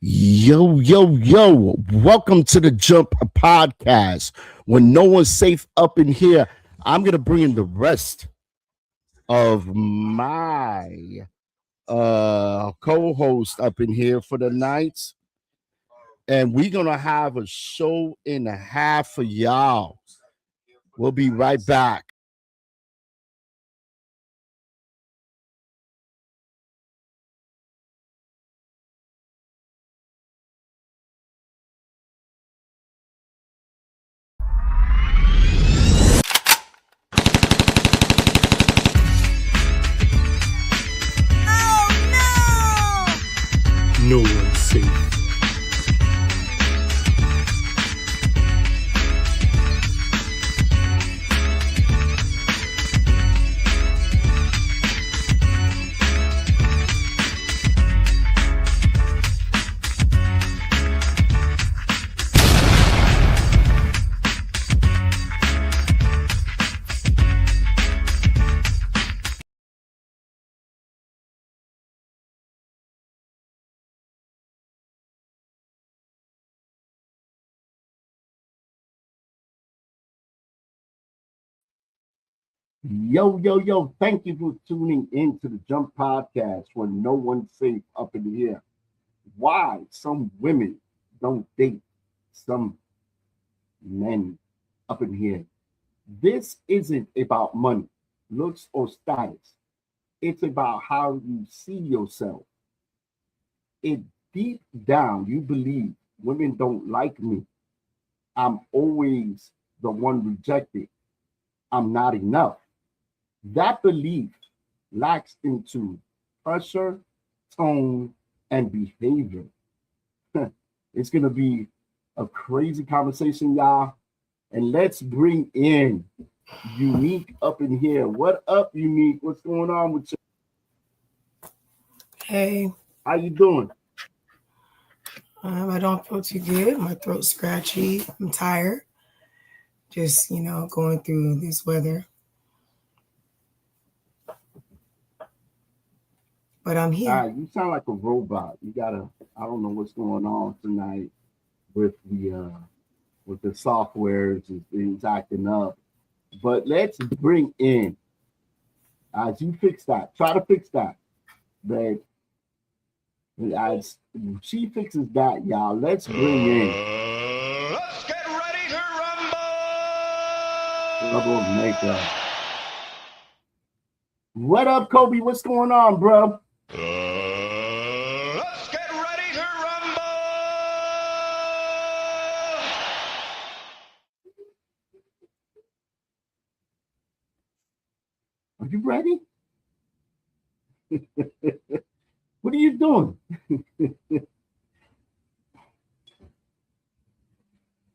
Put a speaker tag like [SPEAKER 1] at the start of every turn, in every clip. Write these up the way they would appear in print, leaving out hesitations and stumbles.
[SPEAKER 1] Yo, yo, yo. Welcome to the Jump Podcast. When no one's safe up in here, I'm going to bring in the rest of my co-host up in here for the night. And we're going to have a show and a half for y'all. We'll be right back. No one's safe. Yo, yo, yo. Thank you for tuning in to the Jump Podcast when no one's safe up in here. Why some women don't date some men up in here. This isn't about money, looks, or status. It's about how you see yourself. It deep down, you believe women don't like me. I'm always the one rejected. I'm not enough. That belief lacks into pressure, tone, and behavior. It's going to be a crazy conversation, y'all. And let's bring in Unique up in here. What up, Unique? What's going on with you?
[SPEAKER 2] Hey,
[SPEAKER 1] How you doing?
[SPEAKER 2] I don't feel too good. My throat's scratchy. I'm tired. Just, going through this weather. But I'm here.
[SPEAKER 1] You sound like a robot. You gotta. I don't know what's going on tonight with the softwares. It's acting up. But let's bring in as you fix that. Try to fix that. But as she fixes that, y'all, let's bring in.
[SPEAKER 3] Let's get ready to
[SPEAKER 1] Double
[SPEAKER 3] rumble!
[SPEAKER 1] makeup. What up, Kobe? What's going on, bro?
[SPEAKER 3] Let's get ready to rumble!
[SPEAKER 1] Are you ready? What are you doing?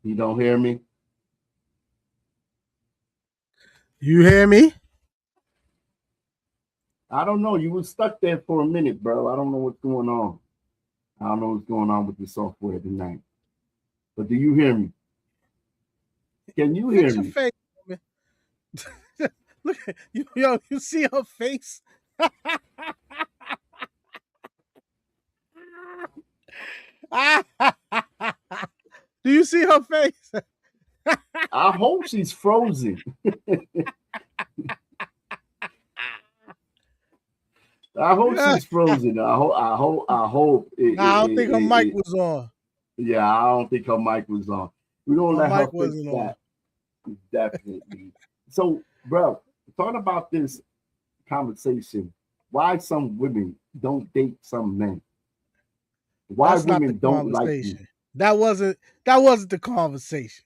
[SPEAKER 1] You don't hear me?
[SPEAKER 4] You hear me?
[SPEAKER 1] I don't know. You were stuck there for a minute, bro. I don't know what's going on. I don't know what's going on with the software tonight. But do you hear me? Can you hear
[SPEAKER 4] Fix your
[SPEAKER 1] me?
[SPEAKER 4] face. Look, you see her face? Do you see her face?
[SPEAKER 1] I hope she's frozen. I hope she's frozen. I hope.
[SPEAKER 4] I don't think her mic was on.
[SPEAKER 1] Yeah, I don't think her mic was on. We don't let her fix that. On. Definitely. So, bro, talk about this conversation. Why some women don't date some men? Why
[SPEAKER 4] That's
[SPEAKER 1] women don't like you?
[SPEAKER 4] That wasn't the conversation.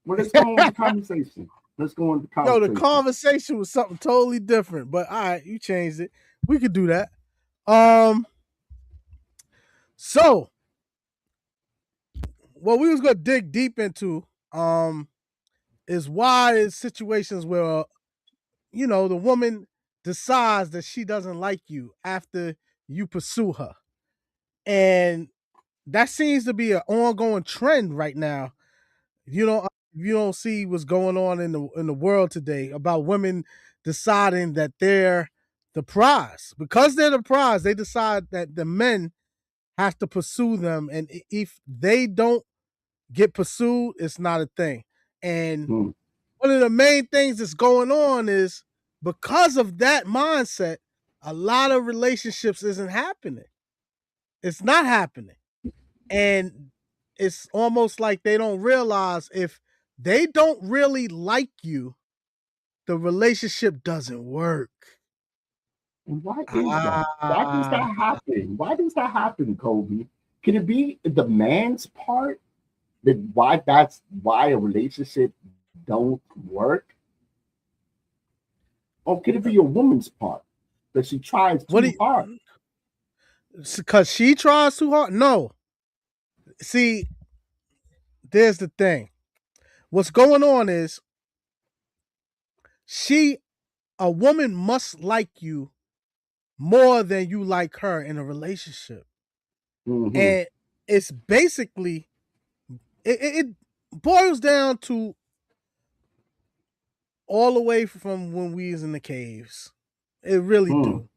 [SPEAKER 1] Well, let's go on the conversation. Let's go on the conversation.
[SPEAKER 4] Yo, the conversation was something totally different. But all right, you changed it. We could do that. So what we was gonna dig deep into is why situations where the woman decides that she doesn't like you after you pursue her, and that seems to be an ongoing trend right now. You don't see what's going on in the world today about women deciding that they're the prize. Because they're the prize, they decide that the men has to pursue them, and if they don't get pursued, it's not a thing. And
[SPEAKER 1] Mm.
[SPEAKER 4] one of the main things that's going on is because of that mindset, a lot of relationships isn't happening. It's not happening. And it's almost like they don't realize if they don't really like you, the relationship doesn't work.
[SPEAKER 1] And why is that? Why does
[SPEAKER 4] Ah,
[SPEAKER 1] that happen? Why does that happen, Kobe? Can it be the man's part that why that's why a relationship don't work? Or could it be a woman's part that she tries
[SPEAKER 4] what do
[SPEAKER 1] too hard?
[SPEAKER 4] because she tries too hard? No. See, there's the thing. What's going on is she a woman must like you more than you like her in a relationship.
[SPEAKER 1] Mm-hmm.
[SPEAKER 4] And it's basically it boils down to all the way from when we was in the caves. It really
[SPEAKER 1] Mm.
[SPEAKER 4] do.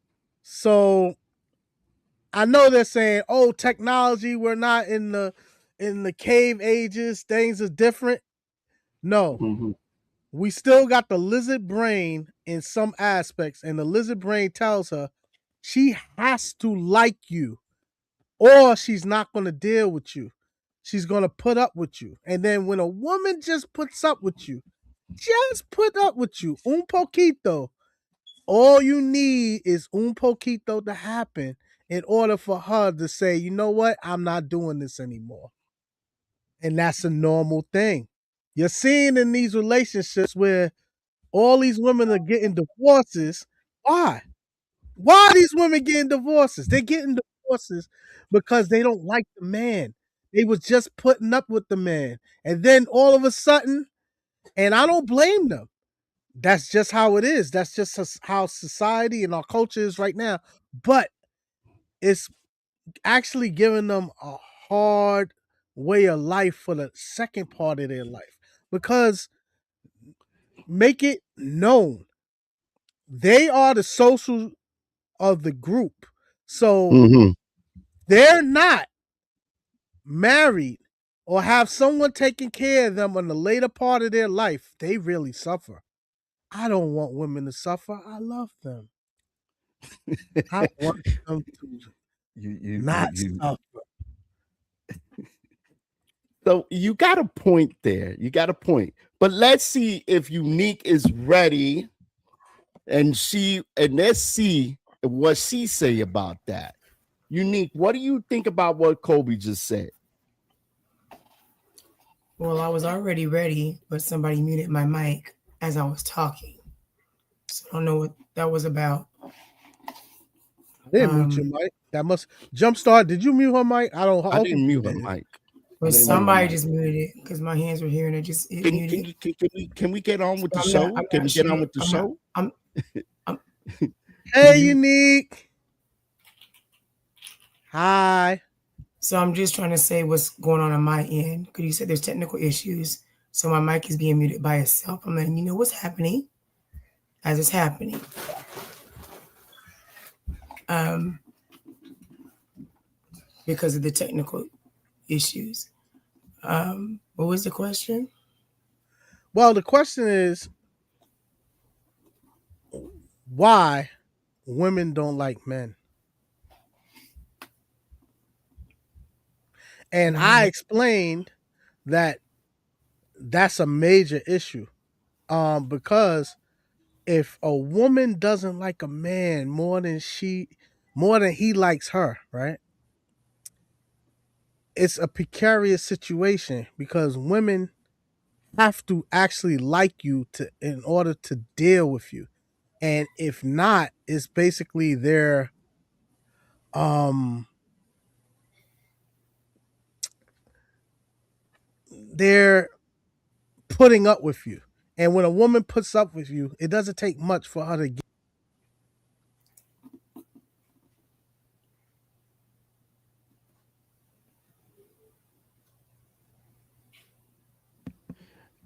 [SPEAKER 4] So I know they're saying, "Oh, technology, we're not in the cave ages. Things are different." No,
[SPEAKER 1] Mm-hmm.
[SPEAKER 4] we still got the lizard brain in some aspects, and the lizard brain tells her she has to like you, or she's not going to deal with you. She's going to put up with you. And then when a woman just puts up with you, just put up with you, un poquito, all you need is un poquito to happen in order for her to say, you know what, I'm not doing this anymore. And that's a normal thing. You're seeing in these relationships where all these women are getting divorces. Why? Why are these women getting divorces? They're getting divorces because they don't like the man. They was just putting up with the man. And then all of a sudden, and I don't blame them. That's just how it is. That's just how society and our culture is right now. But it's actually giving them a hard way of life for the second part of their life because make it known they are the social of the group. So
[SPEAKER 1] Mm-hmm.
[SPEAKER 4] they're not married or have someone taking care of them in the later part of their life. They really suffer. I don't want women to suffer. I love them. I want them to not
[SPEAKER 1] You.
[SPEAKER 4] suffer.
[SPEAKER 1] So you got a point there. You got a point. But let's see if Unique is ready, and let's see what she say about that. Unique, what do you think about what Kobe just said?
[SPEAKER 2] Well, I was already ready, but somebody muted my mic as I was talking. So I don't know what that was about.
[SPEAKER 4] I didn't mute your
[SPEAKER 2] Um,
[SPEAKER 4] mic. That must Jumpstart. Did you mute her mic? I don't.
[SPEAKER 1] I
[SPEAKER 4] Hopefully
[SPEAKER 1] didn't
[SPEAKER 4] you
[SPEAKER 1] mute her
[SPEAKER 4] didn't.
[SPEAKER 1] mic. I
[SPEAKER 2] but
[SPEAKER 1] didn't mute her
[SPEAKER 2] somebody
[SPEAKER 1] mic.
[SPEAKER 2] just muted it because my hands were here and it muted.
[SPEAKER 1] Can we get on with
[SPEAKER 2] So
[SPEAKER 1] the
[SPEAKER 2] I'm not.
[SPEAKER 1] show?
[SPEAKER 2] I'm
[SPEAKER 1] Can
[SPEAKER 2] not
[SPEAKER 1] we get on
[SPEAKER 2] sure.
[SPEAKER 1] with the show?
[SPEAKER 2] I'm
[SPEAKER 4] Hey, Unique. Hi.
[SPEAKER 2] So I'm just trying to say what's going on my end because you said there's technical issues. So my mic is being muted by itself. I'm letting you know what's happening as it's happening. Um, because of the technical issues. What was the question?
[SPEAKER 4] Well, the question is why women don't like men. And I
[SPEAKER 2] Why?
[SPEAKER 4] explained that that's a major issue. Because if a woman doesn't like a man more than he likes her, right? It's a precarious situation because women have to actually like you to in order to deal with you. And if not, it's basically um they're putting up with you. And when a woman puts up with you, it doesn't take much for her to get.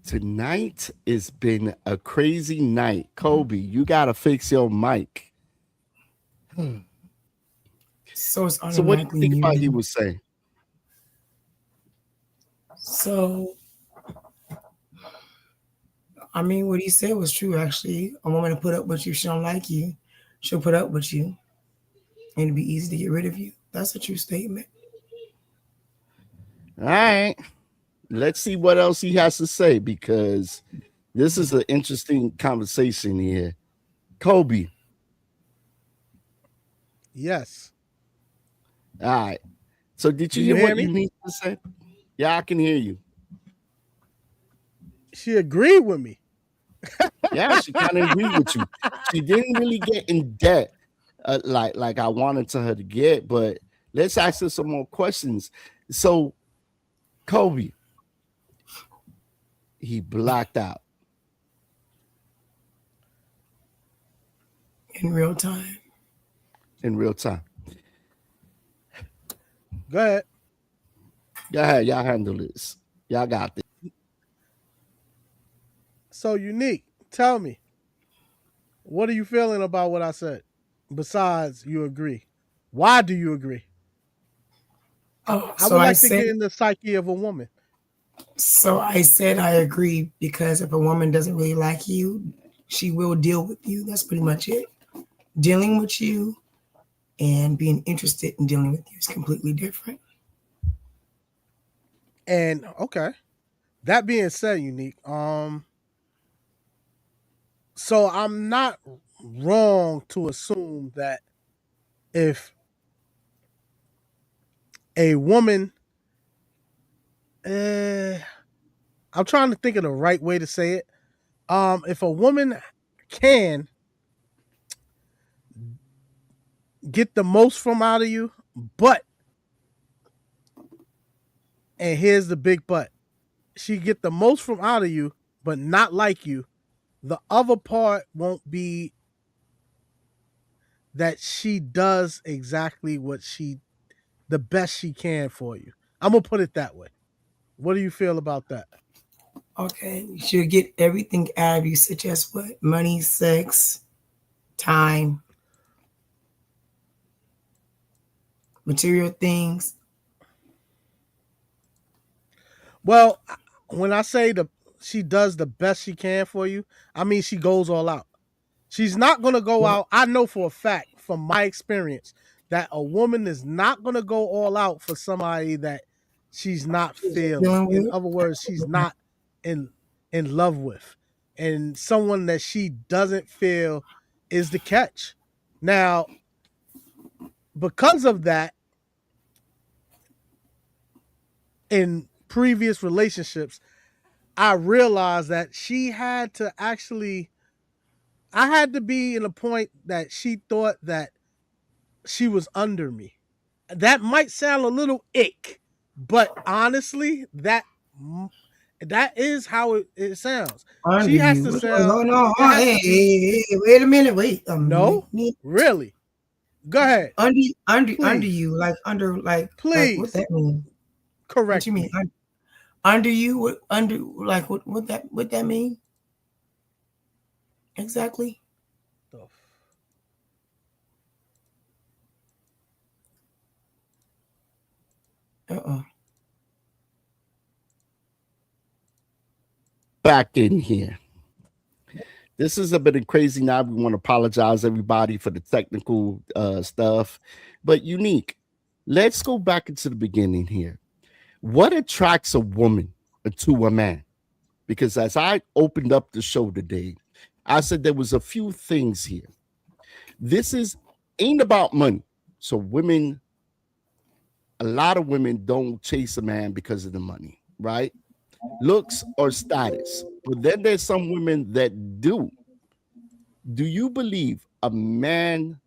[SPEAKER 1] Tonight has been a crazy night. Kobe, you gotta fix your mic.
[SPEAKER 2] So it's
[SPEAKER 1] So what do you
[SPEAKER 2] automatically
[SPEAKER 1] think about he
[SPEAKER 2] muted.
[SPEAKER 1] was saying?
[SPEAKER 2] So I mean, what he said was true. Actually, a woman to put up with you, she don't like you, she'll put up with you, and it'd be easy to get rid of you. That's a true statement.
[SPEAKER 1] All right. Let's see what else he has to say because this is an interesting conversation here. Kobe.
[SPEAKER 4] Yes.
[SPEAKER 1] All right. So did
[SPEAKER 4] Do
[SPEAKER 1] you
[SPEAKER 4] you
[SPEAKER 1] hear
[SPEAKER 4] hear
[SPEAKER 1] what
[SPEAKER 4] me?
[SPEAKER 1] Unique said? Yeah, I can hear you.
[SPEAKER 4] She agreed with me.
[SPEAKER 1] Yeah, she kind of agreed with you. She didn't really get in debt like I wanted to her to get, but let's ask her some more questions. So, Kobe, he blacked out
[SPEAKER 2] In real time.
[SPEAKER 1] in real time.
[SPEAKER 4] Go ahead.
[SPEAKER 1] Go ahead, y'all handle this. Y'all got this.
[SPEAKER 4] So Unique, tell me, what are you feeling about what I said? Besides, you agree. Why do you agree?
[SPEAKER 2] Oh,
[SPEAKER 4] I
[SPEAKER 2] so
[SPEAKER 4] would
[SPEAKER 2] I
[SPEAKER 4] like to
[SPEAKER 2] said,
[SPEAKER 4] get in the psyche of a woman.
[SPEAKER 2] so I said I agree because if a woman doesn't really like you, she will deal with you. That's pretty much it. Dealing with you and being interested in dealing with you is completely different.
[SPEAKER 4] And okay. That being said, Unique, so I'm not wrong to assume that if a woman I'm trying to think of the right way to say it. If a woman can get the most from out of you, but and here's the big but, she get the most from out of you, but not like you, the other part won't be that she does exactly what she the best she can for you. I'm gonna put it that way. What do you feel about that?
[SPEAKER 2] Okay, she'll get everything out of you, such as what? Money, sex, time, material things.
[SPEAKER 4] Well, when I say the she does the best she can for you, I mean she goes all out. She's not going to go
[SPEAKER 2] Well,
[SPEAKER 4] out. I know for a fact from my experience that a woman is not going to go all out for somebody that she's not
[SPEAKER 2] she's just
[SPEAKER 4] feeling.
[SPEAKER 2] dealing
[SPEAKER 4] In
[SPEAKER 2] with.
[SPEAKER 4] other words, she's not in in love with. And someone that she doesn't feel is the catch. Now, because of that, in previous relationships, I realized that she had to actually I had to be in a point that she thought that she was under me. That might sound a little ick, but honestly, that is how it sounds.
[SPEAKER 2] Under
[SPEAKER 4] She has
[SPEAKER 2] you.
[SPEAKER 4] to
[SPEAKER 2] What's going
[SPEAKER 4] sound.
[SPEAKER 2] on? Oh,
[SPEAKER 4] It has
[SPEAKER 2] hey,
[SPEAKER 4] to be
[SPEAKER 2] hey, hey, wait a minute. Wait a
[SPEAKER 4] no,
[SPEAKER 2] minute.
[SPEAKER 4] really. Go ahead,
[SPEAKER 2] Under
[SPEAKER 4] please,
[SPEAKER 2] you, like under, like what
[SPEAKER 4] please
[SPEAKER 2] that mean? What
[SPEAKER 4] correct
[SPEAKER 2] you mean?
[SPEAKER 4] me.
[SPEAKER 2] Under you? What under? Like what that mean? Exactly.
[SPEAKER 4] The
[SPEAKER 2] Uh-uh.
[SPEAKER 1] Back in here. This is a bit of crazy now. We want to apologize everybody for the technical stuff, but Unique. Let's go back into the beginning here. What attracts a woman to a man? Because as I opened up the show today, I said there was a few things here. This is ain't about money. So women, a lot of women don't chase a man because of the money, right? Looks or status. But then there's some women that do. Do you believe a man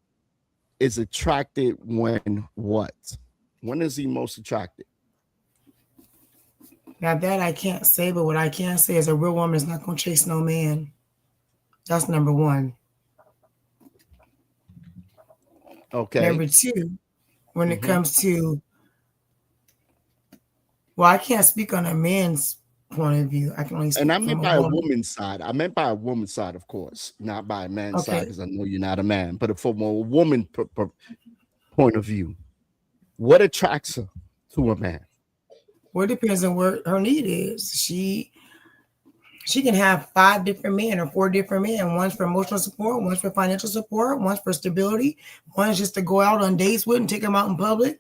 [SPEAKER 1] is attracted when what? When is he most attracted?
[SPEAKER 2] Now that I can't say, but what I can say is a real woman is not gonna chase no man. That's number one.
[SPEAKER 1] Okay.
[SPEAKER 2] Number two, when it
[SPEAKER 1] Mhm.
[SPEAKER 2] comes to, well, I can't speak on a man's point of view. I can only
[SPEAKER 1] And
[SPEAKER 2] speak
[SPEAKER 1] I
[SPEAKER 2] from
[SPEAKER 1] meant
[SPEAKER 2] a
[SPEAKER 1] by a
[SPEAKER 2] woman.
[SPEAKER 1] woman's side. I meant by a woman's side, of course, not by a man's side,
[SPEAKER 2] Okay.
[SPEAKER 1] because I know you're not a man. But from a woman point of view, what attracts her to a man?
[SPEAKER 2] Well, it depends on what her need is. She can have 5 different men or 4 different men. One's for emotional support, one's for financial support, one's for stability, one's just to go out on dates with and take them out in public.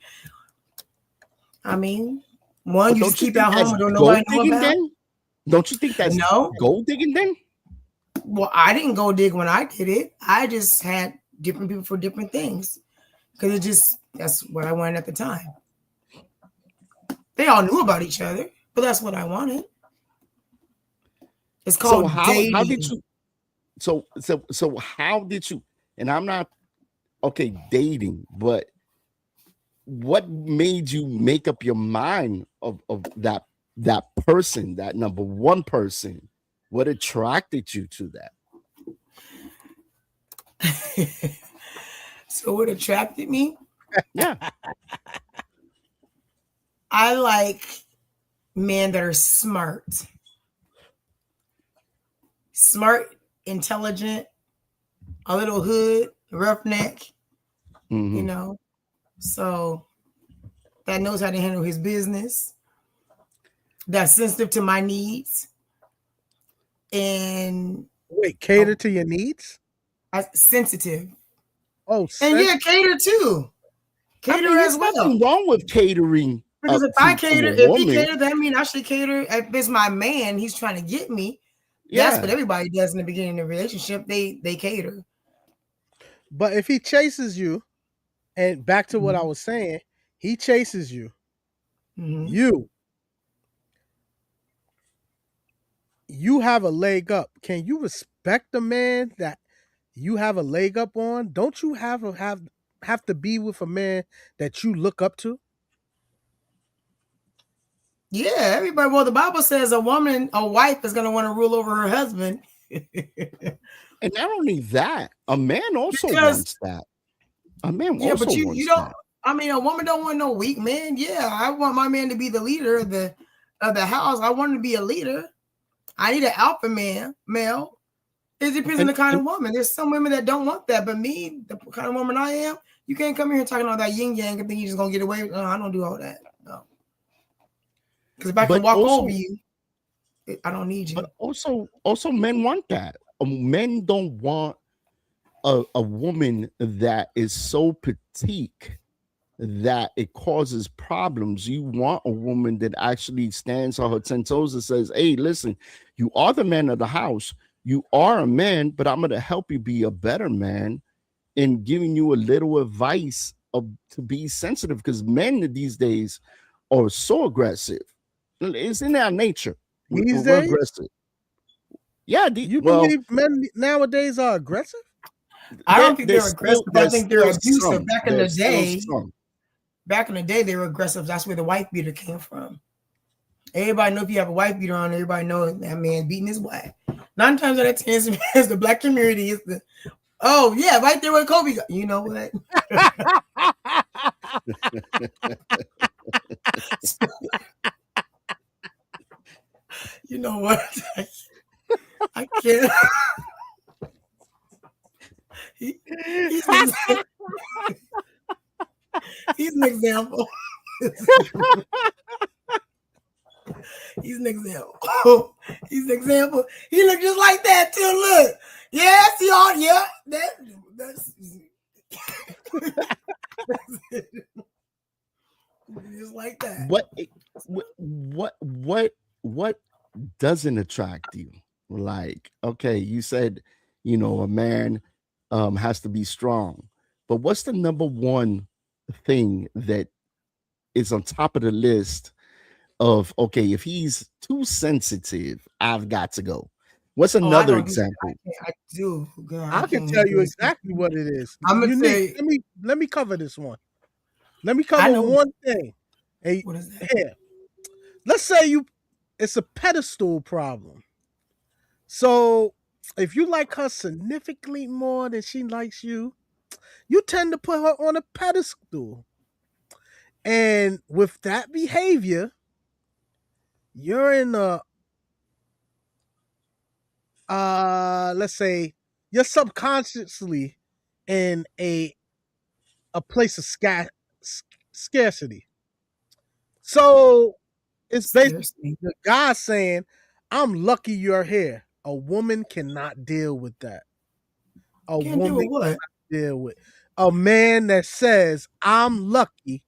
[SPEAKER 2] I mean, one
[SPEAKER 1] But
[SPEAKER 2] you just
[SPEAKER 1] don't you
[SPEAKER 2] keep
[SPEAKER 1] think
[SPEAKER 2] at
[SPEAKER 1] that's
[SPEAKER 2] home and don't
[SPEAKER 1] gold
[SPEAKER 2] nobody know
[SPEAKER 1] digging
[SPEAKER 2] about.
[SPEAKER 1] then? Don't you think that's
[SPEAKER 2] No.
[SPEAKER 1] gold digging then?
[SPEAKER 2] Well, I didn't go dig when I did it. I just had different people for different things because that's what I wanted at the time. They all knew about each other, but that's what I wanted. It's
[SPEAKER 1] So
[SPEAKER 2] called
[SPEAKER 1] how did
[SPEAKER 2] dating.
[SPEAKER 1] you so how did you, and I'm not okay dating, but what made you make up your mind of that person, that number one person? What attracted you to that?
[SPEAKER 2] So what attracted me?
[SPEAKER 1] Yeah.
[SPEAKER 2] I like men that are smart, intelligent, a little hood, roughneck, you know. So that knows how to handle his business, that's sensitive to my needs, and
[SPEAKER 4] Wait, cater to your needs?
[SPEAKER 2] sensitive.
[SPEAKER 4] Oh,
[SPEAKER 2] And yeah, cater too.
[SPEAKER 1] I
[SPEAKER 2] Cater
[SPEAKER 1] mean,
[SPEAKER 2] as
[SPEAKER 1] there's
[SPEAKER 2] well.
[SPEAKER 1] nothing wrong with catering.
[SPEAKER 2] Because if
[SPEAKER 1] to
[SPEAKER 2] I
[SPEAKER 1] a
[SPEAKER 2] cater, if he
[SPEAKER 1] woman.
[SPEAKER 2] cater, that means I should cater. If it's my man, he's trying to get me. That's what
[SPEAKER 1] Yeah.
[SPEAKER 2] everybody does in the beginning of the relationship. They cater.
[SPEAKER 4] But if he chases you, and back to what I was saying, he chases you. You have a leg up. Can you respect the man that you have a leg up on? Don't you have to be with a man that you look up to?
[SPEAKER 2] Yeah, everybody. Well, the Bible says a wife is going to want to rule over her husband.
[SPEAKER 1] And not only that, a man also wants that. A man
[SPEAKER 2] Yeah,
[SPEAKER 1] also
[SPEAKER 2] but you
[SPEAKER 1] wants
[SPEAKER 2] don't.
[SPEAKER 1] that.
[SPEAKER 2] I mean, a woman don't want no weak man. Yeah, I want my man to be the leader of the house. I want him to be a leader. I need an alpha male. It depends on the kind of woman. There's some women that don't want that, but me, the kind of woman I am, you can't come here talking all that yin yang and think you're just gonna get away. No, I don't do all that. No, because if I can walk over you, I don't need you.
[SPEAKER 1] But also, men want that. Men don't want a woman that is so petite that it causes problems. You want a woman that actually stands on her 10 toes and says, hey, listen, you are the man of the house. You are a man, but I'm going to help you be a better man in giving you a little advice to be sensitive, because men these days are so aggressive. It's in our nature. We're aggressive. Yeah.
[SPEAKER 4] You believe men nowadays are aggressive?
[SPEAKER 2] I don't think they're aggressive. I think they're abusive. Back in the day, they were aggressive. That's where the wife beater came from. Everybody know if you have a wife beater on, everybody knows that man beating his wife. 9 times out of 10, is the black community is the, oh yeah, right there with Kobe. You know what? You know what? I can't. He's an example. He's an example. He's an example. He looked just like that too. Look. Yeah, see all, yeah. That's just like that.
[SPEAKER 1] What doesn't attract you? Like, okay, you said, a man has to be strong, but what's the number one thing that is on top of the list of, okay, if he's too sensitive, I've got to go? What's another example?
[SPEAKER 2] I do.
[SPEAKER 4] God, I can tell you exactly what it is.
[SPEAKER 2] I'm gonna say.
[SPEAKER 4] Let me cover this one. Let me cover one thing. Hey,
[SPEAKER 2] what is that?
[SPEAKER 4] Here, let's say it's a pedestal problem. So if you like her significantly more than she likes you, you tend to put her on a pedestal. And with that behavior, you're in let's say you're subconsciously in a a place of scarcity. So it's basically
[SPEAKER 2] Scarcity.
[SPEAKER 4] the guy saying, "I'm lucky you're here." A woman cannot deal with that. A
[SPEAKER 2] Can't do
[SPEAKER 4] woman
[SPEAKER 2] it. What?
[SPEAKER 4] deal with a man that says, "I'm lucky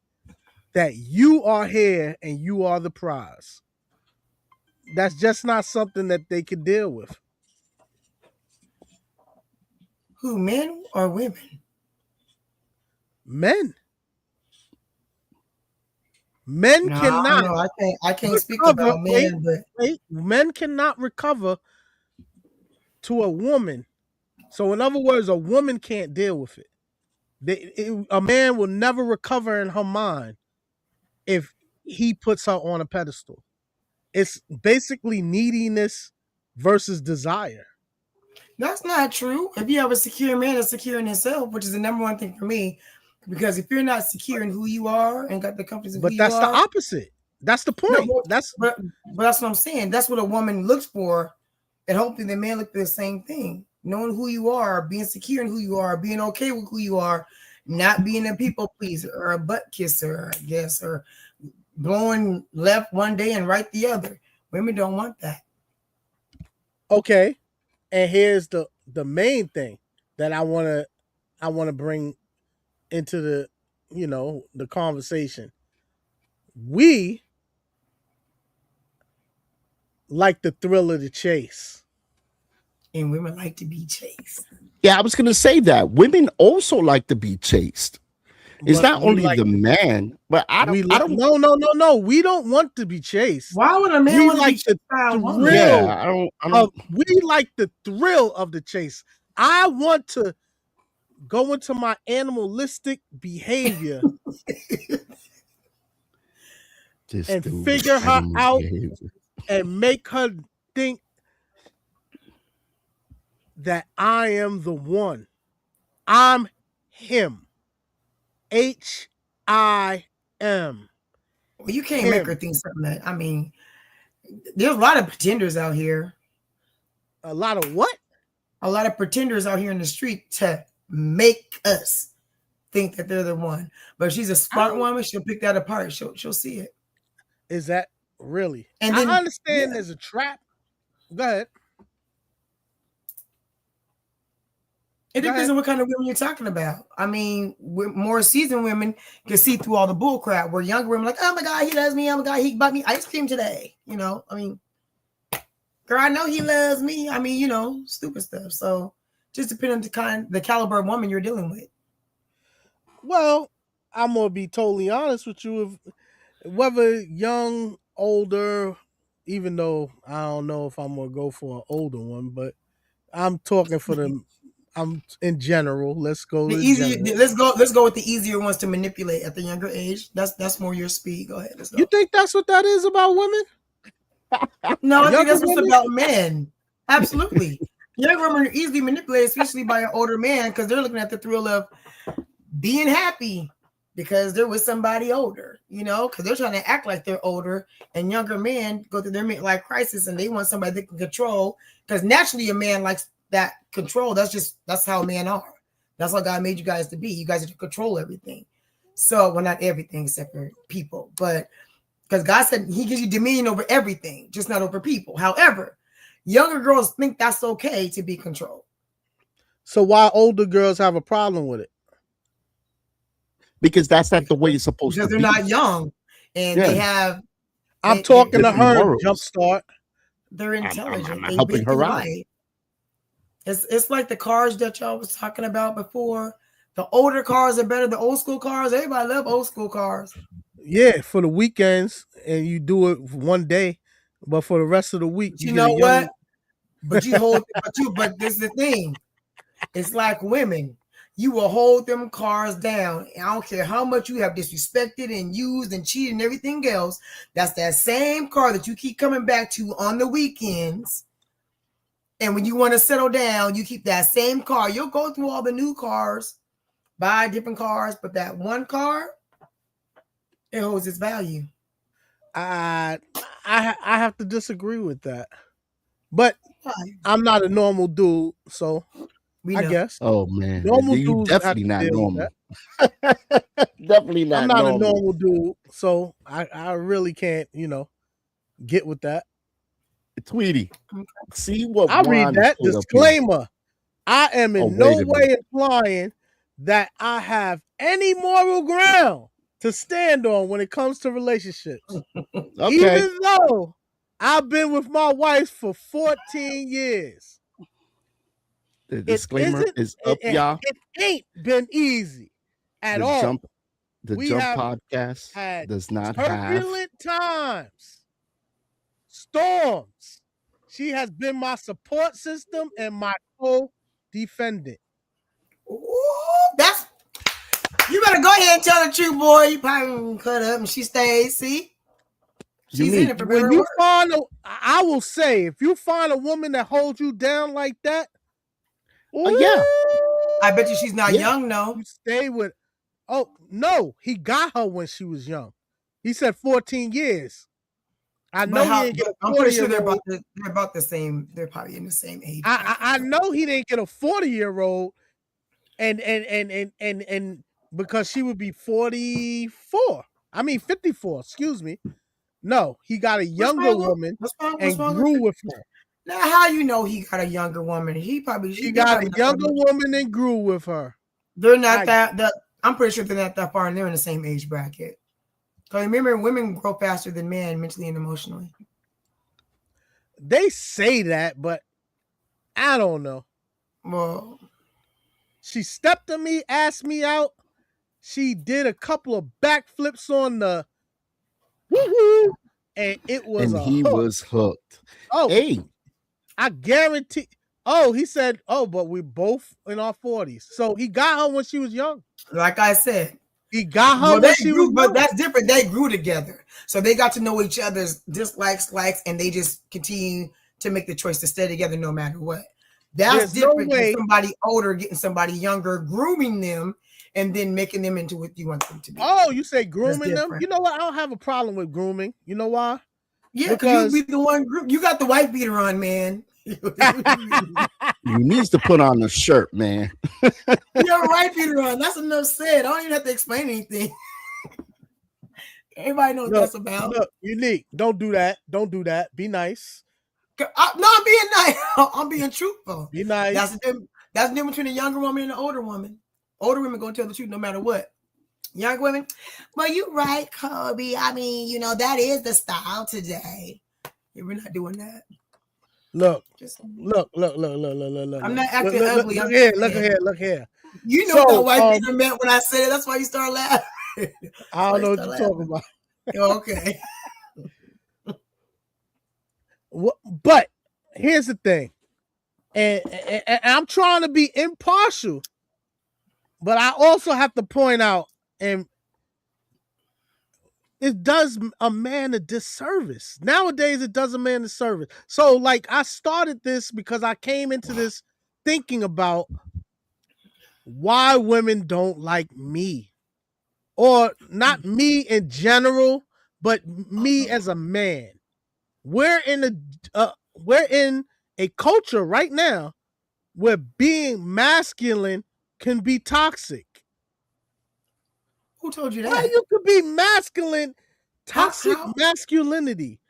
[SPEAKER 4] that you are here and you are the prize." That's just not something that they could deal with.
[SPEAKER 2] Who? Men or women?
[SPEAKER 4] Men, men
[SPEAKER 2] No, I don't
[SPEAKER 4] cannot
[SPEAKER 2] know. I can't speak
[SPEAKER 4] recover.
[SPEAKER 2] about
[SPEAKER 4] Wait,
[SPEAKER 2] men, but
[SPEAKER 4] wait. Men cannot recover to a woman. So, in other words, a woman can't deal with it. A man will never recover in her mind if he puts her on a pedestal. It's basically neediness versus desire.
[SPEAKER 2] that's not true. If you have a secure man that's secure in himself, which is the number one thing for me, because if you're not secure in who you are and got the confidence of who
[SPEAKER 4] But
[SPEAKER 2] you
[SPEAKER 4] that's the
[SPEAKER 2] are,
[SPEAKER 4] opposite. That's the
[SPEAKER 2] no,
[SPEAKER 4] point.
[SPEAKER 2] but that's what I'm saying. That's what a woman looks for, and hopefully the man look for the same thing. Knowing who you are, being secure in who you are, being okay with who you are, not being a people pleaser or a butt kisser, I guess, or blowing left one day and right the other. Women don't want that.
[SPEAKER 4] Okay. And here's the main thing that I wanna bring into the conversation. We like the thrill of the chase.
[SPEAKER 2] And women like to be chased.
[SPEAKER 1] Yeah, I was gonna say that women also like to be chased. It's
[SPEAKER 4] But
[SPEAKER 1] not only the man, but I don't.
[SPEAKER 4] no. We don't want to be chased.
[SPEAKER 2] Why would a man
[SPEAKER 4] We
[SPEAKER 2] want to be
[SPEAKER 4] like
[SPEAKER 2] chased
[SPEAKER 4] the
[SPEAKER 2] by a woman?
[SPEAKER 4] thrill
[SPEAKER 1] Yeah, I
[SPEAKER 4] of
[SPEAKER 1] don't.
[SPEAKER 4] we like the thrill of the chase. I want to go into my animalistic behavior
[SPEAKER 1] This
[SPEAKER 4] and
[SPEAKER 1] dude with
[SPEAKER 4] figure her
[SPEAKER 1] animal
[SPEAKER 4] out
[SPEAKER 1] behavior.
[SPEAKER 4] and make her think that I am the one. I'm him. HIM.
[SPEAKER 2] Well, you can't make her
[SPEAKER 4] Him.
[SPEAKER 2] think something that, I mean, there's a lot of pretenders out here.
[SPEAKER 4] A lot of what?
[SPEAKER 2] A lot of pretenders out here in the street to make us think that they're the one. But if she's a smart woman, she'll pick that apart. She'll see it.
[SPEAKER 4] Is that really?
[SPEAKER 2] And
[SPEAKER 4] I
[SPEAKER 2] then
[SPEAKER 4] understand
[SPEAKER 2] yeah,
[SPEAKER 4] there's a trap. Go ahead.
[SPEAKER 2] it
[SPEAKER 4] Go
[SPEAKER 2] depends
[SPEAKER 4] ahead.
[SPEAKER 2] on what kind of women you're talking about. I mean, more seasoned women can see through all the bull crap. Where younger women are like, oh my god, he loves me. Oh my god, he bought me ice cream today. I mean, girl, I know he loves me. I mean, stupid stuff. So just depending on the caliber of woman you're dealing with.
[SPEAKER 4] Well, I'm gonna be totally honest with you. If whether young, older, even though I don't know if I'm gonna go for an older one, but I'm talking for them. I'm in general. Let's go
[SPEAKER 2] The
[SPEAKER 4] to
[SPEAKER 2] easier,
[SPEAKER 4] general.
[SPEAKER 2] let's go with the easier ones to manipulate at the younger age. That's more your speed. Go ahead, let's
[SPEAKER 4] You
[SPEAKER 2] go.
[SPEAKER 4] think that's what that is about women?
[SPEAKER 2] No, I think
[SPEAKER 4] Younger
[SPEAKER 2] that's what's
[SPEAKER 4] women?
[SPEAKER 2] about men. Absolutely. Younger women are easily manipulated, especially by an older man, because they're looking at the thrill of being happy because they're with somebody older, because they're trying to act like they're older, and younger men go through their midlife crisis and they want somebody they can control. Because naturally, a man likes that control. That's how men are. That's how God made you guys to be. You guys are to control everything. So, well, not everything except for people, but because God said He gives you dominion over everything, just not over people. However, younger girls think that's okay to be controlled.
[SPEAKER 4] So why older girls have a problem with it?
[SPEAKER 1] Because that's not the way
[SPEAKER 2] because,
[SPEAKER 1] it's supposed to
[SPEAKER 2] they're
[SPEAKER 1] be.
[SPEAKER 2] not young and
[SPEAKER 1] Yeah,
[SPEAKER 2] they have
[SPEAKER 4] I'm talking to
[SPEAKER 1] different
[SPEAKER 4] her,
[SPEAKER 1] morals.
[SPEAKER 4] Jumpstart.
[SPEAKER 2] they're
[SPEAKER 1] I'm
[SPEAKER 2] intelligent. They've
[SPEAKER 1] helping
[SPEAKER 2] been through
[SPEAKER 1] her out.
[SPEAKER 2] life. It's like the cars that y'all was talking about before. The older cars are better. The old school cars, everybody love old school cars.
[SPEAKER 4] Yeah, for the weekends, and you do it one day, but for the rest of the week,
[SPEAKER 2] But
[SPEAKER 4] you
[SPEAKER 2] you
[SPEAKER 4] get a
[SPEAKER 2] know
[SPEAKER 4] young.
[SPEAKER 2] what? But this is the thing. It's like women. You will hold them cars down. I don't care how much you have disrespected and used and cheated and everything else. That's that same car that you keep coming back to on the weekends. And when you want to settle down, you keep that same car. You'll go through all the new cars, buy different cars, but that one car, it holds its value.
[SPEAKER 4] I I have to disagree with that, but
[SPEAKER 2] Why?
[SPEAKER 4] I'm not a normal dude, so
[SPEAKER 2] We
[SPEAKER 4] I
[SPEAKER 2] know.
[SPEAKER 4] guess
[SPEAKER 1] Oh man,
[SPEAKER 4] normal
[SPEAKER 1] you
[SPEAKER 4] dudes have
[SPEAKER 1] definitely
[SPEAKER 4] to
[SPEAKER 1] not
[SPEAKER 4] deal with
[SPEAKER 1] normal.
[SPEAKER 4] that.
[SPEAKER 1] Definitely not
[SPEAKER 4] I'm not a
[SPEAKER 1] normal.
[SPEAKER 4] normal dude, so I really can't, get with that.
[SPEAKER 1] Tweety, see what
[SPEAKER 4] I read
[SPEAKER 1] Wanda
[SPEAKER 4] that
[SPEAKER 1] put up here.
[SPEAKER 4] disclaimer. I am
[SPEAKER 1] Oh,
[SPEAKER 4] in no
[SPEAKER 1] wait a
[SPEAKER 4] way
[SPEAKER 1] minute.
[SPEAKER 4] implying that I have any moral ground to stand on when it comes to relationships.
[SPEAKER 1] Okay.
[SPEAKER 4] Even though I've been with my wife for 14 years.
[SPEAKER 1] The
[SPEAKER 4] It
[SPEAKER 1] disclaimer
[SPEAKER 4] isn't
[SPEAKER 1] is up, y'all.
[SPEAKER 4] it ain't been easy at
[SPEAKER 1] The
[SPEAKER 4] all.
[SPEAKER 1] jump
[SPEAKER 4] We have
[SPEAKER 1] podcast
[SPEAKER 4] had
[SPEAKER 1] does not have.
[SPEAKER 4] turbulent times, storms. She has been my support system and my co-defendant.
[SPEAKER 2] Ooh, that's you better go ahead and tell the truth, boy. You probably cut up and she stays. See, she's in
[SPEAKER 1] Unique.
[SPEAKER 2] it for better
[SPEAKER 4] When
[SPEAKER 2] or
[SPEAKER 4] you
[SPEAKER 2] worse.
[SPEAKER 4] find I will say, if you find a woman that holds you down like that,
[SPEAKER 1] Yeah.
[SPEAKER 2] I bet you she's not
[SPEAKER 1] Yeah.
[SPEAKER 2] young, no.
[SPEAKER 4] you stay with. Oh no, he got her when she was young. He said 14 years. I
[SPEAKER 2] But
[SPEAKER 4] know he
[SPEAKER 2] how?
[SPEAKER 4] didn't get a
[SPEAKER 2] I'm pretty
[SPEAKER 4] 40-year
[SPEAKER 2] sure they're
[SPEAKER 4] old.
[SPEAKER 2] about the same. They're probably in the same age.
[SPEAKER 4] I know he didn't get a 40-year-old, and because she would be 44. I mean 54. Excuse me. No, he got a younger woman
[SPEAKER 2] What's
[SPEAKER 4] and
[SPEAKER 2] wrong
[SPEAKER 4] grew
[SPEAKER 2] with
[SPEAKER 4] with her.
[SPEAKER 2] now? How you know he got a younger woman? He probably
[SPEAKER 4] He got a younger woman and grew with her.
[SPEAKER 2] They're not that. I'm pretty sure they're not that far, and they're in the same age bracket. Because remember, women grow faster than men mentally and emotionally.
[SPEAKER 4] They say that, but I don't know.
[SPEAKER 2] Well,
[SPEAKER 4] She stepped on me, asked me out. She did a couple of backflips on the woo-hoo, and it was
[SPEAKER 1] And
[SPEAKER 4] a
[SPEAKER 1] he
[SPEAKER 4] hook.
[SPEAKER 1] was hooked.
[SPEAKER 4] Oh,
[SPEAKER 1] Hey,
[SPEAKER 4] I guarantee. Oh, he said, oh, but we're both in our 40s. So he got her when she was young.
[SPEAKER 2] like I said,
[SPEAKER 4] He got her
[SPEAKER 2] well,
[SPEAKER 4] when she was
[SPEAKER 2] but
[SPEAKER 4] young.
[SPEAKER 2] that's different. They grew together, so they got to know each other's dislikes, likes, and they just continue to make the choice to stay together no matter what. That's
[SPEAKER 4] There's no
[SPEAKER 2] different
[SPEAKER 4] way.
[SPEAKER 2] than somebody older getting somebody younger, grooming them, and then making them into what you want them to be.
[SPEAKER 4] Oh, you say grooming them?
[SPEAKER 2] different.
[SPEAKER 4] You know what? I don't have a problem with grooming. You know why?
[SPEAKER 2] Yeah, because you be the one group. You got the white beater on, man.
[SPEAKER 1] you needs to put on a shirt, man.
[SPEAKER 2] You have a white beater on. That's enough said. I don't even have to explain anything. Everybody knows what that's about.
[SPEAKER 4] Look, Unique. Don't do that. Don't do that. Be nice.
[SPEAKER 2] No, I'm being nice. I'm being truthful.
[SPEAKER 4] Be nice.
[SPEAKER 2] That's the difference between a younger woman and an older woman. Older women gonna tell the truth no matter what. Younger women, well, you're right, Kobe. I mean, that is the style today. Yeah, we're not doing that.
[SPEAKER 4] Look.
[SPEAKER 2] Just
[SPEAKER 4] Look.
[SPEAKER 2] I'm not acting ugly.
[SPEAKER 4] Look here.
[SPEAKER 2] You know what white beater meant when I said it. That's why you start laughing.
[SPEAKER 4] I don't know what you're talking about.
[SPEAKER 2] Okay.
[SPEAKER 4] But here's the thing, and I'm trying to be impartial, but I also have to point out, and it does a man a disservice. Nowadays, it does a man a disservice. So, like, I started this because I came into this thinking about why women don't like me, or not me in general, but me as a man. We're in a culture right now where being masculine can be toxic.
[SPEAKER 2] Who told you that?
[SPEAKER 4] Why you could be masculine, toxic masculinity?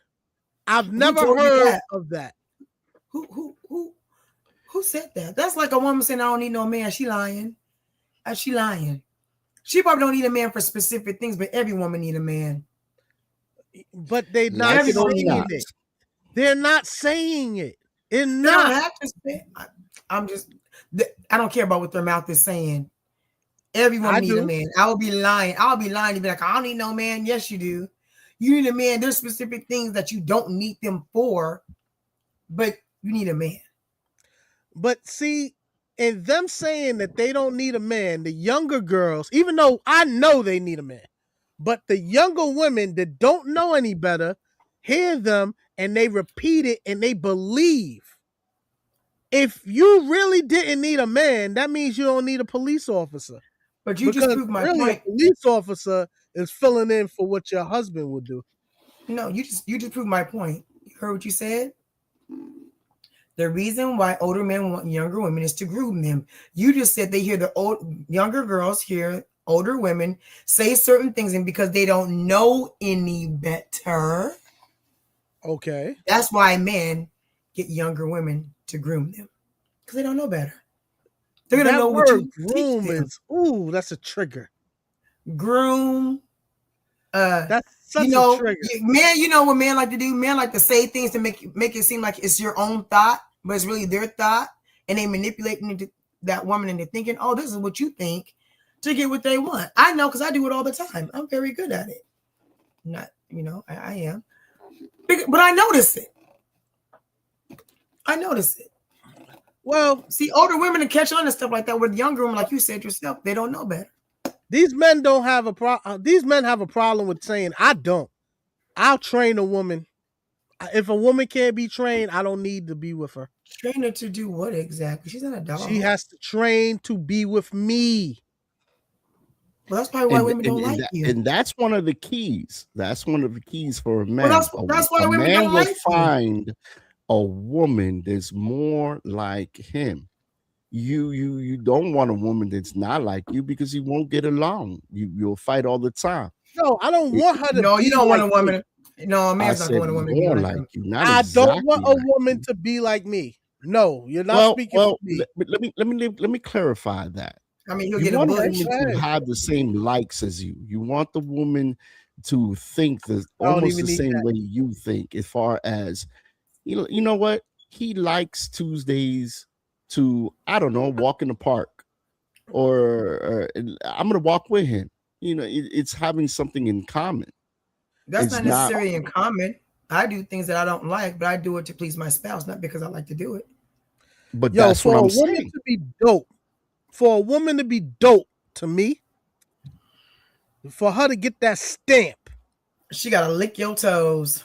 [SPEAKER 4] I've never heard of that.
[SPEAKER 2] Who said that? That's like a woman saying, "I don't need no man." She lying. She lying. She probably don't need a man for specific things, but every woman need a man.
[SPEAKER 4] But they're not saying it. They're not saying it.
[SPEAKER 2] I don't care about what their mouth is saying. Everyone need a man. I'll be lying to be like, I don't need no man. Yes, you do. You need a man. There's specific things that you don't need them for, but you need a man.
[SPEAKER 4] But see, in them saying that they don't need a man, the younger girls, even though I know they need a man, but the younger women that don't know any better hear them and they repeat it and they believe. If you really didn't need a man, that means you don't need a police officer.
[SPEAKER 2] But you just proved my point.
[SPEAKER 4] A police officer is filling in for what your husband would do.
[SPEAKER 2] No, you just proved my point. You heard what you said? The reason why older men want younger women is to groom them. You just said they hear younger girls hear older women say certain things, and because they don't know any better,
[SPEAKER 4] Okay.
[SPEAKER 2] that's why men get younger women to groom them, because they don't know better. They're gonna
[SPEAKER 4] That
[SPEAKER 2] know what
[SPEAKER 4] word
[SPEAKER 2] you teach
[SPEAKER 4] groom
[SPEAKER 2] them.
[SPEAKER 4] is, ooh, that's a trigger.
[SPEAKER 2] Groom.
[SPEAKER 4] That's
[SPEAKER 2] You
[SPEAKER 4] such a
[SPEAKER 2] know,
[SPEAKER 4] trigger.
[SPEAKER 2] man. You know what men like to do? Men like to say things to make it seem like it's your own thought, but it's really their thought, and they manipulate that woman into thinking, "Oh, this is what you think," to get what they want. I know because I do it all the time. I'm very good at it. Not, I am, but I notice it. I notice it.
[SPEAKER 4] Well,
[SPEAKER 2] see, older women that catch on to stuff like that, with younger women, like you said yourself, they don't know better.
[SPEAKER 4] these men don't have a problem. These men have a problem with saying, "I don't. I'll train a woman. If a woman can't be trained, I don't need to be with her.
[SPEAKER 2] Train her to do what exactly? She's not a dog.
[SPEAKER 4] She has to train to be with me."
[SPEAKER 2] Well, that's probably why women don't like you.
[SPEAKER 1] And that's one of the keys. That's one of the keys for a man.
[SPEAKER 2] Well, that's why women don't like you.
[SPEAKER 1] Find a woman that's more like him. You don't want a woman that's not like you, because you won't get along. You'll fight all the time.
[SPEAKER 4] No, I don't want her to.
[SPEAKER 2] No,
[SPEAKER 4] be
[SPEAKER 2] you don't
[SPEAKER 4] like
[SPEAKER 2] want a woman.
[SPEAKER 4] Me.
[SPEAKER 2] No, a man's not going to want a woman
[SPEAKER 1] more
[SPEAKER 2] to be
[SPEAKER 1] like you. Not
[SPEAKER 4] I
[SPEAKER 1] exactly
[SPEAKER 4] don't want a
[SPEAKER 1] like
[SPEAKER 4] woman
[SPEAKER 1] you.
[SPEAKER 4] to be like me. No, you're not speaking for me.
[SPEAKER 1] Let me clarify that.
[SPEAKER 2] I mean, you'll
[SPEAKER 1] You
[SPEAKER 2] get a
[SPEAKER 1] want a
[SPEAKER 2] bullet.
[SPEAKER 1] woman to have the same likes as you. You want the woman to think almost the same way you think, as far as, you know what? He likes Tuesdays to, I don't know, walk in the park, or I'm going to walk with him. It's having something in common.
[SPEAKER 2] That's not necessarily in common. I do things that I don't like, but I do it to please my spouse, not because I like to do it.
[SPEAKER 1] But that's what I'm saying.
[SPEAKER 4] To be dope, for a woman to be dope to me, for her to get that stamp,
[SPEAKER 2] she got to lick your toes.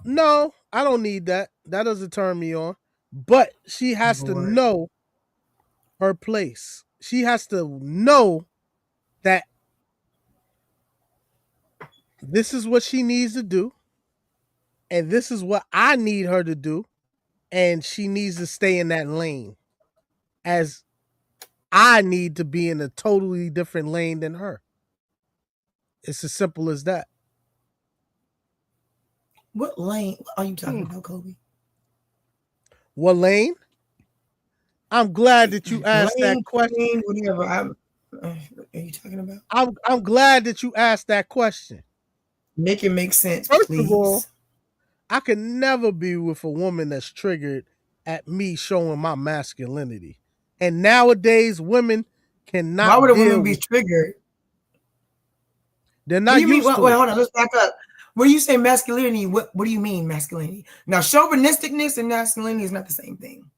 [SPEAKER 4] No, I don't need that. That doesn't turn me on. But she has to know her place. She has to know that this is what she needs to do, and this is what I need her to do, and she needs to stay in that lane, as I need to be in a totally different lane than her. It's as simple as that.
[SPEAKER 2] What lane are you talking about, Kobe?
[SPEAKER 4] What lane? I'm glad that you asked that question.
[SPEAKER 2] Whatever. Are you talking about?
[SPEAKER 4] I'm glad that you asked that question.
[SPEAKER 2] Make it make sense,
[SPEAKER 4] First
[SPEAKER 2] please.
[SPEAKER 4] of all, I could never be with a woman that's triggered at me showing my masculinity. And nowadays, women cannot.
[SPEAKER 2] Why would a woman be triggered?
[SPEAKER 4] They're not used to it.
[SPEAKER 2] Wait, hold on. Let's back up. When you say masculinity, what do you mean masculinity? Now, chauvinisticness and masculinity is not the same thing.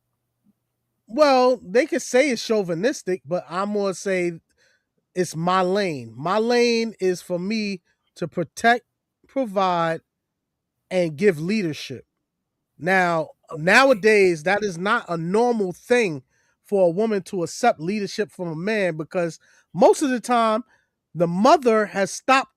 [SPEAKER 4] Well, they could say it's chauvinistic, but I'm going to say it's my lane. My lane is for me to protect, provide, and give leadership. Now, nowadays, that is not a normal thing for a woman to accept leadership from a man, because most of the time, the mother has stopped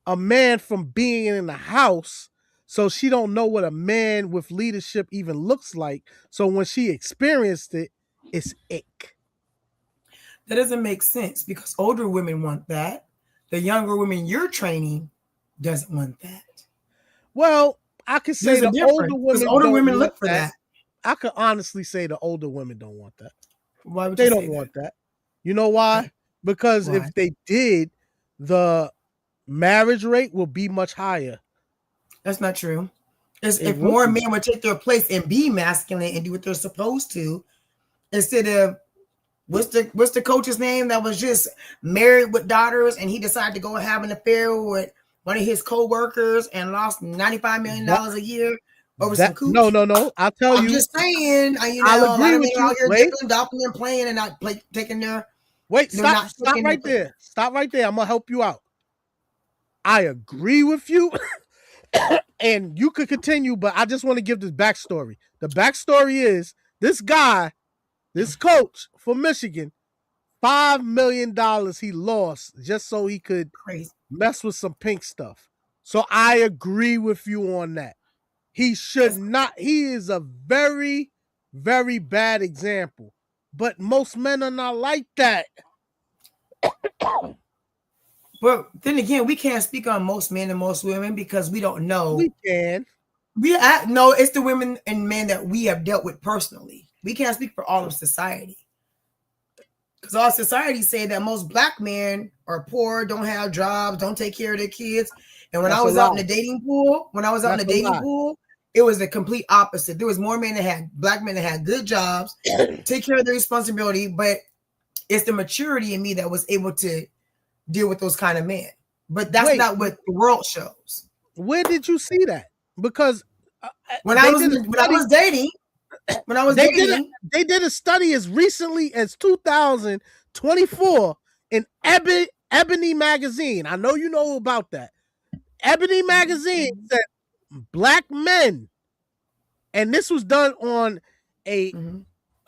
[SPEAKER 4] a man from being in the house, so she don't know what a man with leadership even looks like. So when she experienced it, it's ick.
[SPEAKER 2] That doesn't make sense, because older women want that. The younger women you're training doesn't want that.
[SPEAKER 4] Well, I could say the older women,
[SPEAKER 2] older women look for that.
[SPEAKER 4] I could honestly say the older women don't want that.
[SPEAKER 2] Why would
[SPEAKER 4] they don't want that? You know why?
[SPEAKER 2] Okay.
[SPEAKER 4] Because if they did, the marriage rate will be much higher.
[SPEAKER 2] That's not true. If more men would take their place and be masculine and do what they're supposed to, instead of what's the coach's name that was just married with daughters and he decided to go have an affair with one of his co-workers and lost $95 million a year over some cooch?
[SPEAKER 4] No. I'll tell you.
[SPEAKER 2] I'm just saying.
[SPEAKER 4] I'll agree with you.
[SPEAKER 2] Out here dipping, dopping, and playing and not taking their.
[SPEAKER 4] Wait, stop right there. Stop right there. I'm gonna help you out. I agree with you, and you could continue, but I just want to give this backstory. The backstory is this guy, this coach for Michigan, $5 million he lost just so he could mess with some pink stuff. So I agree with you on that. He should not. He is a very, very bad example. But most men are not like that.
[SPEAKER 2] But then again, we can't speak on most men and most women because we don't know.
[SPEAKER 4] We can.
[SPEAKER 2] No, it's the women and men that we have dealt with personally. We can't speak for all of society. Because all society say that most black men are poor, don't have jobs, don't take care of their kids. And when I was out in the dating pool, it was the complete opposite. There was more black men that had good jobs, take care of their responsibility, but it's the maturity in me that was able to deal with those kind of men. But that's not what the world shows.
[SPEAKER 4] Where did you see that? Because
[SPEAKER 2] when I was dating,
[SPEAKER 4] they did a study as recently as 2024 in Ebony magazine. I know you know about that. Ebony magazine said black men, and this was done on a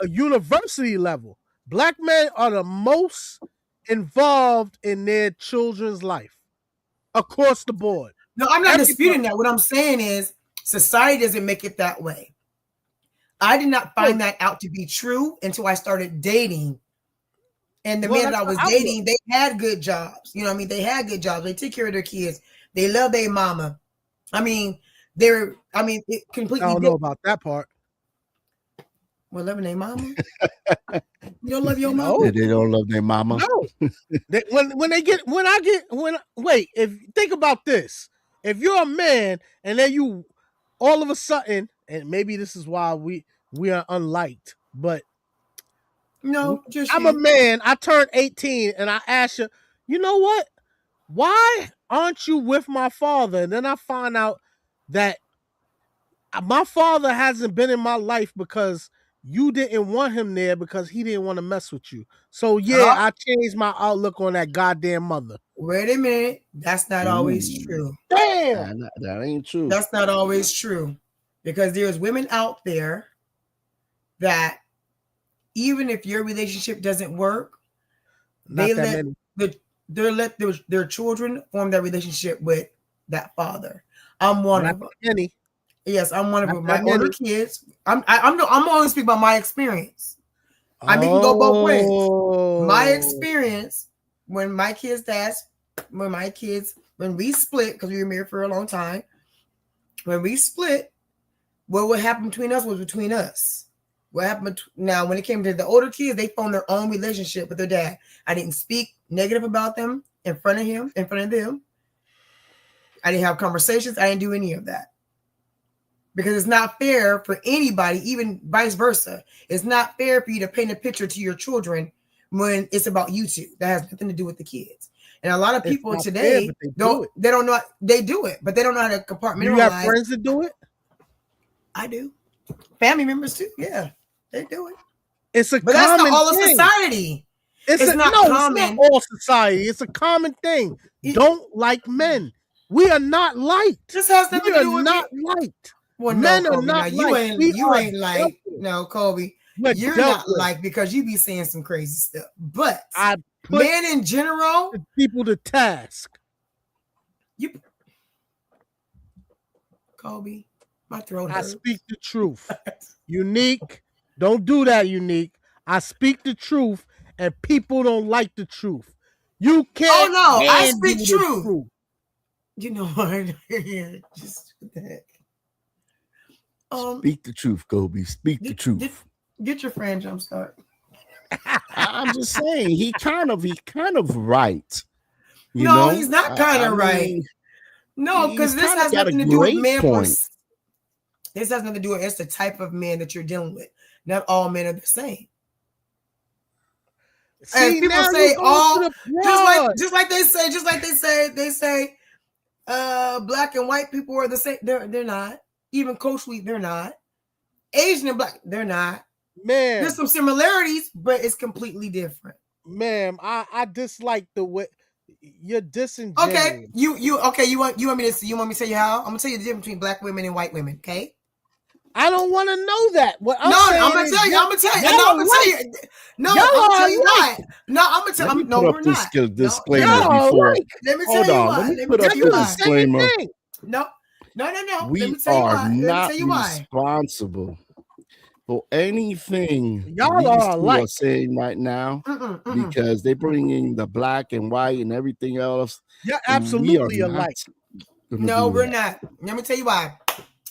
[SPEAKER 4] university level. Black men are the most involved in their children's life across the board.
[SPEAKER 2] No, I'm not disputing that. What I'm saying is society doesn't make it that way. I did not find that out to be true until I started dating. And the men that I was dating, they had good jobs. You know what I mean? They had good jobs. They took care of their kids. They love their mama. It completely.
[SPEAKER 4] I don't know about that part.
[SPEAKER 2] Well, loving their mama? You don't love your mama?
[SPEAKER 1] No. They don't love their mama.
[SPEAKER 4] No. Think about this. If you're a man and then you all of a sudden, and maybe this is why we are unliked, but
[SPEAKER 2] no,
[SPEAKER 4] I'm a man, I turned 18 and I ask you, you know what? Why aren't you with my father? And then I find out that my father hasn't been in my life because you didn't want him there because he didn't want to mess with you. So I changed my outlook on that goddamn mother.
[SPEAKER 2] Wait a minute. That's not always true.
[SPEAKER 4] Damn.
[SPEAKER 1] That ain't true.
[SPEAKER 2] That's not always true. Because there's women out there that even if your relationship doesn't work, they let their children form that relationship with that father. I'm one of them. Yes, I'm one of them. My older kids. I'm only speaking about my experience. I mean, can go both ways. My experience when we split, because we were married for a long time. When we split, what happened between us was between us. What happened now when it came to the older kids, they formed their own relationship with their dad. I didn't speak negative about them in front of them. I didn't have conversations. I didn't do any of that. Because it's not fair for anybody, even vice versa. It's not fair for you to paint a picture to your children when it's about you two. That has nothing to do with the kids. And a lot of people today don't know. They do it, but they don't know how to compartmentalize.
[SPEAKER 4] You have friends that do it?
[SPEAKER 2] I do. Family members too. Yeah, they do it.
[SPEAKER 4] But that's not all
[SPEAKER 2] of society.
[SPEAKER 4] It's not all society. It's a common thing. Don't like men. We are not liked.
[SPEAKER 2] This has nothing to do with
[SPEAKER 4] liked.
[SPEAKER 2] Well,
[SPEAKER 4] men
[SPEAKER 2] no,
[SPEAKER 4] are not
[SPEAKER 2] liked. You ain't like. No, Kobe. You're not liked because you be saying some crazy stuff. But
[SPEAKER 4] I put
[SPEAKER 2] men in general,
[SPEAKER 4] people to task.
[SPEAKER 2] Kobe, my throat hurts.
[SPEAKER 4] I speak the truth. Unique. Don't do that, Unique. I speak the truth, and people don't like the truth. You can't.
[SPEAKER 2] Oh no, I speak truth. You know what? Just what the heck.
[SPEAKER 1] Speak the truth, Kobe. Speak the truth.
[SPEAKER 2] Get your friend jumpstart.
[SPEAKER 1] I'm just saying he kind of right.
[SPEAKER 2] No, he's not kind of right. No, because this has nothing to do with man. This has nothing to do with it's the type of man that you're dealing with. Not all men are the same.
[SPEAKER 4] See,
[SPEAKER 2] and people say just like they say black and white people are the same. They're not. Even culturally, they're not. Asian and black, they're not.
[SPEAKER 4] Man,
[SPEAKER 2] there's some similarities, but it's completely different.
[SPEAKER 4] Ma'am, I dislike the way you're disingenuous.
[SPEAKER 2] Okay, you want me to tell you how? I'm gonna tell you the difference between black women and white women. Okay.
[SPEAKER 4] I don't want to know that.
[SPEAKER 2] I'm gonna tell you. No, I'm gonna tell you why. No, I'm gonna tell you. No, we're not.
[SPEAKER 1] Disclaimer before.
[SPEAKER 2] Let me tell you why.
[SPEAKER 1] Let me put up the disclaimer.
[SPEAKER 2] No.
[SPEAKER 1] We are not responsible for anything
[SPEAKER 4] Y'all
[SPEAKER 1] these
[SPEAKER 4] are
[SPEAKER 1] two
[SPEAKER 4] alike.
[SPEAKER 1] are saying right now, because they bring in the black and white and everything else.
[SPEAKER 4] You're
[SPEAKER 1] We are
[SPEAKER 4] absolutely
[SPEAKER 1] not
[SPEAKER 4] alike.
[SPEAKER 1] gonna
[SPEAKER 2] No,
[SPEAKER 1] do
[SPEAKER 2] we're
[SPEAKER 1] that.
[SPEAKER 2] not. Let me tell you why.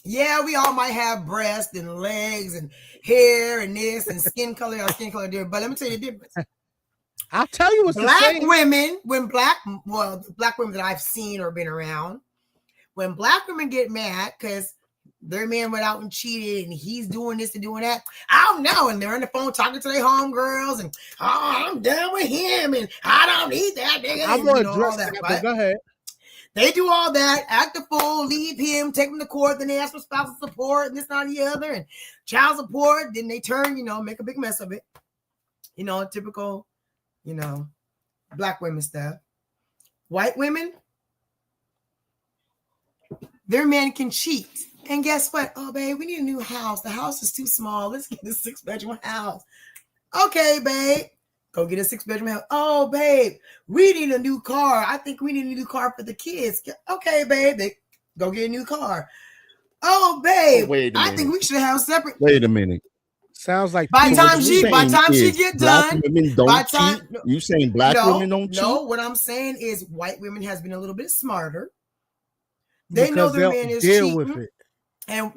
[SPEAKER 2] Yeah, we all might have breasts and legs and hair and this and skin color. Our skin color different, but let me tell you the difference.
[SPEAKER 4] I'll tell you what's the
[SPEAKER 2] Black
[SPEAKER 4] same.
[SPEAKER 2] women, the black women that I've seen or been around, when black women get mad because their man went out and cheated and he's doing this and doing that, I don't know. And they're on the phone talking to their homegirls and, oh, I'm done with him and I don't need that nigga.
[SPEAKER 4] I'm
[SPEAKER 2] And,
[SPEAKER 4] gonna
[SPEAKER 2] you know, all
[SPEAKER 4] address
[SPEAKER 2] that,
[SPEAKER 4] that,
[SPEAKER 2] right?
[SPEAKER 4] but go ahead.
[SPEAKER 2] They do all that, act the fool, leave him, take him to court, then they ask for spousal support and this, not the other, and child support. Then they turn, make a big mess of it. Typical, black women stuff. White women, their man can cheat. And guess what? Oh, babe, we need a new house. The house is too small. Let's get a 6-bedroom house. Okay, babe. Go get a 6-bedroom house. Oh, babe, we need a new car. I think we need a new car for the kids. Okay, babe. Go get a new car. Oh, babe,
[SPEAKER 1] Wait a
[SPEAKER 2] I
[SPEAKER 1] minute.
[SPEAKER 2] think we should have separate.
[SPEAKER 1] Wait a minute.
[SPEAKER 4] Sounds like
[SPEAKER 2] By
[SPEAKER 1] So
[SPEAKER 2] time
[SPEAKER 1] what you
[SPEAKER 2] she
[SPEAKER 1] saying
[SPEAKER 2] get
[SPEAKER 1] is black
[SPEAKER 2] done,
[SPEAKER 1] women
[SPEAKER 2] by
[SPEAKER 1] don't
[SPEAKER 2] time
[SPEAKER 1] cheat? You saying black women don't
[SPEAKER 2] no.
[SPEAKER 1] cheat?
[SPEAKER 2] What I'm saying is white women has been a little bit smarter. They know
[SPEAKER 4] because
[SPEAKER 2] their
[SPEAKER 4] they'll
[SPEAKER 2] man is
[SPEAKER 4] deal
[SPEAKER 2] cheating,
[SPEAKER 4] with it.
[SPEAKER 2] and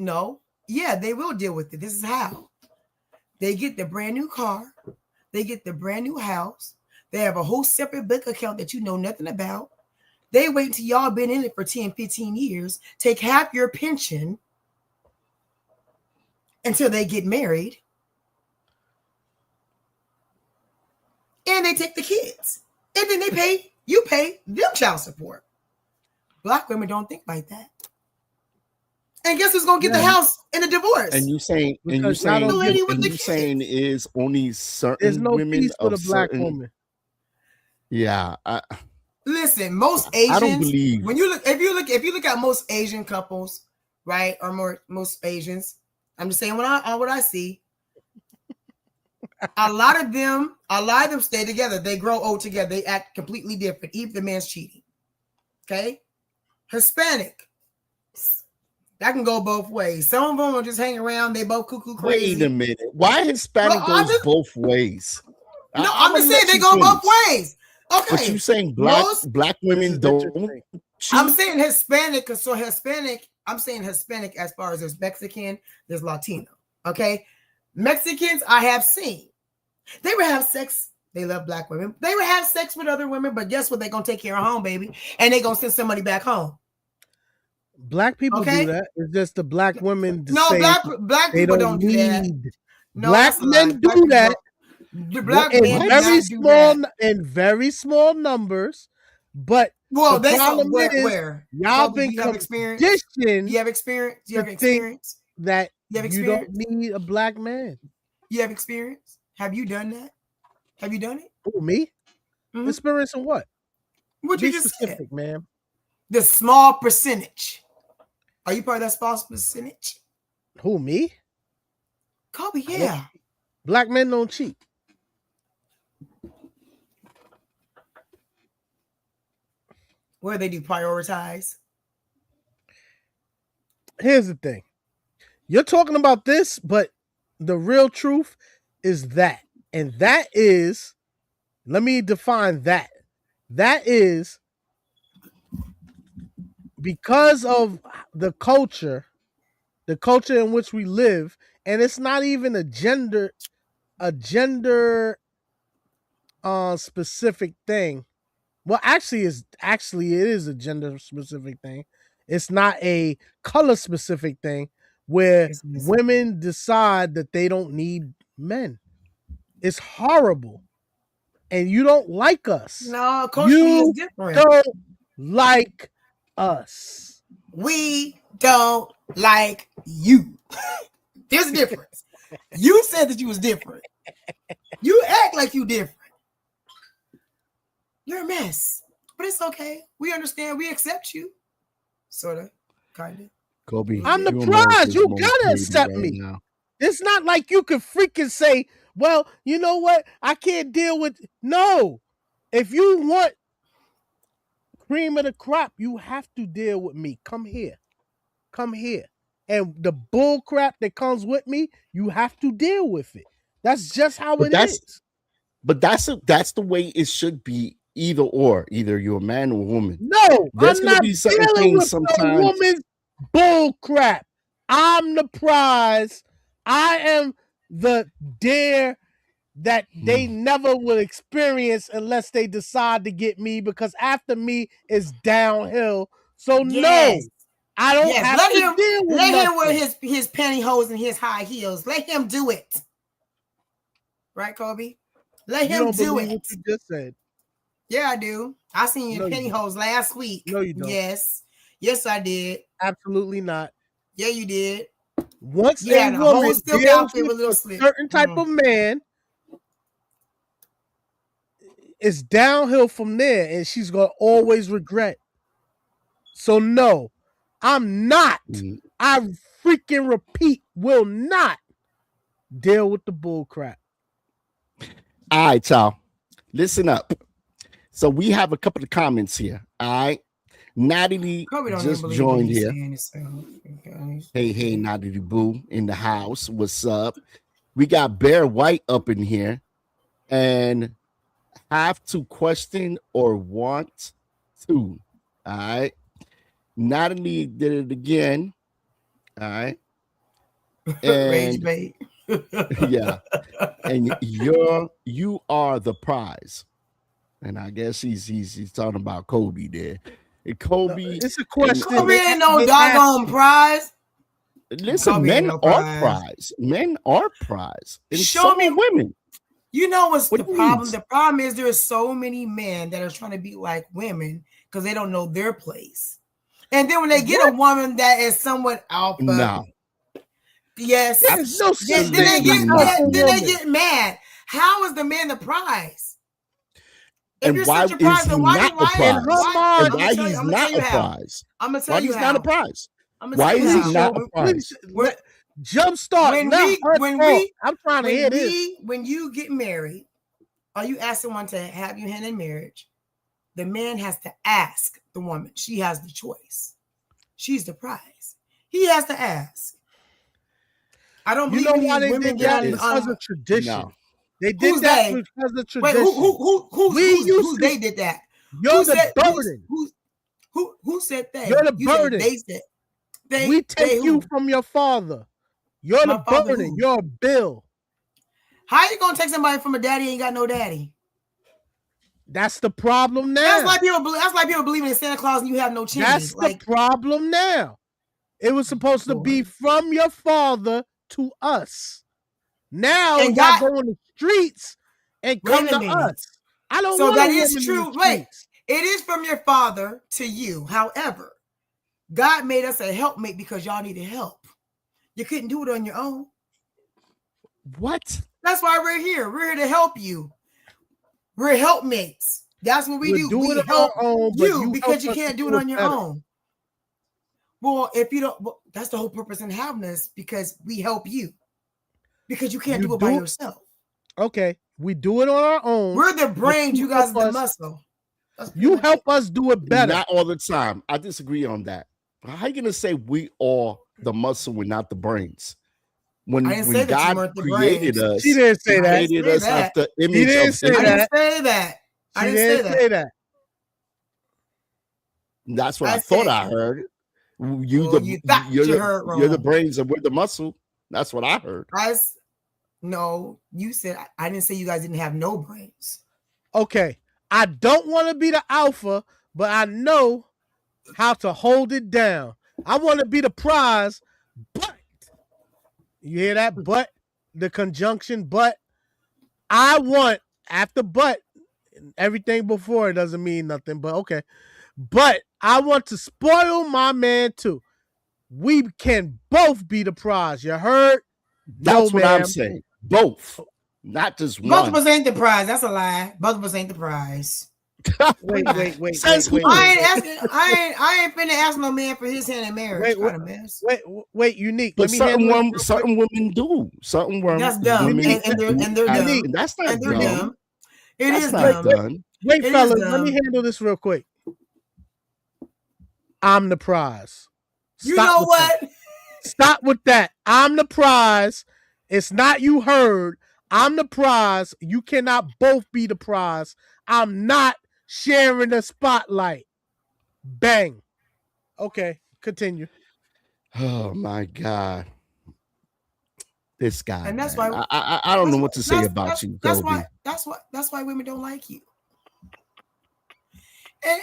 [SPEAKER 2] yeah, they will deal with it. This is how they get the brand new car, they get the brand new house. They have a whole separate bank account that you know nothing about. They wait until y'all been in it for 10, 15 years, take half your pension until they get married, and they take the kids, and then you pay them child support. Black women don't think like that. And guess who's gonna get the house in a divorce?
[SPEAKER 1] And you saying
[SPEAKER 2] The lady with the kids.
[SPEAKER 1] is only
[SPEAKER 4] There's
[SPEAKER 1] certain
[SPEAKER 4] no
[SPEAKER 1] women
[SPEAKER 4] peace with
[SPEAKER 1] of
[SPEAKER 4] a black
[SPEAKER 1] certain.
[SPEAKER 4] woman.
[SPEAKER 1] Yeah,
[SPEAKER 2] Listen, most
[SPEAKER 1] I don't
[SPEAKER 2] Asians.
[SPEAKER 1] believe.
[SPEAKER 2] When you look, if you look at most Asian couples, right, or most Asians, I'm just saying what I see. A lot of them stay together. They grow old together. They act completely different. Even if the man's cheating. Okay, Hispanic. That can go both ways. Some of them will just hang around. They both cuckoo crazy.
[SPEAKER 1] Wait a minute. Why Hispanic goes both ways?
[SPEAKER 2] No, I'm just saying they go both ways. Okay.
[SPEAKER 1] But you saying black women don't cheat?
[SPEAKER 2] I'm saying Hispanic, so Hispanic, I'm saying Hispanic as far as there's Mexican, there's Latino. Okay. Mexicans I have seen. They would have sex. They love black women. They would have sex with other women, but guess what? They're gonna take care of home, baby. And they're gonna send somebody back home.
[SPEAKER 4] Black people do that. It's just the black women.
[SPEAKER 2] No, black people don't do that. No,
[SPEAKER 4] black men do that.
[SPEAKER 2] Black men
[SPEAKER 4] in very small in very small numbers, but the problem is y'all been conditioned.
[SPEAKER 2] You have experience. You have experience
[SPEAKER 4] that you don't need a black man.
[SPEAKER 2] You have experience. Have you done that? Have you done it?
[SPEAKER 4] Who, me? Mm-hmm. Experience in what?
[SPEAKER 2] What
[SPEAKER 4] Be
[SPEAKER 2] you just
[SPEAKER 4] specific,
[SPEAKER 2] said,
[SPEAKER 4] man.
[SPEAKER 2] The small percentage. Are you part of that small percentage?
[SPEAKER 4] Who, me?
[SPEAKER 2] Kobe, yeah.
[SPEAKER 4] Black men don't cheat.
[SPEAKER 2] What do they do? Prioritize?
[SPEAKER 4] Here's the thing. You're talking about this, but the real truth is that. And that is, let me define that. That is because of the culture in which we live, and it's not even a gender specific thing. Well, actually it is a gender specific thing. It's not a color specific thing where women decide that they don't need men. It's horrible. And you don't like us.
[SPEAKER 2] No, culturally is different.
[SPEAKER 4] You don't like us.
[SPEAKER 2] We don't like you. There's a difference. You said that you was different. You act like you different. You're a mess. But it's okay. We understand. We accept you. Sort of. Kind of.
[SPEAKER 1] Kobe,
[SPEAKER 4] I'm the prize. You gotta accept me. Now. It's not like you can freaking say, well, you know what? I can't deal with. No. If you want cream of the crop, you have to deal with me. Come here. Come here. and the bull crap that comes with me, you have to deal with it. That's just how
[SPEAKER 1] But
[SPEAKER 4] it is.
[SPEAKER 1] that's the way it should be. Either or, either you're a man or a woman.
[SPEAKER 4] No,
[SPEAKER 1] There's
[SPEAKER 4] I'm
[SPEAKER 1] gonna
[SPEAKER 4] not
[SPEAKER 1] be certain
[SPEAKER 4] dealing
[SPEAKER 1] things
[SPEAKER 4] with no
[SPEAKER 1] sometimes.
[SPEAKER 4] woman's bull crap. I'm the prize. I am the dare that they never will experience unless they decide to get me, because after me is downhill. So no,
[SPEAKER 2] Yes.
[SPEAKER 4] I don't
[SPEAKER 2] Yes.
[SPEAKER 4] have
[SPEAKER 2] Let
[SPEAKER 4] to
[SPEAKER 2] him
[SPEAKER 4] deal with
[SPEAKER 2] let
[SPEAKER 4] nothing.
[SPEAKER 2] him wear his pantyhose and his high heels. Let him do it. Right, Kobe? Let
[SPEAKER 4] You
[SPEAKER 2] him
[SPEAKER 4] don't
[SPEAKER 2] do
[SPEAKER 4] believe
[SPEAKER 2] it.
[SPEAKER 4] what you just said.
[SPEAKER 2] Yeah, I do. I seen you
[SPEAKER 4] No,
[SPEAKER 2] in
[SPEAKER 4] you don't.
[SPEAKER 2] pantyhose last week.
[SPEAKER 4] No, you don't.
[SPEAKER 2] Yes. Yes, I did.
[SPEAKER 4] Absolutely not.
[SPEAKER 2] Yeah, you did.
[SPEAKER 4] Once
[SPEAKER 2] You
[SPEAKER 4] a
[SPEAKER 2] had a whole
[SPEAKER 4] woman
[SPEAKER 2] silk
[SPEAKER 4] deals
[SPEAKER 2] outfit with
[SPEAKER 4] with
[SPEAKER 2] a little
[SPEAKER 4] a
[SPEAKER 2] slip.
[SPEAKER 4] certain type of man, it's downhill from there, and she's gonna always regret. So no, I'm not. I freaking repeat, will not deal with the bull crap.
[SPEAKER 1] All right, y'all. Listen up. So we have a couple of comments here. All right. Natalie
[SPEAKER 2] Kobe don't even
[SPEAKER 1] just
[SPEAKER 2] believe what
[SPEAKER 1] joined
[SPEAKER 2] he's
[SPEAKER 1] here.
[SPEAKER 2] saying himself.
[SPEAKER 1] Hey, Natalie Boo in the house. What's up? We got Bear White up in here. And have to question or want to. All right. Natalie did it again. All right.
[SPEAKER 2] Rage
[SPEAKER 1] And
[SPEAKER 2] bait.
[SPEAKER 1] yeah. And you are the prize. And I guess he's talking about Kobe there. And Kobe.
[SPEAKER 4] It's a question.
[SPEAKER 2] Kobe ain't no doggone prize.
[SPEAKER 1] Listen,
[SPEAKER 2] Kobe ain't
[SPEAKER 1] men
[SPEAKER 2] no
[SPEAKER 1] are
[SPEAKER 2] prize.
[SPEAKER 1] prize. Men are prize. And
[SPEAKER 2] Show
[SPEAKER 1] so
[SPEAKER 2] me
[SPEAKER 1] are women.
[SPEAKER 2] You know what's the problem?
[SPEAKER 1] Please.
[SPEAKER 2] The problem is there's so many men that are trying to be like women because they don't know their place. And then when they get a woman that is somewhat alpha,
[SPEAKER 1] No.
[SPEAKER 2] yes,
[SPEAKER 4] There's no
[SPEAKER 2] then
[SPEAKER 4] such
[SPEAKER 2] they
[SPEAKER 4] thing
[SPEAKER 2] get
[SPEAKER 4] as
[SPEAKER 1] not.
[SPEAKER 4] alpha
[SPEAKER 2] then they
[SPEAKER 4] woman.
[SPEAKER 2] get mad. How is the man the prize? If
[SPEAKER 1] And
[SPEAKER 2] you're
[SPEAKER 1] why
[SPEAKER 2] such a prize,
[SPEAKER 1] is he
[SPEAKER 2] then why
[SPEAKER 1] not a
[SPEAKER 2] why
[SPEAKER 1] prize?
[SPEAKER 4] In her
[SPEAKER 2] I'm
[SPEAKER 1] And
[SPEAKER 2] gonna
[SPEAKER 1] why
[SPEAKER 2] tell you,
[SPEAKER 1] he's
[SPEAKER 2] I'm gonna tell
[SPEAKER 1] not
[SPEAKER 2] you
[SPEAKER 1] a
[SPEAKER 2] how.
[SPEAKER 1] prize?
[SPEAKER 2] I'm gonna tell
[SPEAKER 1] Why
[SPEAKER 2] you
[SPEAKER 1] he's
[SPEAKER 2] how.
[SPEAKER 1] not a prize?
[SPEAKER 2] I'm gonna
[SPEAKER 1] Why
[SPEAKER 2] tell you
[SPEAKER 1] is he
[SPEAKER 2] how.
[SPEAKER 1] not a
[SPEAKER 4] Please,
[SPEAKER 1] prize?
[SPEAKER 4] jumpstart. Let her talk. I'm trying to hear this.
[SPEAKER 2] When you get married, or you ask someone to have your hand in marriage, the man has to ask the woman. She has the choice. She's the prize. He has to ask. I don't believe any
[SPEAKER 4] why they
[SPEAKER 2] women
[SPEAKER 4] did
[SPEAKER 2] get
[SPEAKER 4] that?
[SPEAKER 2] on.
[SPEAKER 4] Because of tradition.
[SPEAKER 1] No.
[SPEAKER 4] They did
[SPEAKER 2] Who's
[SPEAKER 4] that
[SPEAKER 2] they?
[SPEAKER 4] because of
[SPEAKER 2] Wait,
[SPEAKER 4] tradition.
[SPEAKER 2] who's they did that?
[SPEAKER 4] You're
[SPEAKER 2] Who
[SPEAKER 4] the
[SPEAKER 2] said
[SPEAKER 4] burden.
[SPEAKER 2] who said they?
[SPEAKER 4] You're the
[SPEAKER 2] You said
[SPEAKER 4] burden.
[SPEAKER 2] they said they.
[SPEAKER 4] We take
[SPEAKER 2] they
[SPEAKER 4] you
[SPEAKER 2] who?
[SPEAKER 4] from your father. You're
[SPEAKER 2] My
[SPEAKER 4] the
[SPEAKER 2] father
[SPEAKER 4] burden.
[SPEAKER 2] who?
[SPEAKER 4] You're a bill.
[SPEAKER 2] How you gonna take somebody from a daddy ain't got no daddy?
[SPEAKER 4] That's the problem now.
[SPEAKER 2] That's like people believing in Santa Claus and you have no chimney.
[SPEAKER 4] That's the problem now. It was supposed to be from your father to us. Now
[SPEAKER 2] And
[SPEAKER 4] y'all
[SPEAKER 2] God-
[SPEAKER 4] go in the streets and
[SPEAKER 2] Wait
[SPEAKER 4] come
[SPEAKER 2] a
[SPEAKER 4] to
[SPEAKER 2] minute.
[SPEAKER 4] us. I don't
[SPEAKER 2] So
[SPEAKER 4] want
[SPEAKER 2] that
[SPEAKER 4] a
[SPEAKER 2] is
[SPEAKER 4] woman in
[SPEAKER 2] true.
[SPEAKER 4] the
[SPEAKER 2] Wait,
[SPEAKER 4] streets.
[SPEAKER 2] it is from your father to you. However, God made us a helpmate because y'all needed help. You couldn't do it on your own.
[SPEAKER 1] What?
[SPEAKER 2] That's why we're here. We're here to help you. We're helpmates. That's what we do. We
[SPEAKER 4] it on
[SPEAKER 2] help
[SPEAKER 4] our own, but
[SPEAKER 2] you because you
[SPEAKER 4] help us
[SPEAKER 2] can't
[SPEAKER 4] to
[SPEAKER 2] do it on your
[SPEAKER 4] better.
[SPEAKER 2] own. Well, if you don't, that's the whole purpose in having this, because we help you. Because you can't do it by yourself.
[SPEAKER 4] Okay, we do it on our own.
[SPEAKER 2] We're the brains, you guys are the muscle.
[SPEAKER 4] You help us do it better.
[SPEAKER 1] Not all the time. I disagree on that. How are you gonna say we are the muscle and not the brains? When
[SPEAKER 2] I didn't say that
[SPEAKER 1] God
[SPEAKER 2] you weren't the
[SPEAKER 1] created
[SPEAKER 2] brains.
[SPEAKER 1] us,
[SPEAKER 4] She didn't say
[SPEAKER 1] He
[SPEAKER 4] that.
[SPEAKER 1] created us after image
[SPEAKER 4] She didn't
[SPEAKER 1] of
[SPEAKER 4] say
[SPEAKER 1] His.
[SPEAKER 2] I
[SPEAKER 4] that.
[SPEAKER 2] didn't say that. I
[SPEAKER 4] She
[SPEAKER 2] didn't say that.
[SPEAKER 1] That's what
[SPEAKER 2] I
[SPEAKER 1] I thought
[SPEAKER 2] said-
[SPEAKER 1] I heard.
[SPEAKER 2] you thought you heard
[SPEAKER 1] You're the
[SPEAKER 2] wrong.
[SPEAKER 1] brains and we're the muscle. That's what I heard.
[SPEAKER 2] No, you said I didn't say you guys didn't have no brains.
[SPEAKER 4] Okay, I don't want to be the alpha, but I know how to hold it down. I want to be the prize, but you hear that? But the conjunction, but I want after but everything before it doesn't mean nothing. But okay, but I want to spoil my man too. We can both be the prize. You heard?
[SPEAKER 1] That's
[SPEAKER 4] no,
[SPEAKER 1] what
[SPEAKER 4] ma'am.
[SPEAKER 1] I'm saying. Both, not just one.
[SPEAKER 2] Both of us ain't the prize. That's a lie. Both of us ain't the prize.
[SPEAKER 4] Wait.
[SPEAKER 1] Says who?
[SPEAKER 2] I ain't finna ask no man for his hand in marriage.
[SPEAKER 4] Wait, unique.
[SPEAKER 1] But certain women do. Certain women.
[SPEAKER 2] That's dumb.
[SPEAKER 1] Women
[SPEAKER 2] And they're dumb.
[SPEAKER 1] And that's not
[SPEAKER 2] And they're
[SPEAKER 1] dumb.
[SPEAKER 2] dumb. It
[SPEAKER 1] That's
[SPEAKER 2] is
[SPEAKER 1] not
[SPEAKER 2] dumb.
[SPEAKER 1] done.
[SPEAKER 4] Wait,
[SPEAKER 2] It
[SPEAKER 4] fellas,
[SPEAKER 2] is
[SPEAKER 4] let me
[SPEAKER 2] dumb.
[SPEAKER 4] handle this real quick. I'm the prize.
[SPEAKER 2] You
[SPEAKER 4] Stop
[SPEAKER 2] know
[SPEAKER 4] with
[SPEAKER 2] what?
[SPEAKER 4] that. Stop with that. I'm the prize. It's not you heard. I'm the prize. You cannot both be the prize. I'm not sharing the spotlight. Bang. Okay, continue.
[SPEAKER 1] Oh my God. This guy,
[SPEAKER 2] And that's
[SPEAKER 1] man.
[SPEAKER 2] why
[SPEAKER 1] I don't know what to say
[SPEAKER 2] that's,
[SPEAKER 1] about
[SPEAKER 2] that's,
[SPEAKER 1] you,
[SPEAKER 2] that's
[SPEAKER 1] Kobe.
[SPEAKER 2] why that's why women don't like you. And,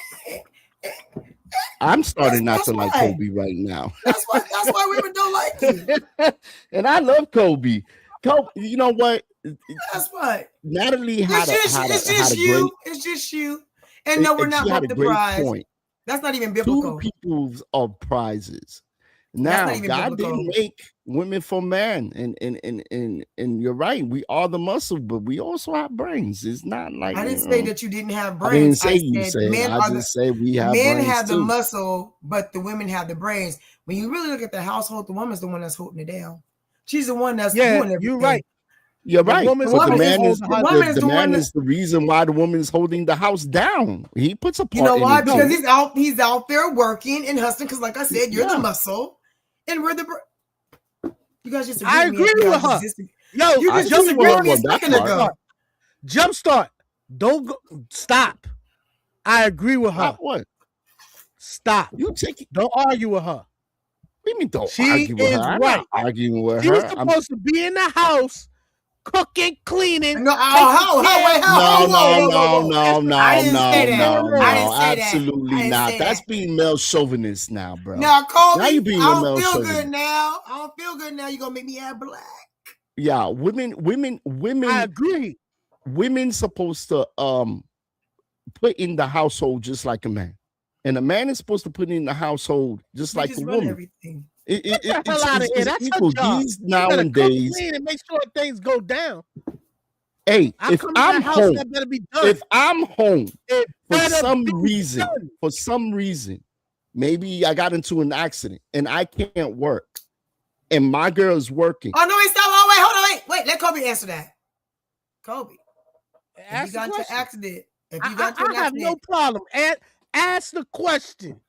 [SPEAKER 1] I'm starting not
[SPEAKER 2] that's
[SPEAKER 1] to like
[SPEAKER 2] why.
[SPEAKER 1] Kobe right now.
[SPEAKER 2] That's why women don't like you.
[SPEAKER 1] And I love Kobe. Kobe, you know what?
[SPEAKER 2] That's why.
[SPEAKER 1] Natalie had a
[SPEAKER 2] It's just
[SPEAKER 1] great.
[SPEAKER 2] you. It's just you. And no, we're
[SPEAKER 1] and
[SPEAKER 2] not
[SPEAKER 1] she had
[SPEAKER 2] both
[SPEAKER 1] a
[SPEAKER 2] the
[SPEAKER 1] great
[SPEAKER 2] prize.
[SPEAKER 1] point.
[SPEAKER 2] That's not even
[SPEAKER 1] Two
[SPEAKER 2] biblical.
[SPEAKER 1] peoples of prizes.
[SPEAKER 2] That's
[SPEAKER 1] Now,
[SPEAKER 2] not even
[SPEAKER 1] God
[SPEAKER 2] biblical.
[SPEAKER 1] didn't make women for men, and you're right. We are the muscle, but we also have brains. It's not like
[SPEAKER 2] I didn't say that you didn't have
[SPEAKER 1] I didn't
[SPEAKER 2] brains.
[SPEAKER 1] say
[SPEAKER 2] I
[SPEAKER 1] you
[SPEAKER 2] said
[SPEAKER 1] said.
[SPEAKER 2] men
[SPEAKER 1] I
[SPEAKER 2] are
[SPEAKER 1] just say we have
[SPEAKER 2] men
[SPEAKER 1] brains
[SPEAKER 2] have the
[SPEAKER 1] too.
[SPEAKER 2] muscle, but the women have the brains. When you really look at the household, the woman's the one that's holding it down. She's the one that's doing everything.
[SPEAKER 4] You're right.
[SPEAKER 1] You're
[SPEAKER 4] The
[SPEAKER 1] right.
[SPEAKER 4] woman's
[SPEAKER 1] But the
[SPEAKER 4] supposed to
[SPEAKER 1] man
[SPEAKER 4] hold
[SPEAKER 1] is
[SPEAKER 4] the
[SPEAKER 2] the
[SPEAKER 4] husband.
[SPEAKER 2] woman is
[SPEAKER 1] the
[SPEAKER 2] the one
[SPEAKER 1] man
[SPEAKER 2] that,
[SPEAKER 1] is the reason why the woman is holding the house down. He puts a part
[SPEAKER 2] you know
[SPEAKER 1] in
[SPEAKER 2] why?
[SPEAKER 1] it
[SPEAKER 2] Because
[SPEAKER 1] too.
[SPEAKER 2] he's out there working and hustling. Because like I said, you're the
[SPEAKER 1] Yeah.
[SPEAKER 2] muscle, and we're the. You guys just
[SPEAKER 4] I agree with her. Yo,
[SPEAKER 2] You
[SPEAKER 1] I
[SPEAKER 2] just
[SPEAKER 1] agree with
[SPEAKER 2] disagreed
[SPEAKER 1] her
[SPEAKER 2] with me a
[SPEAKER 1] on that
[SPEAKER 2] second
[SPEAKER 1] part.
[SPEAKER 2] ago.
[SPEAKER 4] Jumpstart. Don't go. Stop. I agree with her.
[SPEAKER 1] Stop what?
[SPEAKER 4] Stop.
[SPEAKER 1] You take it.
[SPEAKER 4] Don't argue with her.
[SPEAKER 1] What do you mean don't
[SPEAKER 4] She
[SPEAKER 1] argue with
[SPEAKER 4] is
[SPEAKER 1] her? I'm
[SPEAKER 4] right.
[SPEAKER 1] not arguing with
[SPEAKER 4] She's
[SPEAKER 1] her.
[SPEAKER 4] supposed to be in the house, cooking, cleaning.
[SPEAKER 2] No,
[SPEAKER 4] taking care of-
[SPEAKER 1] No.
[SPEAKER 2] I didn't say that. I didn't say that.
[SPEAKER 1] Absolutely
[SPEAKER 2] I didn't
[SPEAKER 1] not.
[SPEAKER 2] say
[SPEAKER 1] That's
[SPEAKER 2] that.
[SPEAKER 1] being male chauvinist now, bro.
[SPEAKER 2] Now, Kobe,
[SPEAKER 1] Now you being
[SPEAKER 2] I
[SPEAKER 1] a
[SPEAKER 2] don't
[SPEAKER 1] male
[SPEAKER 2] feel
[SPEAKER 1] chauvinist.
[SPEAKER 2] good now. I don't feel good now. You're gonna make me add black.
[SPEAKER 1] Yeah, women.
[SPEAKER 4] I agree.
[SPEAKER 1] Women supposed to put in the household just like a man, and a man is supposed to put in the household just
[SPEAKER 2] We
[SPEAKER 1] like
[SPEAKER 2] just
[SPEAKER 1] a
[SPEAKER 2] run
[SPEAKER 1] woman.
[SPEAKER 2] everything.
[SPEAKER 4] Get the hell out of here.
[SPEAKER 1] It's
[SPEAKER 4] That's her
[SPEAKER 1] equal.
[SPEAKER 4] job.
[SPEAKER 1] These
[SPEAKER 4] You better cook,
[SPEAKER 1] nowadays.
[SPEAKER 4] clean, and make sure things go down.
[SPEAKER 1] Hey,
[SPEAKER 4] I
[SPEAKER 1] if
[SPEAKER 4] come to
[SPEAKER 1] I'm
[SPEAKER 4] that house,
[SPEAKER 1] home,
[SPEAKER 4] that better be done.
[SPEAKER 1] if I'm home
[SPEAKER 4] It
[SPEAKER 1] for
[SPEAKER 4] better
[SPEAKER 1] some
[SPEAKER 4] be
[SPEAKER 1] reason,
[SPEAKER 4] done.
[SPEAKER 1] maybe I got into an accident and I can't work, and my girl is working.
[SPEAKER 2] Oh no! Wait, stop! Oh wait, hold on! Wait! Let Kobe answer that. Kobe, if you got into an accident,
[SPEAKER 4] I have no problem. Ask the question.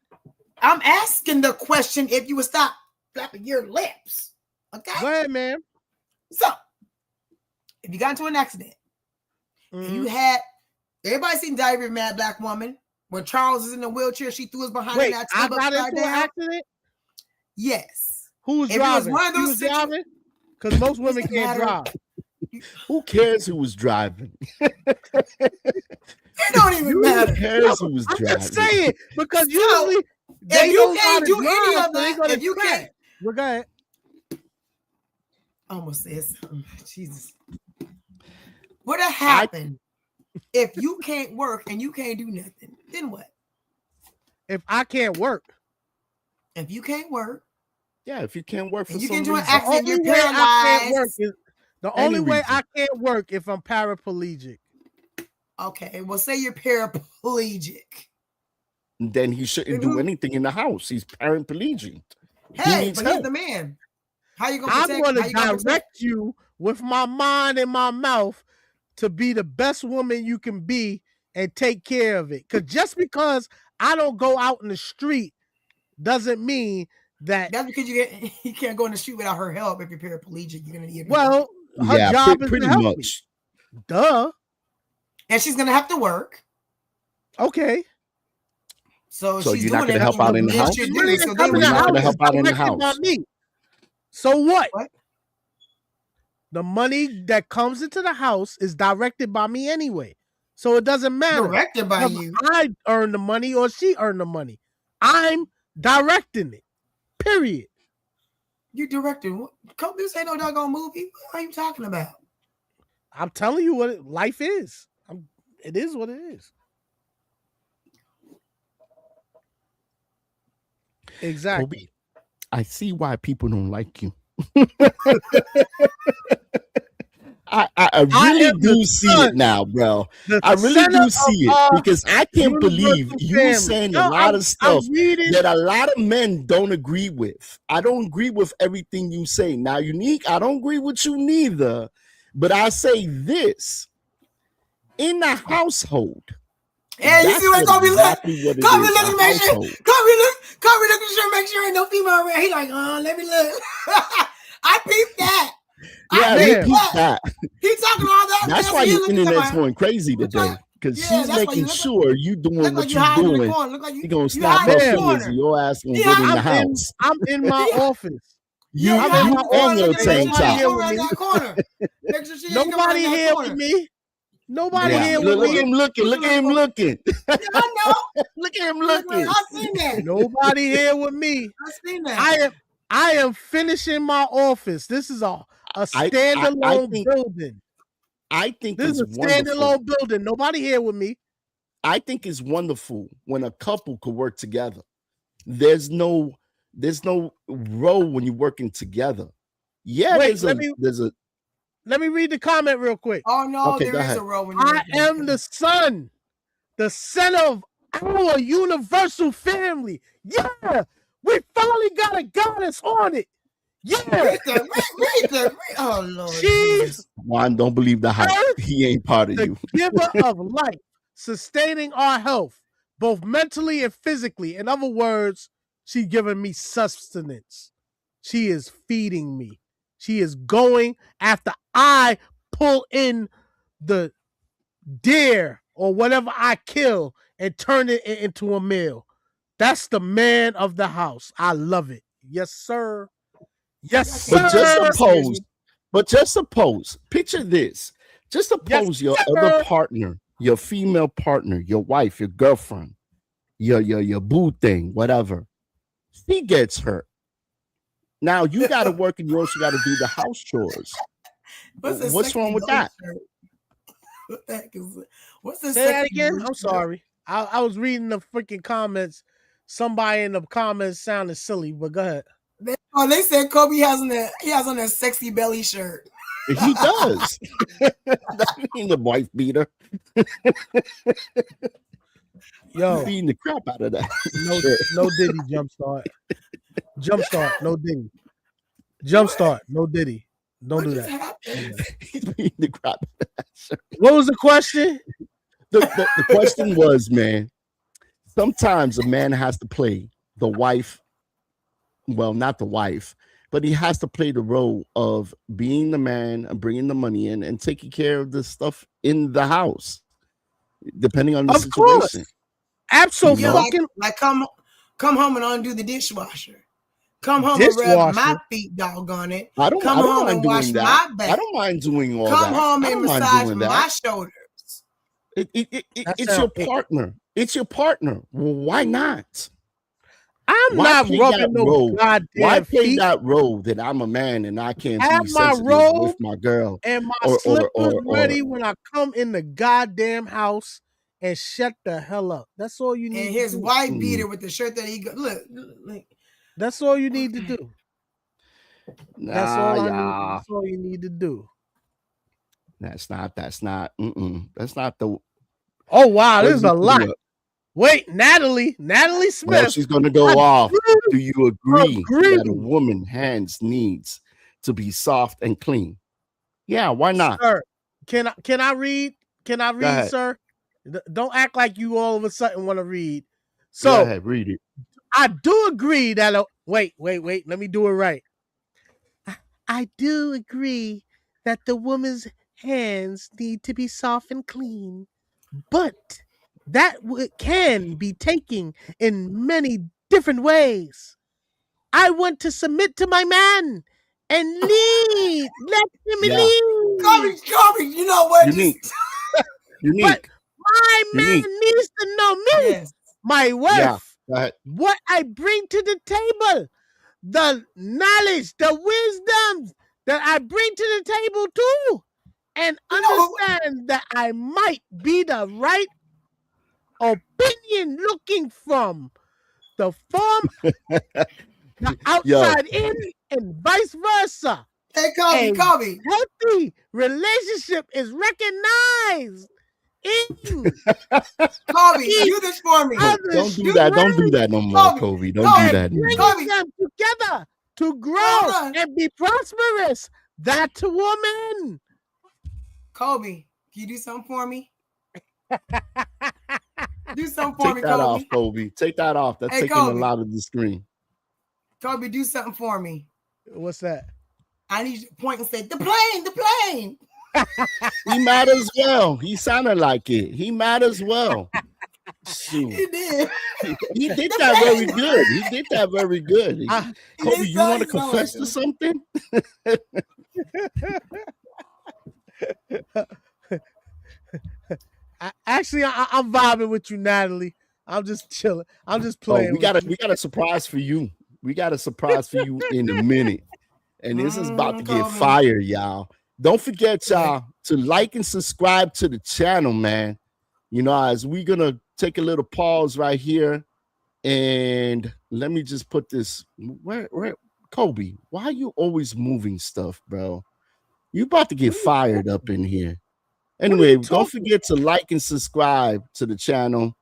[SPEAKER 2] I'm asking the question if you would stop flapping your lips. Okay.
[SPEAKER 4] Go ahead, man.
[SPEAKER 2] So, if you got into an accident, and you had everybody seen Diary of a Mad Black Woman when Charles is in the wheelchair, she threw us behind
[SPEAKER 4] Wait,
[SPEAKER 2] that
[SPEAKER 4] I
[SPEAKER 2] tub
[SPEAKER 4] got
[SPEAKER 2] upside
[SPEAKER 4] into an
[SPEAKER 2] down.
[SPEAKER 4] accident?
[SPEAKER 2] Yes.
[SPEAKER 4] Who was
[SPEAKER 2] If it was
[SPEAKER 4] driving?
[SPEAKER 2] one of those
[SPEAKER 4] He was driving? Because most women
[SPEAKER 2] Doesn't
[SPEAKER 4] can't
[SPEAKER 2] matter.
[SPEAKER 4] drive.
[SPEAKER 1] Who cares who was driving?
[SPEAKER 2] It don't even matter.
[SPEAKER 1] Who cares who was
[SPEAKER 4] I'm
[SPEAKER 1] driving?
[SPEAKER 4] just saying because
[SPEAKER 2] So,
[SPEAKER 4] usually they
[SPEAKER 2] if you
[SPEAKER 4] don't know how
[SPEAKER 2] can't
[SPEAKER 4] to
[SPEAKER 2] do any
[SPEAKER 4] drive,
[SPEAKER 2] of
[SPEAKER 4] so they
[SPEAKER 2] that,
[SPEAKER 4] gonna
[SPEAKER 2] if you
[SPEAKER 4] crash.
[SPEAKER 2] can't,
[SPEAKER 4] Well, go ahead.
[SPEAKER 2] I almost said something. Jesus. What'll happen if you can't work and you can't do nothing? Then what?
[SPEAKER 4] If I can't work,
[SPEAKER 2] If you can't work,
[SPEAKER 1] Yeah, if you can't work for
[SPEAKER 2] and you
[SPEAKER 1] some
[SPEAKER 2] get into an
[SPEAKER 1] reason.
[SPEAKER 2] accident, you're
[SPEAKER 4] way I can't work
[SPEAKER 2] paralyzed.
[SPEAKER 4] is the
[SPEAKER 1] Any
[SPEAKER 4] only way
[SPEAKER 1] reason.
[SPEAKER 4] I can't work if I'm paraplegic.
[SPEAKER 2] Okay, well, say you're paraplegic.
[SPEAKER 1] Then he shouldn't do anything in the house. He's paraplegic.
[SPEAKER 2] Hey,
[SPEAKER 1] needs
[SPEAKER 2] but he's
[SPEAKER 1] help.
[SPEAKER 2] the man. How you gonna
[SPEAKER 4] I'm
[SPEAKER 2] protect?
[SPEAKER 4] going
[SPEAKER 2] How
[SPEAKER 4] to
[SPEAKER 2] you gonna protect?
[SPEAKER 4] direct you with my mind and my mouth to be the best woman you can be and take care of it. Because just because I don't go out in the street doesn't mean that.
[SPEAKER 2] That's because you can't go in the street without her help. If you're paraplegic, you're gonna need her.
[SPEAKER 4] Well, her
[SPEAKER 1] Yeah,
[SPEAKER 4] job is
[SPEAKER 1] pretty
[SPEAKER 4] to help me.
[SPEAKER 1] much.
[SPEAKER 4] Duh.
[SPEAKER 2] And she's gonna have to work.
[SPEAKER 4] Okay.
[SPEAKER 2] So
[SPEAKER 1] So
[SPEAKER 2] she's
[SPEAKER 1] you're not
[SPEAKER 2] doing
[SPEAKER 1] gonna help
[SPEAKER 2] everything
[SPEAKER 1] out
[SPEAKER 2] a
[SPEAKER 1] in the
[SPEAKER 2] man
[SPEAKER 1] house?
[SPEAKER 2] should
[SPEAKER 4] The
[SPEAKER 2] do.
[SPEAKER 4] money
[SPEAKER 2] So
[SPEAKER 4] that
[SPEAKER 2] they
[SPEAKER 4] come in
[SPEAKER 2] would
[SPEAKER 4] the
[SPEAKER 1] You're not
[SPEAKER 4] house
[SPEAKER 1] gonna
[SPEAKER 4] is
[SPEAKER 1] help out in the
[SPEAKER 4] directed by
[SPEAKER 1] house.
[SPEAKER 4] me. So what?
[SPEAKER 2] What?
[SPEAKER 4] The money that comes into the house is directed by me anyway. So it doesn't matter.
[SPEAKER 2] Directed by
[SPEAKER 4] whether
[SPEAKER 2] you.
[SPEAKER 4] I earn the money or she earn the money. I'm directing it. Period.
[SPEAKER 2] You directed. Kobe, this ain't no doggone movie. What are you talking about?
[SPEAKER 4] I'm telling you what life is. It is what it is. Exactly.
[SPEAKER 1] Kobe, I see why people don't like you. I really do see it now, bro. I really do see it because I can't believe you saying a lot of stuff that a lot of men don't agree with. I don't agree with everything you say. Now, Unique, I don't agree with you neither, but I say this. In the household,
[SPEAKER 2] And you
[SPEAKER 1] That's
[SPEAKER 2] see what Kobe
[SPEAKER 1] exactly
[SPEAKER 2] look?
[SPEAKER 1] what it
[SPEAKER 2] Kobe
[SPEAKER 1] is.
[SPEAKER 2] look
[SPEAKER 1] A
[SPEAKER 2] to make sure.
[SPEAKER 1] household.
[SPEAKER 2] Kobe look to sure make sure ain't no female around. He like, let me look. I peeped that.
[SPEAKER 1] Yeah, we peeped that.
[SPEAKER 2] He talking all that.
[SPEAKER 1] That's
[SPEAKER 2] man,
[SPEAKER 1] why
[SPEAKER 2] so
[SPEAKER 1] your internet's going crazy today. Because she's making sure you doing what you're doing. You're gonna snap her fingers and your ass gonna get in the house.
[SPEAKER 4] I'm in my office.
[SPEAKER 1] You and your tank top.
[SPEAKER 4] Nobody here with me. Nobody here with
[SPEAKER 1] look
[SPEAKER 4] me.
[SPEAKER 1] at him looking. Look at him looking.
[SPEAKER 2] I know.
[SPEAKER 1] Look at him looking.
[SPEAKER 2] I seen that.
[SPEAKER 4] Nobody here with me.
[SPEAKER 2] I seen that.
[SPEAKER 4] I am finishing my office. This is a standalone building.
[SPEAKER 1] I think
[SPEAKER 4] this is a standalone building. Nobody here with me.
[SPEAKER 1] I think it's wonderful when a couple could work together. There's no role when you're working together. Yeah,
[SPEAKER 4] wait, let me read the comment real quick.
[SPEAKER 2] Oh no, okay, there is a role when you're
[SPEAKER 4] I am the son, the center of our universal family. Yeah, we finally got a goddess on it. Yeah.
[SPEAKER 2] Oh Lord.
[SPEAKER 4] She's
[SPEAKER 1] Juan, don't believe the hype. He ain't part of
[SPEAKER 4] the
[SPEAKER 1] you.
[SPEAKER 4] giver of life, sustaining our health, both mentally and physically. In other words, she's giving me sustenance. She is feeding me. She is going after I pull in the deer or whatever I kill and turn it into a meal. That's the man of the house. I love it. Yes, sir. Yes, sir.
[SPEAKER 1] But just suppose, picture this. Just suppose your other partner, your female partner, your wife, your girlfriend, your boo thing, whatever, she gets hurt. Now you got to work and you also got to do the house chores. What's wrong with that?
[SPEAKER 2] What the heck is it? What's this?
[SPEAKER 4] Say that again? I'm sorry. I was reading the freaking comments. Somebody in the comments sounded silly, but go ahead.
[SPEAKER 2] They said Kobe has on that sexy belly shirt.
[SPEAKER 1] He does. That ain't a wife beater.
[SPEAKER 4] Yo,
[SPEAKER 1] beating the crap out of that.
[SPEAKER 4] No Diddy jumpstart. Jumpstart, no Diddy. Jumpstart, no Diddy. Don't do that.
[SPEAKER 1] He's beating the crap out of that shirt.
[SPEAKER 4] What was the question?
[SPEAKER 1] The question was, man, sometimes a man has to play the wife. Well, not the wife, but he has to play the role of being the man and bringing the money in and taking care of the stuff in the house, depending on the situation.
[SPEAKER 4] Course. Absolutely.
[SPEAKER 2] Like come home and undo the dishwasher. Come home and rub my feet, doggone it.
[SPEAKER 1] I don't mind doing that.
[SPEAKER 2] My back.
[SPEAKER 1] I don't mind doing all that.
[SPEAKER 2] Come home and massage my shoulders.
[SPEAKER 1] It's your partner. It's your partner. Well, why not?
[SPEAKER 4] I'm not rubbing no goddamn
[SPEAKER 1] Why play
[SPEAKER 4] feet?
[SPEAKER 1] that role that I'm a man and I can't
[SPEAKER 4] have
[SPEAKER 1] be
[SPEAKER 4] my
[SPEAKER 1] sensitive
[SPEAKER 4] robe
[SPEAKER 1] with my girl
[SPEAKER 4] and my slippers ready when I come in the goddamn house and shut the hell up. That's all you need.
[SPEAKER 2] And his wife beater with the shirt that he got. Look.
[SPEAKER 4] That's all you need to do. That's all you need to do.
[SPEAKER 1] That's not That's not the.
[SPEAKER 4] Oh wow, this is a lot. Wait, Natalie Smith.
[SPEAKER 1] Well, she's going to go off. Do you agree that a woman's hands needs to be soft and clean? Yeah, why not?
[SPEAKER 4] Sir, can I read? Can I read, sir? Don't act like you all of a sudden want to read. So
[SPEAKER 1] go ahead, read it.
[SPEAKER 4] I do agree that wait. Let me do it right. I do agree that the woman's hands need to be soft and clean, but that can be taken in many different ways. I want to submit to my man and lead. Let him lead.
[SPEAKER 2] Kobe, you know what?
[SPEAKER 1] Unique.
[SPEAKER 4] But my man needs to know me, my wife, what I bring to the table, the knowledge, the wisdom that I bring to the table too, and understand that I might be the right opinion looking from the form, the outside in, and vice versa.
[SPEAKER 2] Hey, Kobe.
[SPEAKER 4] Healthy relationship is recognized in
[SPEAKER 2] Kobe, do this for me.
[SPEAKER 1] Don't do that. Don't do that no more, Kobe. Don't do that.
[SPEAKER 4] Bringing them together to grow and be prosperous. That's a woman.
[SPEAKER 2] Kobe, can you do something for me? Do something for
[SPEAKER 1] Take
[SPEAKER 2] me,
[SPEAKER 1] that off,
[SPEAKER 2] Kobe.
[SPEAKER 1] Kobe. Take that off. That's
[SPEAKER 2] Hey,
[SPEAKER 1] taking a
[SPEAKER 2] Kobe.
[SPEAKER 1] lot of the screen.
[SPEAKER 2] Kobe, do something for me.
[SPEAKER 4] What's that?
[SPEAKER 2] I need you to point and say, the plane, the plane.
[SPEAKER 1] He mad as well. He sounded like it. He mad as well. Shoot.
[SPEAKER 2] He did.
[SPEAKER 1] He did
[SPEAKER 2] The
[SPEAKER 1] that very
[SPEAKER 2] plane.
[SPEAKER 1] good. He did that very good.
[SPEAKER 4] I,
[SPEAKER 1] Kobe,
[SPEAKER 2] He
[SPEAKER 1] you want to
[SPEAKER 2] sound like
[SPEAKER 1] confess to
[SPEAKER 2] him.
[SPEAKER 1] something?
[SPEAKER 4] I'm vibing with you, Natalie. I'm just chilling. I'm just
[SPEAKER 1] Oh,
[SPEAKER 4] playing
[SPEAKER 1] we got
[SPEAKER 4] with
[SPEAKER 1] a
[SPEAKER 4] you.
[SPEAKER 1] we got a surprise for you. We got a surprise for you in a minute. And this is about to get
[SPEAKER 2] Kobe.
[SPEAKER 1] fire, y'all. Don't forget,
[SPEAKER 2] Like,
[SPEAKER 1] y'all, to like and subscribe to the channel, man. You know, as we're gonna take a little pause right here. And let me just put this where Kobe, why are you always moving stuff, bro? You about to get fired up in here.
[SPEAKER 4] What are
[SPEAKER 1] Anyway,
[SPEAKER 4] you
[SPEAKER 1] don't
[SPEAKER 4] talking?
[SPEAKER 1] forget to like and subscribe to the channel.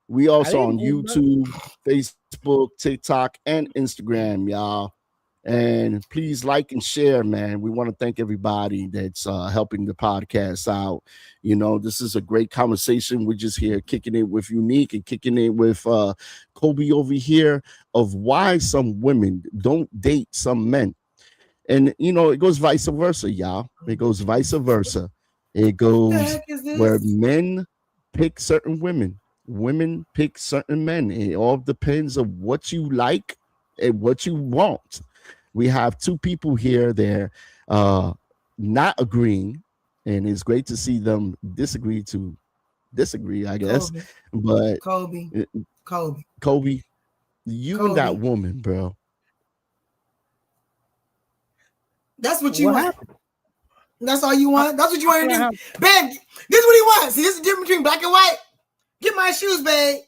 [SPEAKER 1] We
[SPEAKER 4] I
[SPEAKER 1] also
[SPEAKER 4] didn't
[SPEAKER 1] on
[SPEAKER 4] move nothing.
[SPEAKER 1] YouTube, Facebook, TikTok, and Instagram, y'all. And please like and share, man. We want to thank everybody that's helping the podcast out. You know, this is a great conversation. We're just here kicking it with Unique and kicking it with Kobe over here of why some women don't date some men. And, you know, it goes vice versa, y'all. It goes vice versa. It
[SPEAKER 2] what the
[SPEAKER 1] goes
[SPEAKER 2] heck is
[SPEAKER 1] where
[SPEAKER 2] this?
[SPEAKER 1] men pick certain women pick certain men. It all depends on what you like and what you want. We have two people here. They're not agreeing, and it's great to see them disagree, I guess.
[SPEAKER 2] Kobe.
[SPEAKER 1] But
[SPEAKER 2] Kobe.
[SPEAKER 1] uh,
[SPEAKER 2] Kobe.
[SPEAKER 1] Kobe, you and that
[SPEAKER 2] Kobe.
[SPEAKER 1] woman, bro.
[SPEAKER 2] That's what you
[SPEAKER 4] What
[SPEAKER 2] want.
[SPEAKER 4] happened?
[SPEAKER 2] That's all you want. That's what you want to
[SPEAKER 4] What
[SPEAKER 2] do.
[SPEAKER 4] happened?
[SPEAKER 2] Babe, this is what he wants. See, this is the difference between black and white. Get my shoes, babe.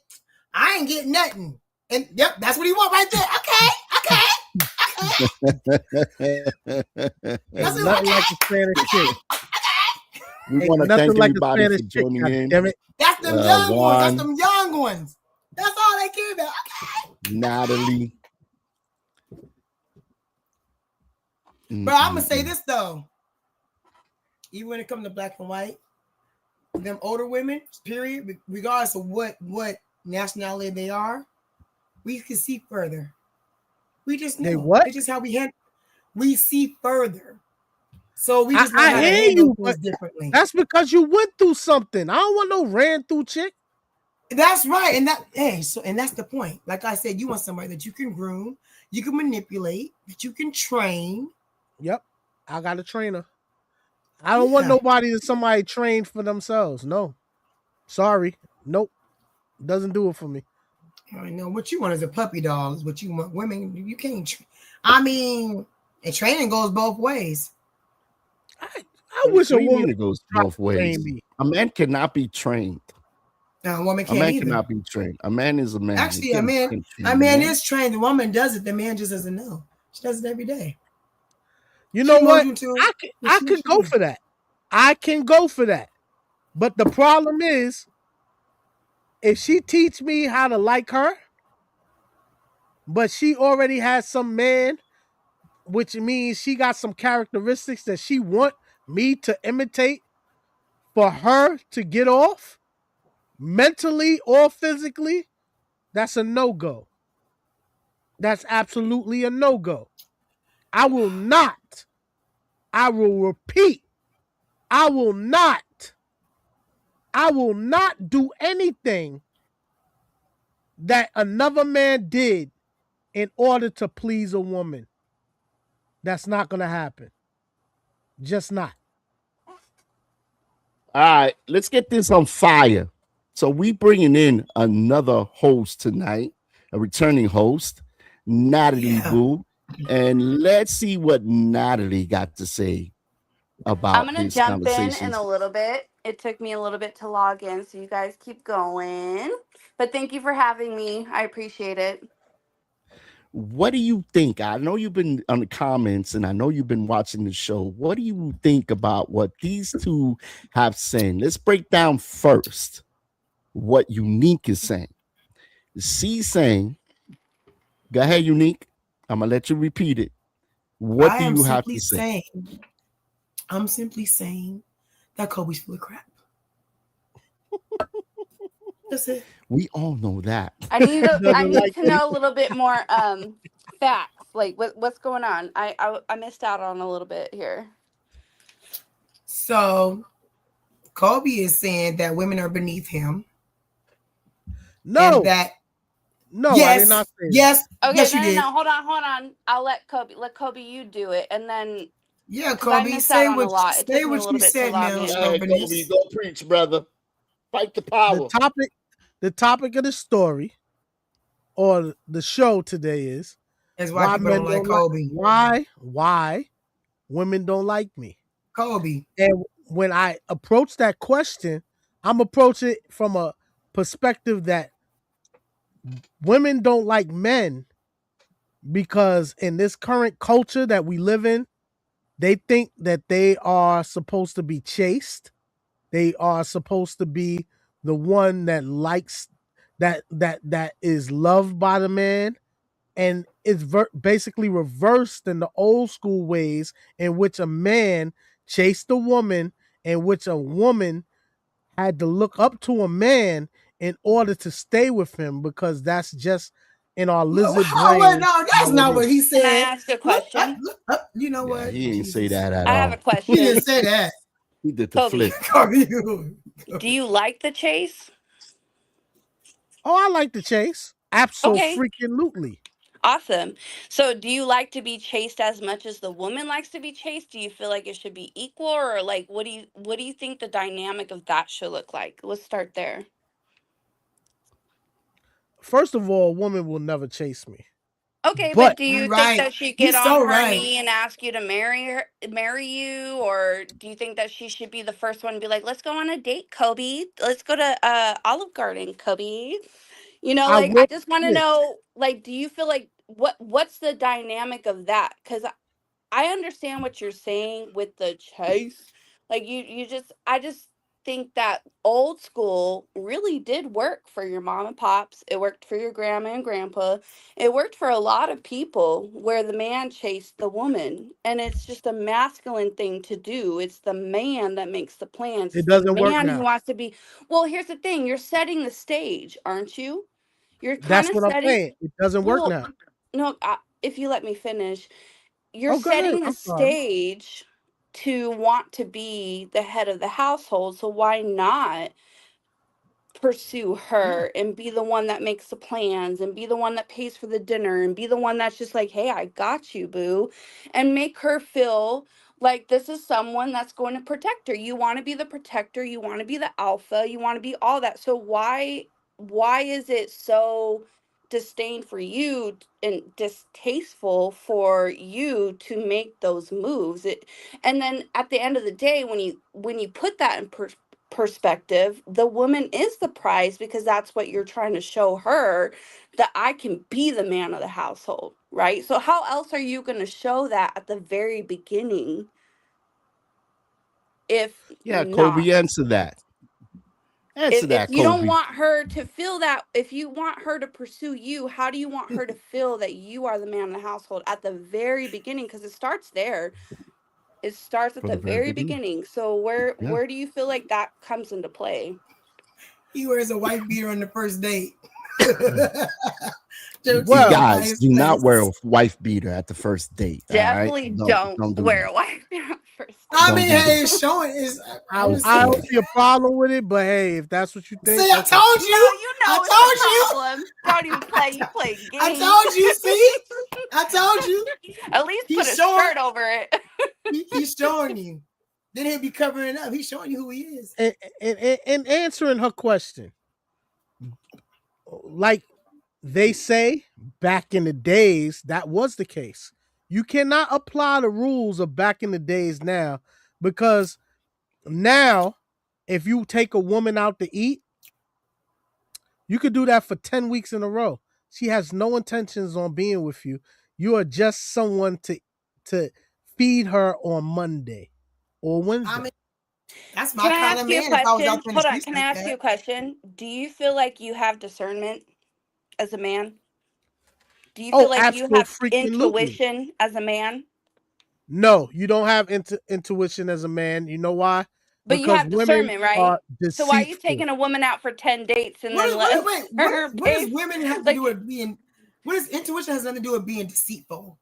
[SPEAKER 2] I ain't getting nothing. And yep, that's what he want right there. Okay.
[SPEAKER 4] Ain't
[SPEAKER 2] That's
[SPEAKER 4] nothing
[SPEAKER 2] okay.
[SPEAKER 4] like a Spanish chick.
[SPEAKER 1] We
[SPEAKER 4] Ain't
[SPEAKER 1] want to
[SPEAKER 4] nothing
[SPEAKER 1] thank
[SPEAKER 4] like a
[SPEAKER 1] everybody
[SPEAKER 4] Spanish
[SPEAKER 1] for
[SPEAKER 4] chick.
[SPEAKER 1] joining
[SPEAKER 4] God
[SPEAKER 1] in.
[SPEAKER 4] damn it.
[SPEAKER 2] That's them young ones. That's
[SPEAKER 1] Juan,
[SPEAKER 2] them young ones. That's all they care about.
[SPEAKER 1] Natalie.
[SPEAKER 2] But I'm gonna say this though. Even when it comes to black and white, them older women, period, regardless of what nationality they are, we can see further. We just know.
[SPEAKER 4] They what?
[SPEAKER 2] It's just how we handle. We see further. So we just know
[SPEAKER 4] I
[SPEAKER 2] how to
[SPEAKER 4] hear
[SPEAKER 2] handle
[SPEAKER 4] you,
[SPEAKER 2] things
[SPEAKER 4] but
[SPEAKER 2] differently.
[SPEAKER 4] that's because you went through something. I don't want no ran through chick.
[SPEAKER 2] That's right. And that's the point. Like I said, you want somebody that you can groom, you can manipulate, that you can train.
[SPEAKER 4] Yep. I got a trainer. I don't want nobody that somebody trained for themselves. No. Sorry. Nope. Doesn't do it for me.
[SPEAKER 2] I know what you want is a puppy dog. Is what you want. Women, you can't. I mean, and training goes both ways.
[SPEAKER 4] I wish a
[SPEAKER 1] What do you
[SPEAKER 4] woman
[SPEAKER 1] mean it goes
[SPEAKER 4] tried
[SPEAKER 1] both
[SPEAKER 4] to train
[SPEAKER 1] ways?
[SPEAKER 4] me.
[SPEAKER 1] A man cannot be trained.
[SPEAKER 2] A woman
[SPEAKER 1] A
[SPEAKER 2] can't
[SPEAKER 1] man
[SPEAKER 2] either.
[SPEAKER 1] cannot be trained. A man is a man.
[SPEAKER 2] Actually,
[SPEAKER 1] He
[SPEAKER 2] a man
[SPEAKER 1] can't train
[SPEAKER 2] is trained. The woman does it. The man just doesn't know. She does it every day.
[SPEAKER 4] You
[SPEAKER 2] She
[SPEAKER 4] know
[SPEAKER 2] knows
[SPEAKER 4] what?
[SPEAKER 2] you too.
[SPEAKER 4] I could go for that. I can go for that. But the problem is, if she teach me how to like her, but she already has some man, which means she got some characteristics that she want me to imitate for her to get off, mentally or physically, that's a no-go. That's absolutely a no-go. I will not, I will repeat, I will not do anything that another man did in order to please a woman. That's not going to happen. Just not.
[SPEAKER 1] All right, let's get this on fire. So we bringing in another host tonight, a returning host, Natalie Boo, and let's see what Natalie got to say
[SPEAKER 5] I'm
[SPEAKER 1] about
[SPEAKER 5] going to
[SPEAKER 1] this
[SPEAKER 5] jump in
[SPEAKER 1] conversation.
[SPEAKER 5] a little bit. It took me a little bit to log in, so you guys keep going. But thank you for having me. I appreciate it.
[SPEAKER 1] What do you think? I know you've been on the comments and I know you've been watching the show. What do you think about what these two have said? Let's break down first what Unique is saying. She's saying, go ahead, Unique. I'm going to let you repeat it. What do you have to say?
[SPEAKER 2] I'm simply saying that Kobe's full of crap. That's it.
[SPEAKER 1] We all know that.
[SPEAKER 5] I
[SPEAKER 4] Doesn't
[SPEAKER 5] need
[SPEAKER 4] like
[SPEAKER 5] to
[SPEAKER 4] me.
[SPEAKER 5] know a little bit more facts. Like what's going on? I missed out on a little bit here.
[SPEAKER 2] So Kobe is saying that women are beneath him, and
[SPEAKER 4] No,
[SPEAKER 2] that
[SPEAKER 4] no, I did
[SPEAKER 2] yes,
[SPEAKER 4] not say that.
[SPEAKER 2] yes,
[SPEAKER 5] Okay,
[SPEAKER 2] yes,
[SPEAKER 5] no,
[SPEAKER 2] you
[SPEAKER 5] no,
[SPEAKER 2] did.
[SPEAKER 5] no. Hold on. I'll let Kobe you do it, and then
[SPEAKER 2] Yeah,
[SPEAKER 5] because I
[SPEAKER 2] Kobe,
[SPEAKER 5] missed out on a lot. It
[SPEAKER 2] say
[SPEAKER 5] took me a
[SPEAKER 2] what
[SPEAKER 5] little
[SPEAKER 2] you
[SPEAKER 5] bit to
[SPEAKER 2] said
[SPEAKER 5] log
[SPEAKER 2] now,
[SPEAKER 1] Go
[SPEAKER 5] in.
[SPEAKER 1] ahead, Kobe.
[SPEAKER 2] chauvinist.
[SPEAKER 1] Go preach, brother. Fight the
[SPEAKER 4] The
[SPEAKER 1] power.
[SPEAKER 4] topic, the topic of the story or the show today is
[SPEAKER 2] That's why
[SPEAKER 4] why
[SPEAKER 2] people
[SPEAKER 4] men
[SPEAKER 2] don't like
[SPEAKER 4] don't like
[SPEAKER 2] Kobe.
[SPEAKER 4] why women don't like me.
[SPEAKER 2] Kobe.
[SPEAKER 4] And when I approach that question, I'm approaching it from a perspective that women don't like men because in this current culture that we live in, they think that they are supposed to be chased. They are supposed to be the one that likes that is loved by the man, and it's basically reversed than the old school ways in which a man chased a woman, in which a woman had to look up to a man in order to stay with him because that's just in our lizard
[SPEAKER 2] Oh, wait,
[SPEAKER 4] brain
[SPEAKER 2] no, that's
[SPEAKER 4] how it
[SPEAKER 2] not
[SPEAKER 4] is.
[SPEAKER 2] what he
[SPEAKER 5] Can I
[SPEAKER 2] said.
[SPEAKER 5] ask a
[SPEAKER 2] Look up,
[SPEAKER 5] question?
[SPEAKER 2] look up. You know
[SPEAKER 1] Yeah,
[SPEAKER 2] what?
[SPEAKER 1] he didn't say
[SPEAKER 2] Jesus.
[SPEAKER 1] that at
[SPEAKER 5] I have a
[SPEAKER 1] all.
[SPEAKER 2] He didn't
[SPEAKER 5] question.
[SPEAKER 2] say that.
[SPEAKER 1] He did the
[SPEAKER 5] Kobe,
[SPEAKER 1] flip.
[SPEAKER 2] Kobe.
[SPEAKER 5] do you like the chase?
[SPEAKER 4] Oh, I like the chase.
[SPEAKER 5] Okay,
[SPEAKER 4] Absolutely.
[SPEAKER 5] awesome. So, do you like to be chased as much as the woman likes to be chased? Do you feel like it should be equal, or like what do you think the dynamic of that should look like? Let's start there.
[SPEAKER 4] First of all, a woman will never chase me.
[SPEAKER 5] Okay, but
[SPEAKER 4] But
[SPEAKER 5] do you
[SPEAKER 2] You
[SPEAKER 5] think
[SPEAKER 2] right.
[SPEAKER 5] that she
[SPEAKER 2] You
[SPEAKER 5] get on
[SPEAKER 2] so
[SPEAKER 5] her
[SPEAKER 2] right.
[SPEAKER 5] knee and ask you to marry you, or do you think that she should be the first one to be like, "Let's go on a date, Kobe. Let's go to Olive Garden, Kobe." You know,
[SPEAKER 4] I
[SPEAKER 5] like I
[SPEAKER 4] will
[SPEAKER 5] just want to
[SPEAKER 4] admit,
[SPEAKER 5] know, like, do you feel like what's the dynamic of that? Because I understand what you're saying with the chase. Like you just I just think that old school really did work for your mom and pops. It worked for your grandma and grandpa. It worked for a lot of people where the man chased the woman. And it's just a masculine thing to do. It's the man that makes the plans.
[SPEAKER 4] it
[SPEAKER 5] It's the
[SPEAKER 4] doesn't work
[SPEAKER 5] man who
[SPEAKER 4] now.
[SPEAKER 5] wants to be. Well, here's the thing. You're setting the stage, aren't you? You're kind
[SPEAKER 4] That's
[SPEAKER 5] of
[SPEAKER 4] what I'm
[SPEAKER 5] setting
[SPEAKER 4] saying. It doesn't work
[SPEAKER 5] well,
[SPEAKER 4] now.
[SPEAKER 5] no, if you let me finish, you're
[SPEAKER 4] Oh, go ahead.
[SPEAKER 5] setting the
[SPEAKER 4] I'm sorry.
[SPEAKER 5] stage to want to be the head of the household. So why not pursue
[SPEAKER 4] Yeah.
[SPEAKER 5] her and be the one that makes the plans and be the one that pays for the dinner and be the one that's just like, hey, I got you, boo, and make her feel like this is someone that's going to protect her. You want to be the protector, you want to be the alpha, you want to be all that. So why is it so disdain for you and distasteful for you to make those moves? And then at the end of the day, when you put that in perspective, the woman is the prize because that's what you're trying to show her, that I can be the man of the household, right? So how else are you going to show that at the very beginning if
[SPEAKER 1] Yeah,
[SPEAKER 5] not?
[SPEAKER 1] Kobe, answer that. Answer
[SPEAKER 5] If
[SPEAKER 1] that,
[SPEAKER 5] you don't
[SPEAKER 1] Kobe.
[SPEAKER 5] want her to feel that, if you want her to pursue you, how do you want her to feel that you are the man of the household at the very beginning? Because it starts there. It starts at
[SPEAKER 1] From
[SPEAKER 5] the
[SPEAKER 1] the very
[SPEAKER 5] very
[SPEAKER 1] beginning.
[SPEAKER 5] beginning. So where
[SPEAKER 1] Yeah.
[SPEAKER 5] where do you feel like that comes into play?
[SPEAKER 2] He wears a white beater on the first date. Joe
[SPEAKER 1] You
[SPEAKER 2] teasing
[SPEAKER 4] Well,
[SPEAKER 2] by
[SPEAKER 1] guys
[SPEAKER 2] his
[SPEAKER 1] do not wear
[SPEAKER 2] face.
[SPEAKER 1] a wife beater at the first date. All right.
[SPEAKER 5] Definitely
[SPEAKER 1] Don't
[SPEAKER 5] don't
[SPEAKER 1] don't do
[SPEAKER 5] wear
[SPEAKER 1] that.
[SPEAKER 5] a white beater first
[SPEAKER 2] I
[SPEAKER 5] date.
[SPEAKER 1] Don't
[SPEAKER 2] mean,
[SPEAKER 1] do
[SPEAKER 2] hey,
[SPEAKER 1] that.
[SPEAKER 2] it's showing. Is
[SPEAKER 4] I
[SPEAKER 2] I'm just
[SPEAKER 4] I don't
[SPEAKER 2] saying.
[SPEAKER 4] see a problem with it, but hey, if that's what you think,
[SPEAKER 2] See, I
[SPEAKER 4] okay.
[SPEAKER 2] told
[SPEAKER 5] No,
[SPEAKER 2] you.
[SPEAKER 5] you
[SPEAKER 2] I
[SPEAKER 5] know it's a
[SPEAKER 2] told you.
[SPEAKER 5] problem. Don't even play. You play
[SPEAKER 2] I
[SPEAKER 5] games.
[SPEAKER 2] told you. See, I told you.
[SPEAKER 5] At least put
[SPEAKER 2] He's
[SPEAKER 5] a
[SPEAKER 2] showing.
[SPEAKER 5] shirt over it.
[SPEAKER 2] He's showing you. Then he'll be covering up. He's showing you who he is.
[SPEAKER 4] And answering her question, like they say back in the days, that was the case. You cannot apply the rules of back in the days now because now, if you take a woman out to eat, you could do that for 10 weeks in a row. She has no intentions on being with you. You are just someone to feed her on Monday or
[SPEAKER 2] I
[SPEAKER 4] Wednesday.
[SPEAKER 2] mean, that's my
[SPEAKER 5] Can I
[SPEAKER 2] kind of
[SPEAKER 5] ask you a
[SPEAKER 2] man. If I was
[SPEAKER 5] question?
[SPEAKER 2] out there in the
[SPEAKER 5] Hold on.
[SPEAKER 2] streets
[SPEAKER 5] Can I
[SPEAKER 2] like
[SPEAKER 5] ask you
[SPEAKER 2] that,
[SPEAKER 5] a question? Do you feel like you have discernment as a man? Do you feel
[SPEAKER 4] Oh,
[SPEAKER 5] like you have
[SPEAKER 4] absolutely.
[SPEAKER 5] intuition as a man?
[SPEAKER 4] No, you don't have intuition as a man. You know why?
[SPEAKER 5] But you
[SPEAKER 4] because
[SPEAKER 5] have
[SPEAKER 4] women
[SPEAKER 5] discernment, right?
[SPEAKER 4] are
[SPEAKER 5] So why are you
[SPEAKER 4] deceitful.
[SPEAKER 5] taking a woman out for 10 dates and
[SPEAKER 2] What
[SPEAKER 5] then
[SPEAKER 2] is wait,
[SPEAKER 5] letting
[SPEAKER 2] wait,
[SPEAKER 5] her
[SPEAKER 2] what
[SPEAKER 5] pay?
[SPEAKER 2] does women have to
[SPEAKER 5] Like
[SPEAKER 2] do with being? What is intuition has nothing to do with being deceitful?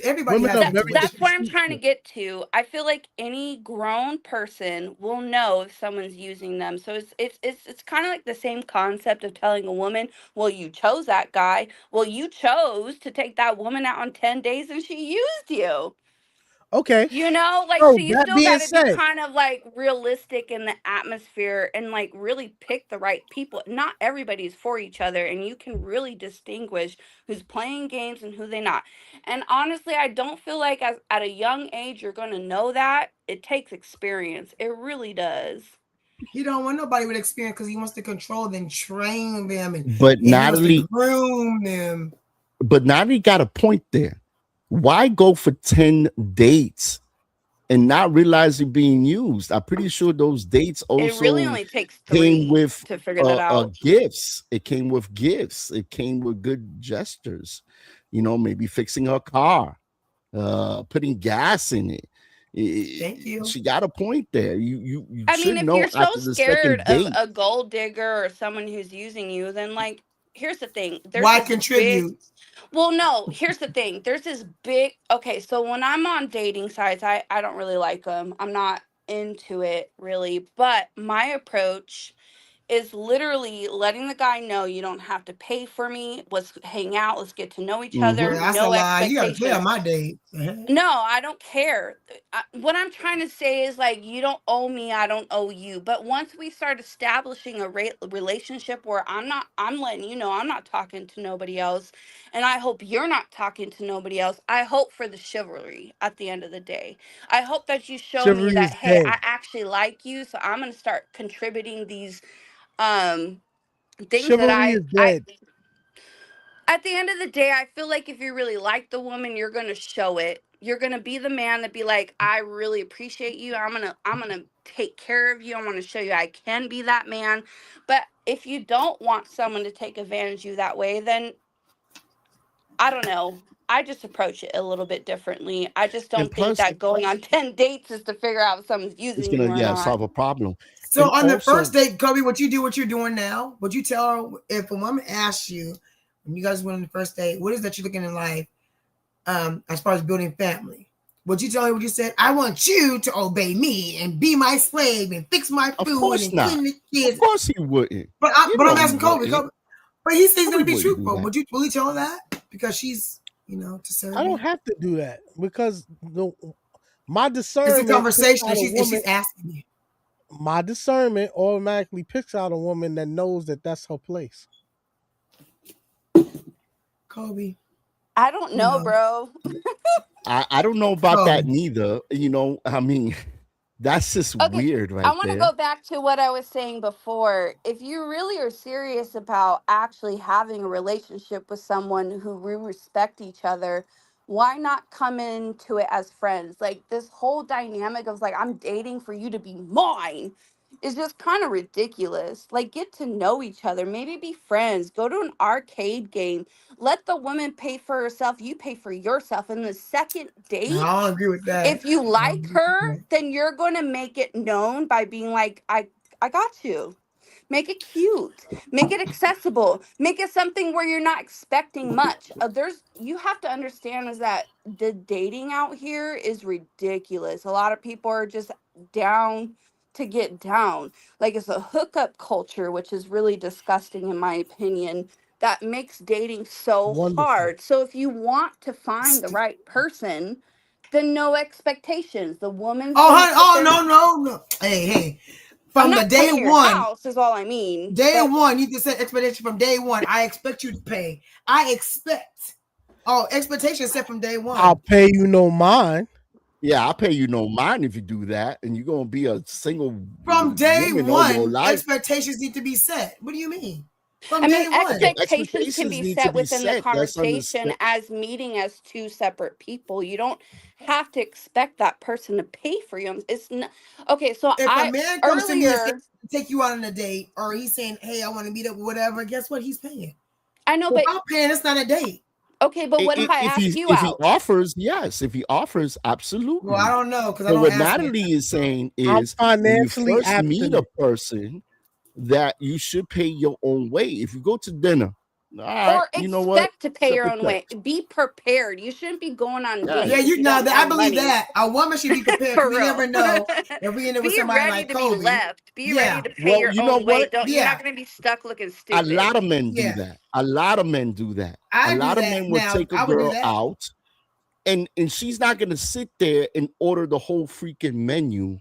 [SPEAKER 2] Everybody
[SPEAKER 4] Women
[SPEAKER 2] has
[SPEAKER 4] are
[SPEAKER 5] that
[SPEAKER 4] very
[SPEAKER 2] intuition.
[SPEAKER 5] that's what I'm trying to
[SPEAKER 4] deceitful.
[SPEAKER 5] get to. I feel like any grown person will know if someone's using them. So it's kind of like the same concept of telling a woman, "Well, you chose that guy. Well, you chose to take that woman out on 10 days and she used you."
[SPEAKER 4] Okay.
[SPEAKER 5] You know, like, so
[SPEAKER 4] So
[SPEAKER 5] you
[SPEAKER 4] that
[SPEAKER 5] still
[SPEAKER 4] being
[SPEAKER 5] got to be
[SPEAKER 4] said,
[SPEAKER 5] kind of like realistic in the atmosphere and like really pick the right people. Not everybody's for each other, and you can really distinguish who's playing games and who they not. And honestly, I don't feel like as at a young age you're going to know that. It takes experience. It really does.
[SPEAKER 2] He don't want nobody with experience because he wants to control them, train them,
[SPEAKER 1] But
[SPEAKER 2] and he wants to
[SPEAKER 1] Natalie,
[SPEAKER 2] groom them.
[SPEAKER 1] but Natalie got a point there. Why go for 10 dates and not realize you're being used? I'm pretty sure those dates
[SPEAKER 5] It really
[SPEAKER 1] also
[SPEAKER 5] only takes
[SPEAKER 1] came
[SPEAKER 5] 3
[SPEAKER 1] with
[SPEAKER 5] to figure that out.
[SPEAKER 1] gifts. It came with gifts. It came with good gestures. Maybe fixing her car, putting gas in it.
[SPEAKER 2] Thank you.
[SPEAKER 1] She got a point there. You
[SPEAKER 5] I mean,
[SPEAKER 1] should
[SPEAKER 5] if you're
[SPEAKER 1] know
[SPEAKER 5] so
[SPEAKER 1] after the
[SPEAKER 5] scared
[SPEAKER 1] second
[SPEAKER 5] of
[SPEAKER 1] date.
[SPEAKER 5] a gold digger or someone who's using you, then like here's the thing. There's
[SPEAKER 2] Why
[SPEAKER 5] this big
[SPEAKER 2] contribute?
[SPEAKER 5] Well, no, here's the thing. There's this big Okay, so when I'm on dating sites, I don't really like them. I'm not into it really, but my approach is literally letting the guy know you don't have to pay for me. Let's hang out, let's get to know each
[SPEAKER 1] Hmm.
[SPEAKER 5] other,
[SPEAKER 2] Well, that's a
[SPEAKER 5] no
[SPEAKER 2] lie. You got to pay on
[SPEAKER 5] expectations.
[SPEAKER 2] my date.
[SPEAKER 5] No, I don't care. What I'm trying to say is like you don't owe me, I don't owe you. But once we start establishing a relationship where I'm letting you know I'm not talking to nobody else, and I hope you're not talking to nobody else. I hope for the chivalry at the end of the day. I hope that you show me
[SPEAKER 4] chivalry
[SPEAKER 5] that
[SPEAKER 4] is
[SPEAKER 5] hey,
[SPEAKER 4] dead.
[SPEAKER 5] I actually like you, so I'm gonna start contributing these um things that
[SPEAKER 4] Chivalry is
[SPEAKER 5] I
[SPEAKER 4] dead.
[SPEAKER 5] at the end of the day, I feel like if you really like the woman, you're gonna show it. You're gonna be the man that be like, I really appreciate you. I'm gonna take care of you. I want to show you I can be that man. But if you don't want someone to take advantage of you that way, then I don't know. I just approach it a little bit differently. I just
[SPEAKER 1] And
[SPEAKER 5] don't think
[SPEAKER 1] plus,
[SPEAKER 5] that going on 10 dates is to figure out if someone's
[SPEAKER 1] it's
[SPEAKER 5] using you
[SPEAKER 1] gonna,
[SPEAKER 5] or
[SPEAKER 1] yeah,
[SPEAKER 5] not.
[SPEAKER 1] solve a problem.
[SPEAKER 2] So
[SPEAKER 1] And
[SPEAKER 2] on the first
[SPEAKER 1] also,
[SPEAKER 2] date, Kobe, what you do, what you're doing now, what you tell her if a woman asks you when you guys went on the first date, what is that you're looking in life, as far as building family? Would you tell her what you said? I want you to obey me and be my slave and fix my
[SPEAKER 1] of
[SPEAKER 2] food
[SPEAKER 1] course
[SPEAKER 2] and
[SPEAKER 1] not.
[SPEAKER 2] clean the
[SPEAKER 1] Of
[SPEAKER 2] kids.
[SPEAKER 1] course he wouldn't.
[SPEAKER 2] But
[SPEAKER 1] You
[SPEAKER 2] I'm
[SPEAKER 1] know he
[SPEAKER 2] asking Kobe,
[SPEAKER 1] wouldn't.
[SPEAKER 2] Kobe. But he says he's
[SPEAKER 1] Kobe
[SPEAKER 2] gonna be
[SPEAKER 1] wouldn't do
[SPEAKER 2] truthful.
[SPEAKER 1] that.
[SPEAKER 2] Would you will you tell her that? Because she's, to
[SPEAKER 4] I
[SPEAKER 2] serve
[SPEAKER 4] don't
[SPEAKER 2] you.
[SPEAKER 4] have to do that because my
[SPEAKER 2] It's a
[SPEAKER 4] discernment picks
[SPEAKER 2] conversation
[SPEAKER 4] out a
[SPEAKER 2] and
[SPEAKER 4] woman.
[SPEAKER 2] she's asking you.
[SPEAKER 4] My discernment automatically picks out a woman that knows that that's her place.
[SPEAKER 2] Kobe,
[SPEAKER 5] I don't know,
[SPEAKER 2] no.
[SPEAKER 5] bro.
[SPEAKER 1] I don't know about that
[SPEAKER 2] Kobe.
[SPEAKER 1] neither. I mean, that's just
[SPEAKER 5] Okay,
[SPEAKER 1] weird
[SPEAKER 5] I
[SPEAKER 1] right
[SPEAKER 5] want to
[SPEAKER 1] there.
[SPEAKER 5] go back to what I was saying before. If you really are serious about actually having a relationship with someone who we respect each other, why not come into it as friends? Like this whole dynamic of like, I'm dating for you to be mine is just kind of ridiculous. Like, get to know each other, maybe be friends, go to an arcade game, let the woman pay for herself, you pay for yourself. And the second
[SPEAKER 2] No,
[SPEAKER 5] date,
[SPEAKER 2] I don't agree with that.
[SPEAKER 5] if you
[SPEAKER 2] I don't
[SPEAKER 5] like
[SPEAKER 2] agree with
[SPEAKER 5] her,
[SPEAKER 2] that.
[SPEAKER 5] then you're going to make it known by being like, I got you. Make it cute. Make it accessible. Make it something where you're not expecting much. You have to understand is that the dating out here is ridiculous. A lot of people are just down to get down. Like it's a hookup culture, which is really disgusting in my opinion. That makes dating so
[SPEAKER 4] Wonderful.
[SPEAKER 5] hard. So if you want to find the right person, then no expectations. The woman's
[SPEAKER 2] Oh,
[SPEAKER 5] gonna
[SPEAKER 2] honey,
[SPEAKER 5] put
[SPEAKER 2] oh
[SPEAKER 5] their
[SPEAKER 2] no, no, no. Hey.
[SPEAKER 5] I'm
[SPEAKER 2] From the
[SPEAKER 5] not
[SPEAKER 2] day
[SPEAKER 5] coming to your
[SPEAKER 2] one,
[SPEAKER 5] house is all I mean.
[SPEAKER 2] day
[SPEAKER 5] But
[SPEAKER 2] one, you just said expectation from day one. I expect you to pay. I expect. Oh, expectation set from day
[SPEAKER 4] I'll
[SPEAKER 2] one.
[SPEAKER 4] pay you no mind.
[SPEAKER 1] Yeah, I'll pay you no mind if you do that, and you're gonna be a single
[SPEAKER 2] From day
[SPEAKER 1] woman all your
[SPEAKER 2] one,
[SPEAKER 1] life.
[SPEAKER 2] expectations need to be set. What do you mean? From
[SPEAKER 5] I mean,
[SPEAKER 2] day one.
[SPEAKER 1] Okay,
[SPEAKER 5] expectations can
[SPEAKER 1] expectations
[SPEAKER 5] be
[SPEAKER 1] need to
[SPEAKER 5] set
[SPEAKER 1] be
[SPEAKER 5] within the
[SPEAKER 1] set. That's
[SPEAKER 5] conversation
[SPEAKER 1] understood.
[SPEAKER 5] as meeting as two separate people. You don't have to expect that person to pay for you. It's not okay. So
[SPEAKER 2] If a
[SPEAKER 5] I
[SPEAKER 2] man comes to me and says
[SPEAKER 5] earlier,
[SPEAKER 2] take you out on a date, or he's saying, "Hey, I want to meet up," whatever, guess what? He's paying.
[SPEAKER 5] I know,
[SPEAKER 2] If
[SPEAKER 5] but
[SPEAKER 2] I'm paying, it's not a date.
[SPEAKER 5] Okay, but what if I
[SPEAKER 1] If
[SPEAKER 5] ask
[SPEAKER 1] he
[SPEAKER 5] you out?
[SPEAKER 1] offers, yes. If he offers,
[SPEAKER 2] Well, I
[SPEAKER 1] absolutely.
[SPEAKER 2] don't know because I
[SPEAKER 1] But
[SPEAKER 2] don't
[SPEAKER 1] what
[SPEAKER 2] ask men.
[SPEAKER 1] Natalie is saying
[SPEAKER 4] I'm
[SPEAKER 1] is when you
[SPEAKER 4] financially
[SPEAKER 1] first meet a
[SPEAKER 4] abstinent.
[SPEAKER 1] person, that you should pay your own way. If you go to dinner, all right,
[SPEAKER 5] Or
[SPEAKER 1] you know what?
[SPEAKER 5] expect to pay
[SPEAKER 1] Cut
[SPEAKER 5] your
[SPEAKER 1] the
[SPEAKER 5] own
[SPEAKER 1] check.
[SPEAKER 5] way. Be prepared. You shouldn't be going on
[SPEAKER 1] Yeah.
[SPEAKER 2] Yeah,
[SPEAKER 5] dates if
[SPEAKER 2] you
[SPEAKER 5] you
[SPEAKER 2] know
[SPEAKER 5] don't
[SPEAKER 2] that I
[SPEAKER 5] have
[SPEAKER 2] believe
[SPEAKER 5] money.
[SPEAKER 2] that a woman should be prepared because
[SPEAKER 5] For
[SPEAKER 2] we
[SPEAKER 5] real.
[SPEAKER 2] never know if we end up with
[SPEAKER 5] Be
[SPEAKER 2] somebody
[SPEAKER 5] ready
[SPEAKER 2] like
[SPEAKER 5] to be
[SPEAKER 2] Kobe.
[SPEAKER 5] left. Be ready
[SPEAKER 2] Yeah,
[SPEAKER 5] to pay
[SPEAKER 1] Well,
[SPEAKER 5] your
[SPEAKER 1] you know
[SPEAKER 5] own way.
[SPEAKER 1] what?
[SPEAKER 5] Don't You're not
[SPEAKER 2] yeah,
[SPEAKER 5] gonna be stuck looking
[SPEAKER 1] A
[SPEAKER 5] stupid.
[SPEAKER 1] lot of men do
[SPEAKER 2] yeah.
[SPEAKER 1] that. A lot of men do that. A
[SPEAKER 2] I do
[SPEAKER 1] lot of
[SPEAKER 2] that
[SPEAKER 1] men will
[SPEAKER 2] now.
[SPEAKER 1] take a
[SPEAKER 2] I would do
[SPEAKER 1] girl
[SPEAKER 2] that.
[SPEAKER 1] out, and she's not gonna sit there and order the whole freaking menu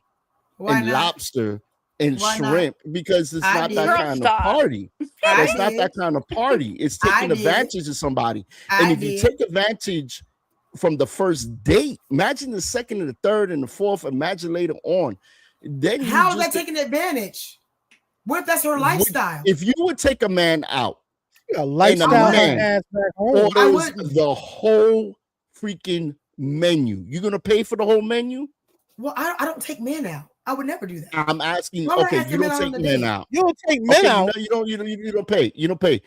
[SPEAKER 2] Why
[SPEAKER 1] and
[SPEAKER 2] not?
[SPEAKER 1] lobster and
[SPEAKER 2] Why not?
[SPEAKER 1] shrimp because it's
[SPEAKER 2] I
[SPEAKER 1] not that
[SPEAKER 2] did.
[SPEAKER 5] Girl,
[SPEAKER 1] kind of
[SPEAKER 5] stop.
[SPEAKER 1] party.
[SPEAKER 2] I
[SPEAKER 1] That's not
[SPEAKER 2] did.
[SPEAKER 1] that kind of party. It's
[SPEAKER 2] I
[SPEAKER 1] taking
[SPEAKER 2] did.
[SPEAKER 1] advantage of somebody. And
[SPEAKER 2] I
[SPEAKER 1] if you
[SPEAKER 2] did.
[SPEAKER 1] take advantage from the first date, imagine the second and the third and the fourth, imagine later on. Then you
[SPEAKER 2] How is that
[SPEAKER 1] just
[SPEAKER 2] taking advantage? What if that's her lifestyle?
[SPEAKER 1] if you would take a man out
[SPEAKER 4] A
[SPEAKER 1] and a
[SPEAKER 2] I
[SPEAKER 4] lifestyle her
[SPEAKER 2] wouldn't.
[SPEAKER 1] man
[SPEAKER 4] ass back home.
[SPEAKER 2] I
[SPEAKER 1] orders
[SPEAKER 2] wouldn't.
[SPEAKER 1] the whole freaking menu, you gonna pay for the whole menu?
[SPEAKER 2] Well, I don't take men out. I would never do that.
[SPEAKER 1] I'm asking,
[SPEAKER 2] Why would I
[SPEAKER 1] okay,
[SPEAKER 2] ask a
[SPEAKER 1] you
[SPEAKER 2] man
[SPEAKER 1] don't
[SPEAKER 2] out on
[SPEAKER 1] take
[SPEAKER 2] a
[SPEAKER 1] men
[SPEAKER 2] date?
[SPEAKER 1] out.
[SPEAKER 4] You don't take men
[SPEAKER 1] Okay,
[SPEAKER 4] out.
[SPEAKER 1] you don't pay. You don't pay.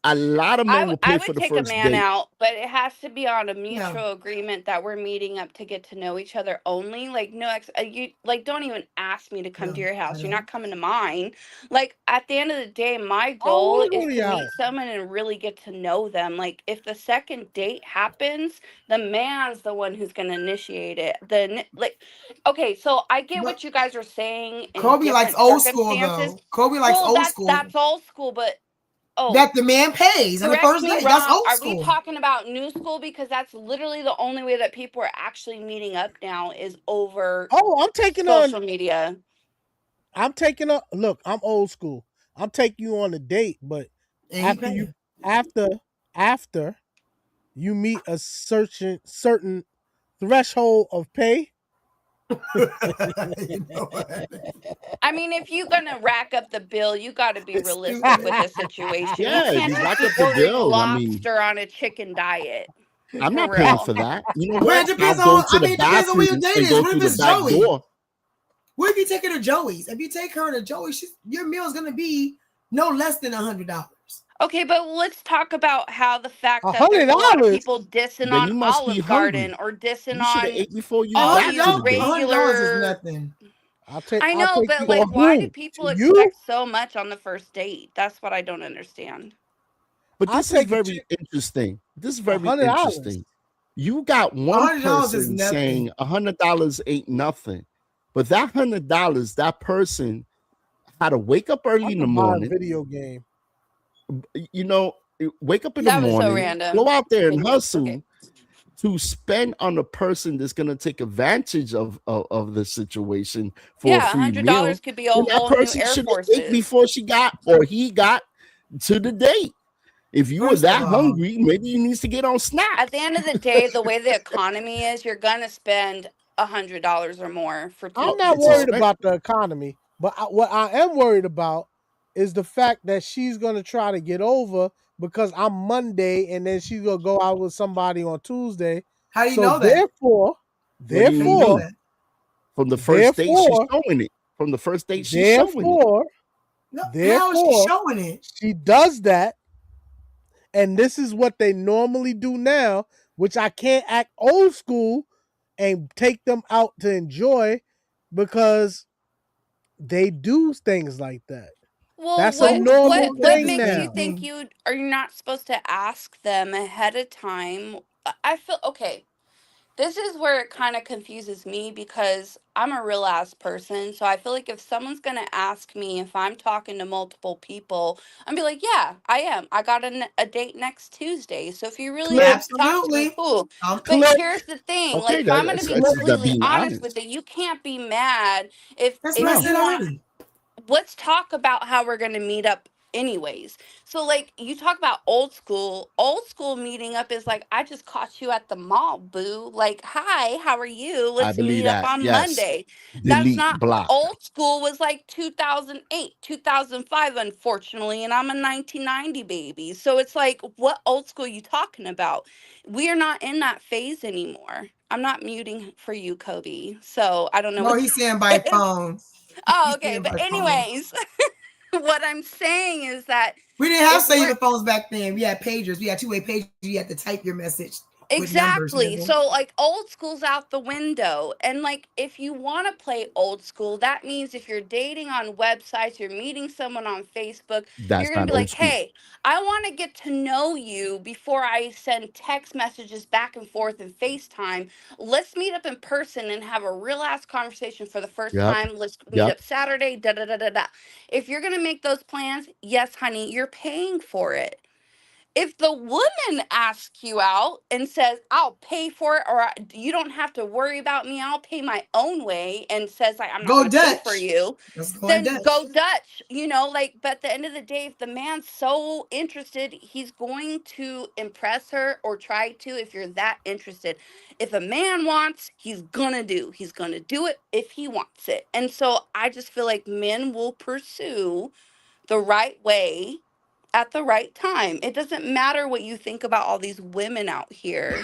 [SPEAKER 1] A lot of men will
[SPEAKER 5] I
[SPEAKER 1] pay for
[SPEAKER 5] would
[SPEAKER 1] the
[SPEAKER 5] take a
[SPEAKER 1] first
[SPEAKER 5] man
[SPEAKER 1] date.
[SPEAKER 5] out, but it has to be on a
[SPEAKER 2] No.
[SPEAKER 5] mutual agreement that we're meeting up to get to know each other only. Like no, you like don't even ask me to come to
[SPEAKER 2] No,
[SPEAKER 5] your
[SPEAKER 2] I
[SPEAKER 5] house. You're
[SPEAKER 2] don't.
[SPEAKER 5] not coming to mine. Like at the end of the day, my
[SPEAKER 4] I don't
[SPEAKER 5] goal
[SPEAKER 4] want to
[SPEAKER 5] is
[SPEAKER 4] go to
[SPEAKER 5] to
[SPEAKER 4] your
[SPEAKER 5] meet
[SPEAKER 4] house.
[SPEAKER 5] someone and really get to know them. Like if the second date happens, the man's the one who's going to initiate it. Like, okay, so I get
[SPEAKER 2] But
[SPEAKER 5] what you guys are saying in
[SPEAKER 2] Kobe likes
[SPEAKER 5] different
[SPEAKER 2] old school
[SPEAKER 5] circumstances.
[SPEAKER 2] though. Kobe likes
[SPEAKER 5] Well,
[SPEAKER 2] old school.
[SPEAKER 5] that's old school, but oh,
[SPEAKER 2] That the man pays on the
[SPEAKER 5] correct
[SPEAKER 2] first
[SPEAKER 5] me
[SPEAKER 2] date. That's
[SPEAKER 5] wrong.
[SPEAKER 2] old
[SPEAKER 5] Are we
[SPEAKER 2] school.
[SPEAKER 5] talking about new school? Because that's literally the only way that people are actually meeting up now is over
[SPEAKER 4] Oh,
[SPEAKER 5] social media.
[SPEAKER 4] I'm taking on look, I'm old school. I'm taking you on a date, but
[SPEAKER 2] And he
[SPEAKER 4] after you
[SPEAKER 2] paying.
[SPEAKER 4] after after you meet a certain threshold of pay,
[SPEAKER 2] You know what?
[SPEAKER 5] I mean, if you're gonna rack up the bill, you got to be
[SPEAKER 2] It's
[SPEAKER 5] realistic
[SPEAKER 2] stupid.
[SPEAKER 5] with the situation. You
[SPEAKER 1] Yeah, if
[SPEAKER 5] can't
[SPEAKER 1] you
[SPEAKER 5] just
[SPEAKER 1] rack
[SPEAKER 5] be
[SPEAKER 1] up the
[SPEAKER 5] ordering
[SPEAKER 1] bill, I mean,
[SPEAKER 5] lobster on a chicken diet.
[SPEAKER 1] I'm
[SPEAKER 5] For
[SPEAKER 1] not paying
[SPEAKER 5] real.
[SPEAKER 1] for that. You know
[SPEAKER 2] Well,
[SPEAKER 1] what?
[SPEAKER 2] it
[SPEAKER 1] I'll
[SPEAKER 2] depends
[SPEAKER 1] go
[SPEAKER 2] on.
[SPEAKER 1] to
[SPEAKER 2] I
[SPEAKER 1] the
[SPEAKER 2] mean, it depends on where your
[SPEAKER 1] bathroom
[SPEAKER 2] date
[SPEAKER 1] and
[SPEAKER 2] is.
[SPEAKER 1] go
[SPEAKER 2] What
[SPEAKER 1] through
[SPEAKER 2] if
[SPEAKER 1] the
[SPEAKER 2] it's
[SPEAKER 1] back
[SPEAKER 2] Joey?
[SPEAKER 1] door.
[SPEAKER 2] What if you take her to Joey's? If you take her to Joey's, your meal is gonna be no less than $100.
[SPEAKER 5] Okay, but let's talk about how the fact
[SPEAKER 4] a
[SPEAKER 5] that
[SPEAKER 4] hundred
[SPEAKER 5] there's a lot of
[SPEAKER 4] dollars.
[SPEAKER 5] people dissing
[SPEAKER 1] Then
[SPEAKER 5] on
[SPEAKER 1] you must be
[SPEAKER 5] Olive Garden
[SPEAKER 1] hungry.
[SPEAKER 5] or dissing
[SPEAKER 1] You should have
[SPEAKER 5] on
[SPEAKER 1] ate before you
[SPEAKER 2] A
[SPEAKER 5] all
[SPEAKER 1] got
[SPEAKER 2] hundred
[SPEAKER 5] these
[SPEAKER 1] to the
[SPEAKER 2] dollars.
[SPEAKER 1] date.
[SPEAKER 2] $100 is
[SPEAKER 5] regular.
[SPEAKER 2] nothing.
[SPEAKER 5] I
[SPEAKER 4] I'll
[SPEAKER 5] know,
[SPEAKER 4] take
[SPEAKER 5] but
[SPEAKER 4] you
[SPEAKER 5] like,
[SPEAKER 4] to
[SPEAKER 5] why do
[SPEAKER 4] who?
[SPEAKER 5] people
[SPEAKER 4] To you?
[SPEAKER 5] expect so much on the first date? That's what I don't understand.
[SPEAKER 1] But
[SPEAKER 4] I'll
[SPEAKER 1] this is
[SPEAKER 4] take a
[SPEAKER 1] very
[SPEAKER 4] chick
[SPEAKER 1] interesting. This is very
[SPEAKER 4] $100.
[SPEAKER 1] interesting. You got one
[SPEAKER 2] $100 is
[SPEAKER 1] person
[SPEAKER 2] nothing.
[SPEAKER 1] saying $100 ain't nothing, but that $100, that person had to wake up
[SPEAKER 4] I
[SPEAKER 1] early in the
[SPEAKER 4] could buy a
[SPEAKER 1] morning.
[SPEAKER 4] video game.
[SPEAKER 1] You know, wake up in the
[SPEAKER 5] That was so
[SPEAKER 1] morning, go
[SPEAKER 5] random.
[SPEAKER 1] out there and
[SPEAKER 5] Continue. Okay.
[SPEAKER 1] hustle to spend on a person that's going to take advantage of the situation for a
[SPEAKER 5] Yeah,
[SPEAKER 1] free
[SPEAKER 5] $100
[SPEAKER 1] meal.
[SPEAKER 5] could be a
[SPEAKER 1] Then that
[SPEAKER 5] whole new
[SPEAKER 1] person
[SPEAKER 5] Air
[SPEAKER 1] should have ate
[SPEAKER 5] Forces.
[SPEAKER 1] before she got or he got to the date. If you were
[SPEAKER 2] First of
[SPEAKER 1] that
[SPEAKER 2] all,
[SPEAKER 1] hungry, maybe you need to get on
[SPEAKER 5] At
[SPEAKER 1] snack.
[SPEAKER 5] the end of the day, the way the economy is, you're gonna spend $100 or more for two
[SPEAKER 4] I'm not
[SPEAKER 1] It's
[SPEAKER 4] worried
[SPEAKER 5] people.
[SPEAKER 4] about
[SPEAKER 1] expensive.
[SPEAKER 4] the economy, but what I am worried about is the fact that she's gonna try to get over because I'm Monday and then she's gonna go out with somebody on Tuesday.
[SPEAKER 2] how do you
[SPEAKER 4] So
[SPEAKER 2] know that?
[SPEAKER 1] What do you
[SPEAKER 2] How do you know
[SPEAKER 4] therefore,
[SPEAKER 1] mean?
[SPEAKER 2] that?
[SPEAKER 1] From the first date, she's
[SPEAKER 4] therefore,
[SPEAKER 1] showing it. From the first date, she's showing it.
[SPEAKER 4] therefore,
[SPEAKER 2] No, how is she
[SPEAKER 4] therefore,
[SPEAKER 2] showing it?
[SPEAKER 4] she does that, and this is what they normally do now, which I can't act old school and take them out to enjoy because they do things like that.
[SPEAKER 5] Well,
[SPEAKER 4] That's a
[SPEAKER 2] Old
[SPEAKER 4] normal
[SPEAKER 2] school is
[SPEAKER 5] what
[SPEAKER 2] the
[SPEAKER 4] thing
[SPEAKER 5] makes you
[SPEAKER 2] same
[SPEAKER 4] now.
[SPEAKER 5] think
[SPEAKER 2] thing.
[SPEAKER 5] you are you not supposed to ask them ahead of time? I feel okay. This is where it kind of confuses me because I'm a real ass person. So I feel like if someone's going to ask me if I'm talking to multiple people, I'm be like, yeah, I am. I got a date next Tuesday. So if you really
[SPEAKER 4] Click,
[SPEAKER 5] want to talk to me,
[SPEAKER 2] Absolutely.
[SPEAKER 5] cool. But
[SPEAKER 4] click.
[SPEAKER 5] here's the thing, like
[SPEAKER 1] Okay,
[SPEAKER 5] if I'm going to be
[SPEAKER 1] that's
[SPEAKER 5] completely
[SPEAKER 1] being
[SPEAKER 5] honest with
[SPEAKER 1] honest.
[SPEAKER 5] it, you can't be mad
[SPEAKER 2] That's what
[SPEAKER 5] if
[SPEAKER 2] I
[SPEAKER 1] No,
[SPEAKER 2] said
[SPEAKER 5] you want
[SPEAKER 2] already.
[SPEAKER 5] let's talk about how we're going to meet up anyways. So like you talk about old school meeting up is like I just caught you at the mall, boo. Like, hi, how are you?
[SPEAKER 1] I
[SPEAKER 5] Let's
[SPEAKER 1] believe
[SPEAKER 5] meet up
[SPEAKER 1] that.
[SPEAKER 5] on
[SPEAKER 1] Yes.
[SPEAKER 5] Monday. That's
[SPEAKER 1] Delete,
[SPEAKER 5] not
[SPEAKER 1] block.
[SPEAKER 5] old school was like 2008, 2005 unfortunately, and I'm a 1990 baby. So it's like what old school you talking about? We are not in that phase anymore. I'm not muting for you, Kobe. So I don't know
[SPEAKER 2] No,
[SPEAKER 5] what
[SPEAKER 2] he's saying
[SPEAKER 5] time
[SPEAKER 2] by
[SPEAKER 5] it is.
[SPEAKER 2] phone.
[SPEAKER 5] Oh,
[SPEAKER 2] He's
[SPEAKER 5] okay.
[SPEAKER 2] saying
[SPEAKER 5] But
[SPEAKER 2] by phone.
[SPEAKER 5] anyways, what I'm saying is that
[SPEAKER 2] We didn't have
[SPEAKER 5] If we're
[SPEAKER 2] cellular phones back then. We had pagers. We had two-way pagers. You had to type your message with numbers.
[SPEAKER 5] exactly.
[SPEAKER 2] Remember?
[SPEAKER 5] So like old school's out the window. And like if you want to play old school, that means if you're dating on websites, you're meeting someone on Facebook, you're
[SPEAKER 1] That's
[SPEAKER 5] going to
[SPEAKER 1] not
[SPEAKER 5] be
[SPEAKER 1] old
[SPEAKER 5] like,
[SPEAKER 1] school.
[SPEAKER 5] "Hey, I want to get to know you before I send text messages back and forth and FaceTime. Let's meet up in person and have a real ass conversation for the first
[SPEAKER 1] Yep.
[SPEAKER 5] time. Let's meet
[SPEAKER 1] Yep.
[SPEAKER 5] up Saturday, da da da da da." If you're going to make those plans, yes, honey, you're paying for it. If the woman asks you out and says, "I'll pay for it," or "You don't have to worry about me, I'll pay my own way," and says, like, "I'm not
[SPEAKER 2] Go
[SPEAKER 5] going to pay for
[SPEAKER 2] Dutch.
[SPEAKER 5] you,"
[SPEAKER 2] Let's go on
[SPEAKER 5] then
[SPEAKER 2] Dutch.
[SPEAKER 5] go Dutch, like, but at the end of the day, if the man's so interested, he's going to impress her or try to, if you're that interested. If a man wants, he's going to do it if he wants it. And so I just feel like men will pursue the right way at the right time. It doesn't matter what you think about all these women out here.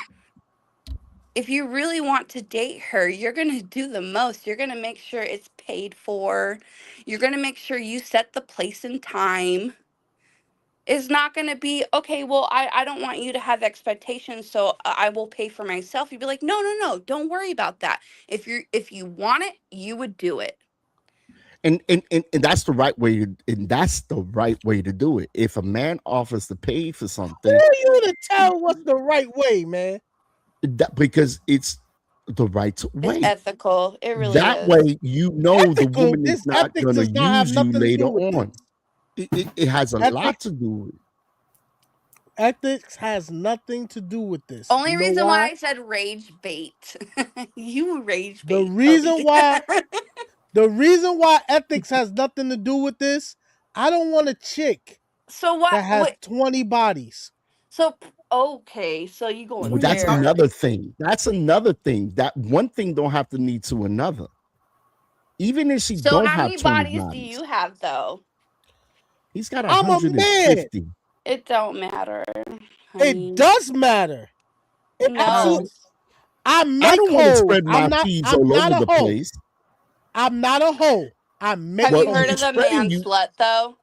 [SPEAKER 5] If you really want to date her, you're going to do the most. You're going to make sure it's paid for. You're going to make sure you set the place and time. It's not going to be, "Okay, well, I don't want you to have expectations, so I will pay for myself." You'd be like, "No, no, no, don't worry about that. If you want it, you would do it."
[SPEAKER 1] And that's the right way and that's the right way to do it. If a man offers to pay for
[SPEAKER 4] Who
[SPEAKER 1] something,
[SPEAKER 4] are you to tell what's the right way, man?
[SPEAKER 1] because it's the right
[SPEAKER 5] It's
[SPEAKER 1] way.
[SPEAKER 5] ethical. It really
[SPEAKER 1] That
[SPEAKER 5] is.
[SPEAKER 1] way, the
[SPEAKER 4] Ethical.
[SPEAKER 1] woman is
[SPEAKER 4] This
[SPEAKER 1] not
[SPEAKER 4] ethics
[SPEAKER 1] gonna
[SPEAKER 4] does not have
[SPEAKER 1] use you
[SPEAKER 4] nothing to
[SPEAKER 1] later
[SPEAKER 4] do with this.
[SPEAKER 1] on. It has a lot
[SPEAKER 4] Ethics
[SPEAKER 1] to do with it.
[SPEAKER 4] ethics has nothing to do with this.
[SPEAKER 5] Only
[SPEAKER 4] You know
[SPEAKER 5] reason why
[SPEAKER 4] why?
[SPEAKER 5] I said rage bait. You rage
[SPEAKER 4] The
[SPEAKER 5] bait,
[SPEAKER 4] reason
[SPEAKER 5] Kobe.
[SPEAKER 4] why the reason why ethics has nothing to do with this, I don't want a chick
[SPEAKER 5] So what?
[SPEAKER 4] that has
[SPEAKER 5] What?
[SPEAKER 4] 20 bodies.
[SPEAKER 5] So okay. So you
[SPEAKER 1] Well,
[SPEAKER 5] going
[SPEAKER 2] We ain't
[SPEAKER 1] that's
[SPEAKER 5] there?
[SPEAKER 2] talking.
[SPEAKER 1] another thing. That's another thing. That one thing don't have to lead to another. Even if she
[SPEAKER 5] So
[SPEAKER 1] don't
[SPEAKER 5] how
[SPEAKER 1] have
[SPEAKER 5] many
[SPEAKER 1] 20
[SPEAKER 5] bodies do
[SPEAKER 1] bodies,
[SPEAKER 5] you have though?
[SPEAKER 1] he's got
[SPEAKER 4] I'm a man.
[SPEAKER 1] 150.
[SPEAKER 5] It don't matter,
[SPEAKER 4] It
[SPEAKER 5] honey.
[SPEAKER 4] does matter. It
[SPEAKER 5] No.
[SPEAKER 4] absolutely. I
[SPEAKER 1] I
[SPEAKER 4] make
[SPEAKER 1] don't want to
[SPEAKER 4] hoes.
[SPEAKER 1] spread my peas
[SPEAKER 4] I'm
[SPEAKER 1] all
[SPEAKER 4] not
[SPEAKER 1] over
[SPEAKER 4] a
[SPEAKER 1] the
[SPEAKER 4] hoe.
[SPEAKER 1] place.
[SPEAKER 4] I'm not a hoe. I make
[SPEAKER 5] Have
[SPEAKER 1] Well,
[SPEAKER 5] you
[SPEAKER 1] you
[SPEAKER 5] heard of
[SPEAKER 4] hoes.
[SPEAKER 5] the
[SPEAKER 1] spreading
[SPEAKER 5] man
[SPEAKER 1] you.
[SPEAKER 5] slut though?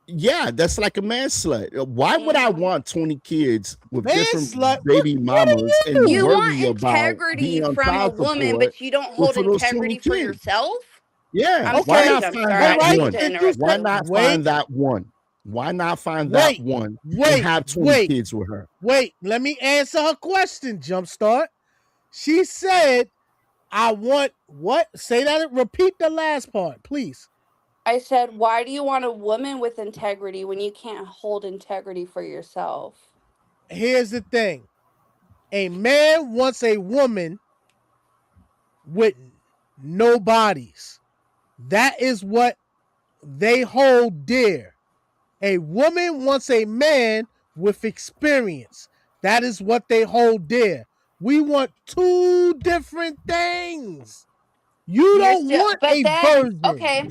[SPEAKER 1] Yeah, that's like a man slut. Why would I
[SPEAKER 5] Mm.
[SPEAKER 1] want 20 kids with
[SPEAKER 4] Man
[SPEAKER 1] different
[SPEAKER 4] slut.
[SPEAKER 1] baby
[SPEAKER 4] What
[SPEAKER 1] mamas
[SPEAKER 4] are
[SPEAKER 1] and
[SPEAKER 5] You
[SPEAKER 4] you?
[SPEAKER 5] want
[SPEAKER 1] worry about
[SPEAKER 5] integrity
[SPEAKER 1] being on
[SPEAKER 5] from a
[SPEAKER 1] child
[SPEAKER 5] woman,
[SPEAKER 1] support
[SPEAKER 5] but you don't hold
[SPEAKER 1] for those 20
[SPEAKER 5] integrity for
[SPEAKER 1] kids?
[SPEAKER 5] yourself?
[SPEAKER 1] Yeah,
[SPEAKER 5] I'm
[SPEAKER 1] why
[SPEAKER 4] Okay.
[SPEAKER 5] sorry.
[SPEAKER 1] not
[SPEAKER 5] I'm
[SPEAKER 1] find
[SPEAKER 5] sorry.
[SPEAKER 4] All
[SPEAKER 5] I
[SPEAKER 1] that
[SPEAKER 5] didn't
[SPEAKER 4] right.
[SPEAKER 5] mean
[SPEAKER 1] one?
[SPEAKER 5] to
[SPEAKER 4] Since you
[SPEAKER 5] interrupt
[SPEAKER 1] Why
[SPEAKER 4] said
[SPEAKER 5] you.
[SPEAKER 1] not
[SPEAKER 4] wait,
[SPEAKER 1] find that one? Why not find that
[SPEAKER 4] wait,
[SPEAKER 1] one and
[SPEAKER 4] wait,
[SPEAKER 1] have 20
[SPEAKER 4] wait,
[SPEAKER 1] kids with her?
[SPEAKER 4] wait. Let me answer her question, Jumpstart. She said, I want what? Say that. Repeat the last part, please.
[SPEAKER 5] I said, why do you want a woman with integrity when you can't hold integrity for yourself?
[SPEAKER 4] Here's the thing. A man wants a woman with no bodies. That is what they hold dear. A woman wants a man with experience. That is what they hold dear. We want two different things. You
[SPEAKER 5] You're
[SPEAKER 4] don't
[SPEAKER 5] still,
[SPEAKER 4] want
[SPEAKER 5] but
[SPEAKER 4] a
[SPEAKER 5] then,
[SPEAKER 4] virgin.
[SPEAKER 5] okay,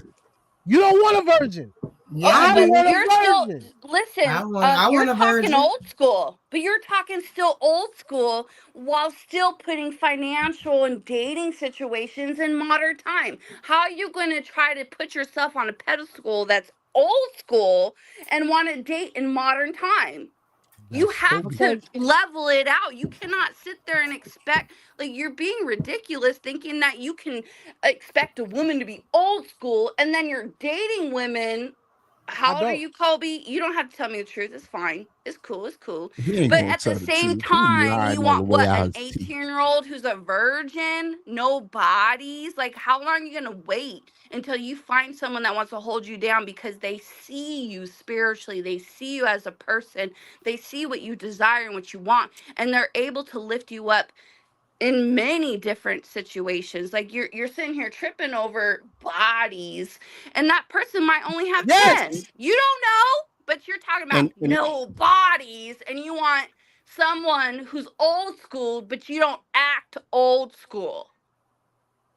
[SPEAKER 4] You don't want a virgin.
[SPEAKER 5] okay,
[SPEAKER 2] Yeah, I
[SPEAKER 4] I
[SPEAKER 5] but
[SPEAKER 2] do.
[SPEAKER 4] want
[SPEAKER 5] you're still,
[SPEAKER 4] a virgin.
[SPEAKER 5] listen,
[SPEAKER 2] I
[SPEAKER 5] you're
[SPEAKER 2] want a
[SPEAKER 5] talking
[SPEAKER 2] virgin.
[SPEAKER 5] old school, but you're talking still old school while still putting financial and dating situations in modern time. How are you going to try to put yourself on a pedestal that's old school and want to date in modern time? You
[SPEAKER 4] That's
[SPEAKER 5] have
[SPEAKER 4] okay.
[SPEAKER 5] to level it out. You cannot sit there and expect, like, you're being ridiculous thinking that you can expect a woman to be old school and then you're dating women.
[SPEAKER 4] I
[SPEAKER 5] How old are
[SPEAKER 4] don't.
[SPEAKER 5] you, Kobe? You don't have to tell me the truth. It's fine. It's cool. It's cool.
[SPEAKER 1] He ain't
[SPEAKER 5] But
[SPEAKER 1] gonna
[SPEAKER 5] at the
[SPEAKER 1] tell the
[SPEAKER 5] same
[SPEAKER 1] truth. He
[SPEAKER 5] time, you
[SPEAKER 1] lying all the
[SPEAKER 5] want
[SPEAKER 1] way
[SPEAKER 5] what?
[SPEAKER 1] out
[SPEAKER 5] An
[SPEAKER 1] his teeth.
[SPEAKER 5] 18-year-old who's a virgin, no bodies? Like, how long are you going to wait until you find someone that wants to hold you down because they see you spiritually? They see you as a person. They see what you desire and what you want, and they're able to lift you up in many different situations. Like you're sitting here tripping over bodies and that person might only have
[SPEAKER 4] Yes.
[SPEAKER 5] 10. You don't know, but you're talking about
[SPEAKER 1] And
[SPEAKER 5] no bodies and you want someone who's old school, but you don't act old school.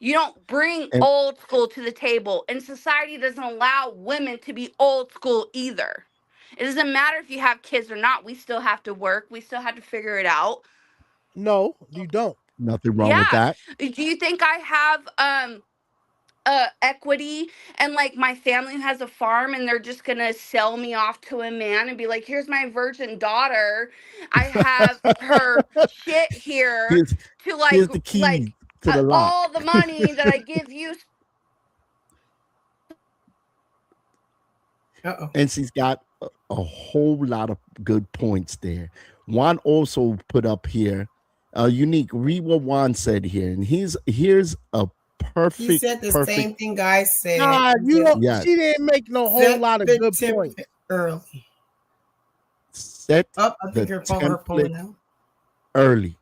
[SPEAKER 5] You don't bring
[SPEAKER 1] and
[SPEAKER 5] old school to the table, and society doesn't allow women to be old school either. It doesn't matter if you have kids or not. We still have to work. We still have to figure it out.
[SPEAKER 4] No, you don't.
[SPEAKER 1] nothing wrong with
[SPEAKER 5] Yeah.
[SPEAKER 1] that.
[SPEAKER 5] Do you think I have equity, and like my family has a farm and they're just gonna sell me off to a man and be like, here's my virgin daughter, I have her shit here
[SPEAKER 1] Here's
[SPEAKER 5] to
[SPEAKER 1] here's the key to the lock.
[SPEAKER 5] all the money that I give you.
[SPEAKER 1] And she's got a whole lot of good points there. Juan also put up here, unique. Read what Juan said here, and here's a perfect.
[SPEAKER 2] He said the same thing guys said.
[SPEAKER 4] Nah, you don't.
[SPEAKER 1] Yes.
[SPEAKER 4] She didn't make no whole
[SPEAKER 2] Set
[SPEAKER 4] lot of
[SPEAKER 2] the
[SPEAKER 4] good
[SPEAKER 2] template
[SPEAKER 4] points.
[SPEAKER 2] early.
[SPEAKER 1] Set
[SPEAKER 2] I think
[SPEAKER 1] the
[SPEAKER 2] her phone now.
[SPEAKER 1] early.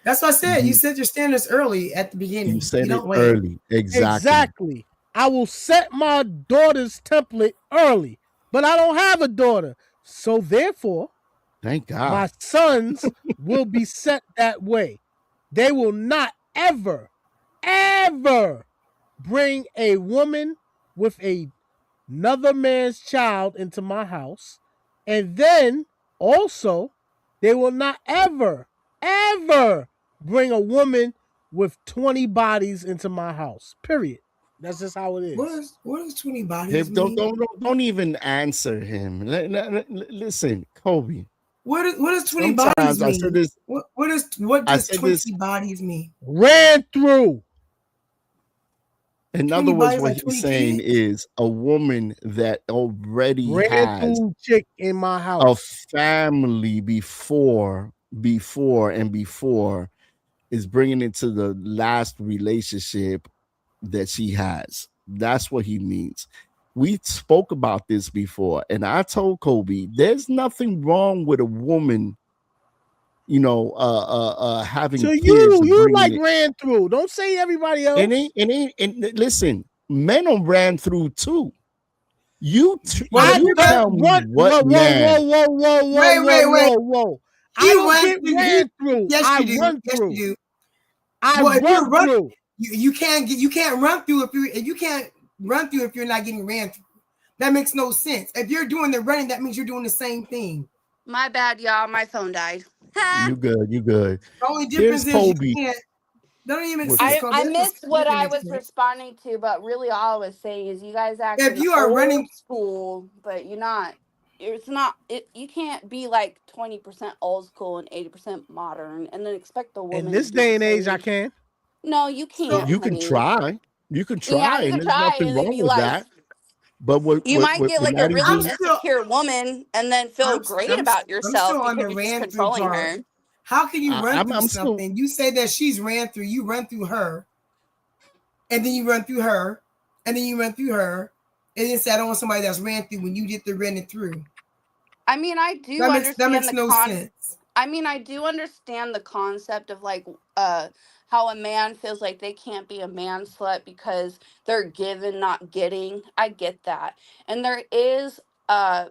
[SPEAKER 2] That's what I said. You set your standards early at the beginning.
[SPEAKER 1] You said
[SPEAKER 2] don't
[SPEAKER 1] it
[SPEAKER 2] wait.
[SPEAKER 1] early. Exactly.
[SPEAKER 4] I will set my daughter's template early, but I don't have a daughter. So therefore,
[SPEAKER 1] Thank God.
[SPEAKER 4] my sons will be set that way. They will not ever bring a woman with another man's child into my house. And then also, they will not ever bring a woman with 20 bodies into my house. Period. That's just how it is.
[SPEAKER 2] What is 20 bodies
[SPEAKER 1] Don't,
[SPEAKER 2] mean?
[SPEAKER 1] don't even answer him. Listen, Kobe.
[SPEAKER 2] What does 20 bodies mean?
[SPEAKER 1] I said this.
[SPEAKER 2] What does 20 bodies mean?
[SPEAKER 4] Ran through.
[SPEAKER 1] In other words, what he's saying is a woman that already has
[SPEAKER 4] chick in my house,
[SPEAKER 1] a family before is bringing it to the last relationship that she has. That's what he means. We spoke about this before, and I told Kobe, there's nothing wrong with a woman, having
[SPEAKER 4] so
[SPEAKER 1] kids.
[SPEAKER 4] You like ran through. Don't say everybody else.
[SPEAKER 1] And listen, men are ran through too. You tell me what man.
[SPEAKER 4] Whoa. I don't get ran through.
[SPEAKER 2] Yes,
[SPEAKER 4] I
[SPEAKER 2] you do.
[SPEAKER 4] run
[SPEAKER 2] yes,
[SPEAKER 4] through.
[SPEAKER 2] You do.
[SPEAKER 4] I run through.
[SPEAKER 2] You can't run through if you can't run through if you're not getting ran through. That makes no sense. If you're doing the running, that means you're doing the same thing.
[SPEAKER 5] My bad, y'all. My phone died.
[SPEAKER 1] You good. The
[SPEAKER 2] only difference is you can't. Don't even make sense.
[SPEAKER 5] I missed what I was responding to, but really all I was saying is you guys acting
[SPEAKER 2] if you are
[SPEAKER 5] old
[SPEAKER 2] running
[SPEAKER 5] school, but you're not. It's not. You can't be like 20% old school and 80% modern, and then expect the woman.
[SPEAKER 4] In this day and age, I can.
[SPEAKER 5] No, you can't.
[SPEAKER 1] You can try. You can try,
[SPEAKER 5] Yeah, you
[SPEAKER 1] and
[SPEAKER 5] can
[SPEAKER 1] there's
[SPEAKER 5] try,
[SPEAKER 1] nothing
[SPEAKER 5] and
[SPEAKER 1] wrong
[SPEAKER 5] be
[SPEAKER 1] with
[SPEAKER 5] like,
[SPEAKER 1] that. But
[SPEAKER 5] you might get like a really
[SPEAKER 1] even,
[SPEAKER 5] insecure woman, and then feel great about yourself because you're just controlling her.
[SPEAKER 2] How can you run through something? You say that she's ran through. You run through her, and then you run through her, and then you run through her, and then say I don't want somebody that's ran through when you did the running through.
[SPEAKER 5] I mean, I do understand
[SPEAKER 2] that makes no sense.
[SPEAKER 5] I mean, I do understand the concept of like how a man feels like they can't be a man slut because they're given, not getting. I get that. And there is a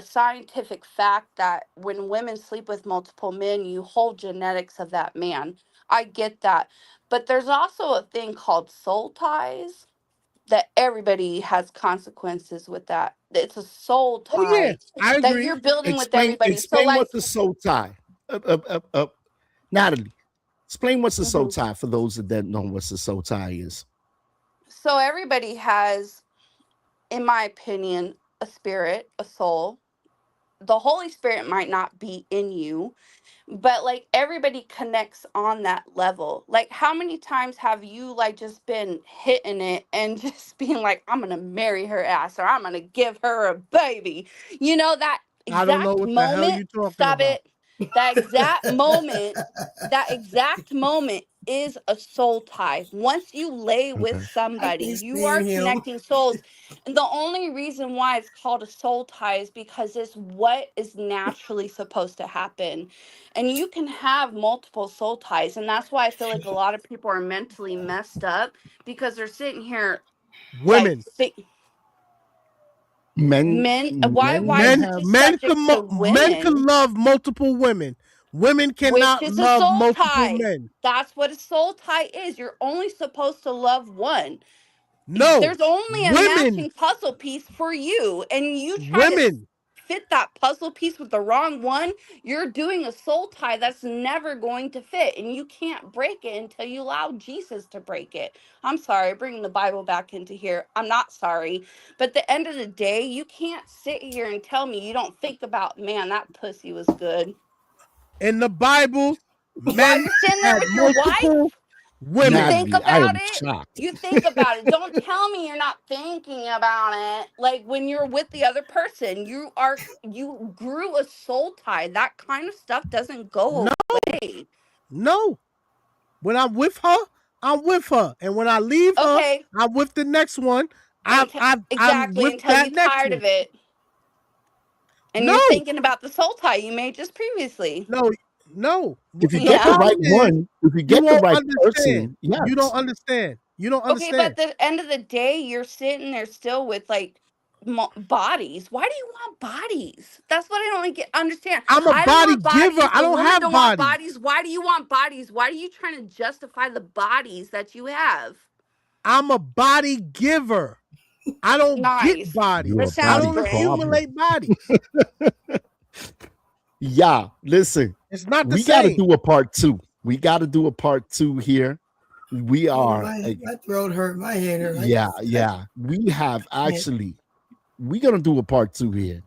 [SPEAKER 5] scientific fact that when women sleep with multiple men, you hold genetics of that man. I get that. But there's also a thing called soul ties that everybody has consequences with that. It's a soul tie
[SPEAKER 4] I agree.
[SPEAKER 5] that you're building with everybody.
[SPEAKER 1] Explain
[SPEAKER 5] so like,
[SPEAKER 1] what's the soul tie. Natalie, explain what's the soul tie for those that don't know what the soul tie is.
[SPEAKER 5] So everybody has, in my opinion, a spirit, a soul. The Holy Spirit might not be in you, but like everybody connects on that level. Like how many times have you like just been hitting it and just being like, I'm gonna marry her ass or I'm gonna give her a baby, that exact
[SPEAKER 4] I don't know what
[SPEAKER 5] moment,
[SPEAKER 4] the hell you talking
[SPEAKER 5] stop
[SPEAKER 4] about.
[SPEAKER 5] it, that exact moment is a soul tie. Once you lay with somebody, you are connecting souls. And the only reason why it's called a soul tie is because it's what is naturally supposed to happen. And you can have multiple soul ties. And that's why I feel like a lot of people are mentally messed up because they're sitting here.
[SPEAKER 4] Women.
[SPEAKER 5] Like,
[SPEAKER 1] Men
[SPEAKER 4] can love multiple women. Women cannot love multiple men.
[SPEAKER 5] That's what a soul tie is. You're only supposed to love one.
[SPEAKER 4] No,
[SPEAKER 5] there's only a matching puzzle piece for you, and you try to fit that puzzle piece with the wrong one, you're doing a soul tie that's never going to fit. And you can't break it until you allow Jesus to break it. I'm sorry, bringing the Bible back into here. I'm not sorry. But at the end of the day, you can't sit here and tell me you don't think about, man, that pussy was good.
[SPEAKER 4] In the Bible,
[SPEAKER 5] While
[SPEAKER 4] men
[SPEAKER 5] you're sitting there
[SPEAKER 4] had
[SPEAKER 5] with your
[SPEAKER 4] multiple
[SPEAKER 5] wife, you
[SPEAKER 4] women.
[SPEAKER 5] think
[SPEAKER 1] Natalie, I
[SPEAKER 5] about
[SPEAKER 1] am
[SPEAKER 5] it.
[SPEAKER 1] shocked.
[SPEAKER 5] You think about it. Don't tell me you're not thinking about it. Like when you're with the other person, you grew a soul tie. That kind of stuff doesn't go
[SPEAKER 4] No,
[SPEAKER 5] away.
[SPEAKER 4] no. When I'm with her, I'm with her, and when I leave her,
[SPEAKER 5] Okay,
[SPEAKER 4] I'm with the next one. I'm
[SPEAKER 5] exactly
[SPEAKER 4] with
[SPEAKER 5] until you
[SPEAKER 4] that next
[SPEAKER 5] tired
[SPEAKER 4] one.
[SPEAKER 5] of it and
[SPEAKER 4] No,
[SPEAKER 5] you're thinking about the soul tie you made just previously.
[SPEAKER 4] no, no.
[SPEAKER 1] If you
[SPEAKER 4] The
[SPEAKER 1] get the
[SPEAKER 5] Yeah.
[SPEAKER 1] right
[SPEAKER 4] problem is
[SPEAKER 1] one, if you
[SPEAKER 4] you
[SPEAKER 1] get the
[SPEAKER 4] won't
[SPEAKER 1] right
[SPEAKER 4] understand.
[SPEAKER 1] person,
[SPEAKER 4] You don't
[SPEAKER 1] yes.
[SPEAKER 4] understand. You don't
[SPEAKER 5] Okay, but
[SPEAKER 4] understand.
[SPEAKER 5] at the end of the day, you're sitting there still with like bodies. Why do you want bodies? That's what I don't like, understand.
[SPEAKER 4] I'm a
[SPEAKER 5] I don't
[SPEAKER 4] body
[SPEAKER 5] want
[SPEAKER 4] giver.
[SPEAKER 5] bodies.
[SPEAKER 4] I
[SPEAKER 5] The
[SPEAKER 4] don't
[SPEAKER 5] woman
[SPEAKER 4] have
[SPEAKER 5] don't want
[SPEAKER 4] bodies.
[SPEAKER 5] bodies. Why do you want bodies? Why are you trying to justify the bodies that you have?
[SPEAKER 4] I'm a body giver. I don't get
[SPEAKER 5] Nice.
[SPEAKER 4] bodies.
[SPEAKER 1] You're
[SPEAKER 5] That
[SPEAKER 1] a
[SPEAKER 4] I
[SPEAKER 5] sounds
[SPEAKER 1] body
[SPEAKER 4] don't
[SPEAKER 5] great.
[SPEAKER 1] problem.
[SPEAKER 4] accumulate bodies.
[SPEAKER 1] Yeah, listen,
[SPEAKER 4] It's not the
[SPEAKER 1] we got to
[SPEAKER 4] same.
[SPEAKER 1] do a part two. We got to do a part two here. We
[SPEAKER 2] Oh,
[SPEAKER 1] are,
[SPEAKER 2] my throat hurt. My head hurt.
[SPEAKER 1] yeah. We have actually, we're going to do a part two here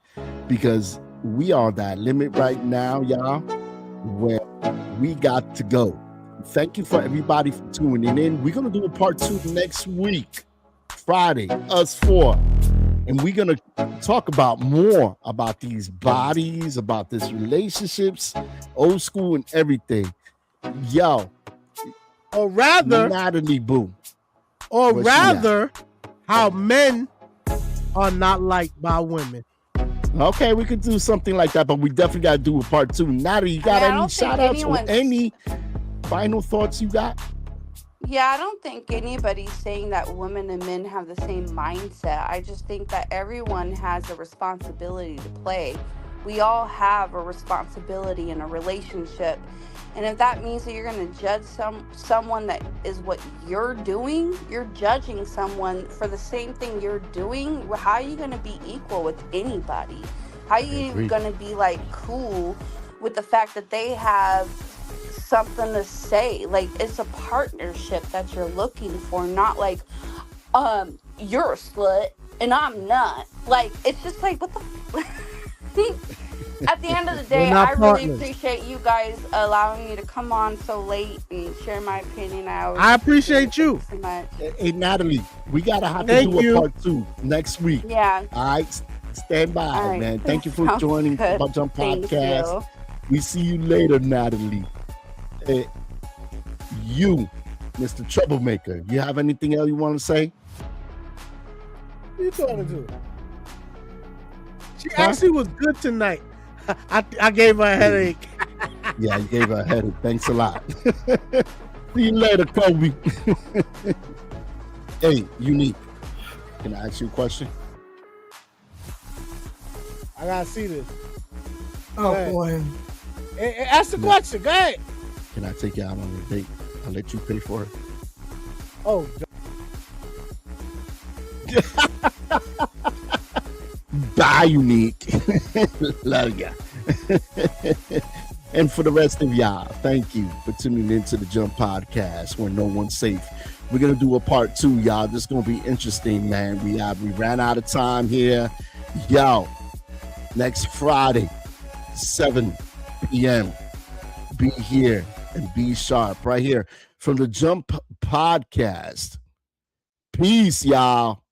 [SPEAKER 1] because we are at that limit right now, y'all, where we got to go. Thank you for everybody for tuning in. We're going to do a part two next week, Friday, us four. And we're going to talk about more about these bodies, about this relationships, old school and everything. Yo,
[SPEAKER 4] Or rather,
[SPEAKER 1] Natalie Boo. Where's she at?
[SPEAKER 4] how men are not liked by women.
[SPEAKER 1] Okay, we could do something like that, but we definitely got to do a part two. Natalie, you got
[SPEAKER 5] I
[SPEAKER 1] any
[SPEAKER 5] don't think
[SPEAKER 1] shout outs or
[SPEAKER 5] anyone's
[SPEAKER 1] any final thoughts you got?
[SPEAKER 5] Yeah, I don't think anybody's saying that women and men have the same mindset. I just think that everyone has a responsibility to play. We all have a responsibility in a relationship. And if that means that you're going to judge someone that is what you're doing, you're judging someone for the same thing you're doing. How are you going to be equal with anybody? How are you even going to be like cool with the fact that they have something to say? Like, it's a partnership that you're looking for, not like you're a slut and I'm not. Like, it's just like, what the at the end of the day, I really appreciate you guys allowing me to come on so late and share my opinion.
[SPEAKER 4] I appreciate you
[SPEAKER 5] so much.
[SPEAKER 1] Hey, Natalie, we got to have to do a part two next week.
[SPEAKER 5] Yeah.
[SPEAKER 1] All right, stand by,
[SPEAKER 5] right.
[SPEAKER 1] man. Thank you for
[SPEAKER 5] Sounds
[SPEAKER 1] joining
[SPEAKER 5] good.
[SPEAKER 1] the Jump
[SPEAKER 5] Thank
[SPEAKER 1] Podcast.
[SPEAKER 5] you.
[SPEAKER 1] We see you later, Natalie. You, Mr. Troublemaker, you have anything else you want to say?
[SPEAKER 4] What are you talking to? She actually was good tonight. I gave her a headache.
[SPEAKER 1] Yeah, you gave her a headache. Thanks a lot. See you later, Kobe. Hey, Unique. Can I ask you a question?
[SPEAKER 4] I gotta see this.
[SPEAKER 2] Oh, boy.
[SPEAKER 4] Hey, ask the question. Go ahead.
[SPEAKER 1] Can I take you out on a date? I'll let you pay for it.
[SPEAKER 4] Oh,
[SPEAKER 1] Bye, Unique. Love ya. And for the rest of y'all, thank you for tuning into the Jump Podcast where no one's safe. We're gonna do a part two, y'all. This is gonna be interesting, man. We ran out of time here. Yo, next Friday, 7 p.m. Be here and be sharp right here from the Jump Podcast. Peace, y'all.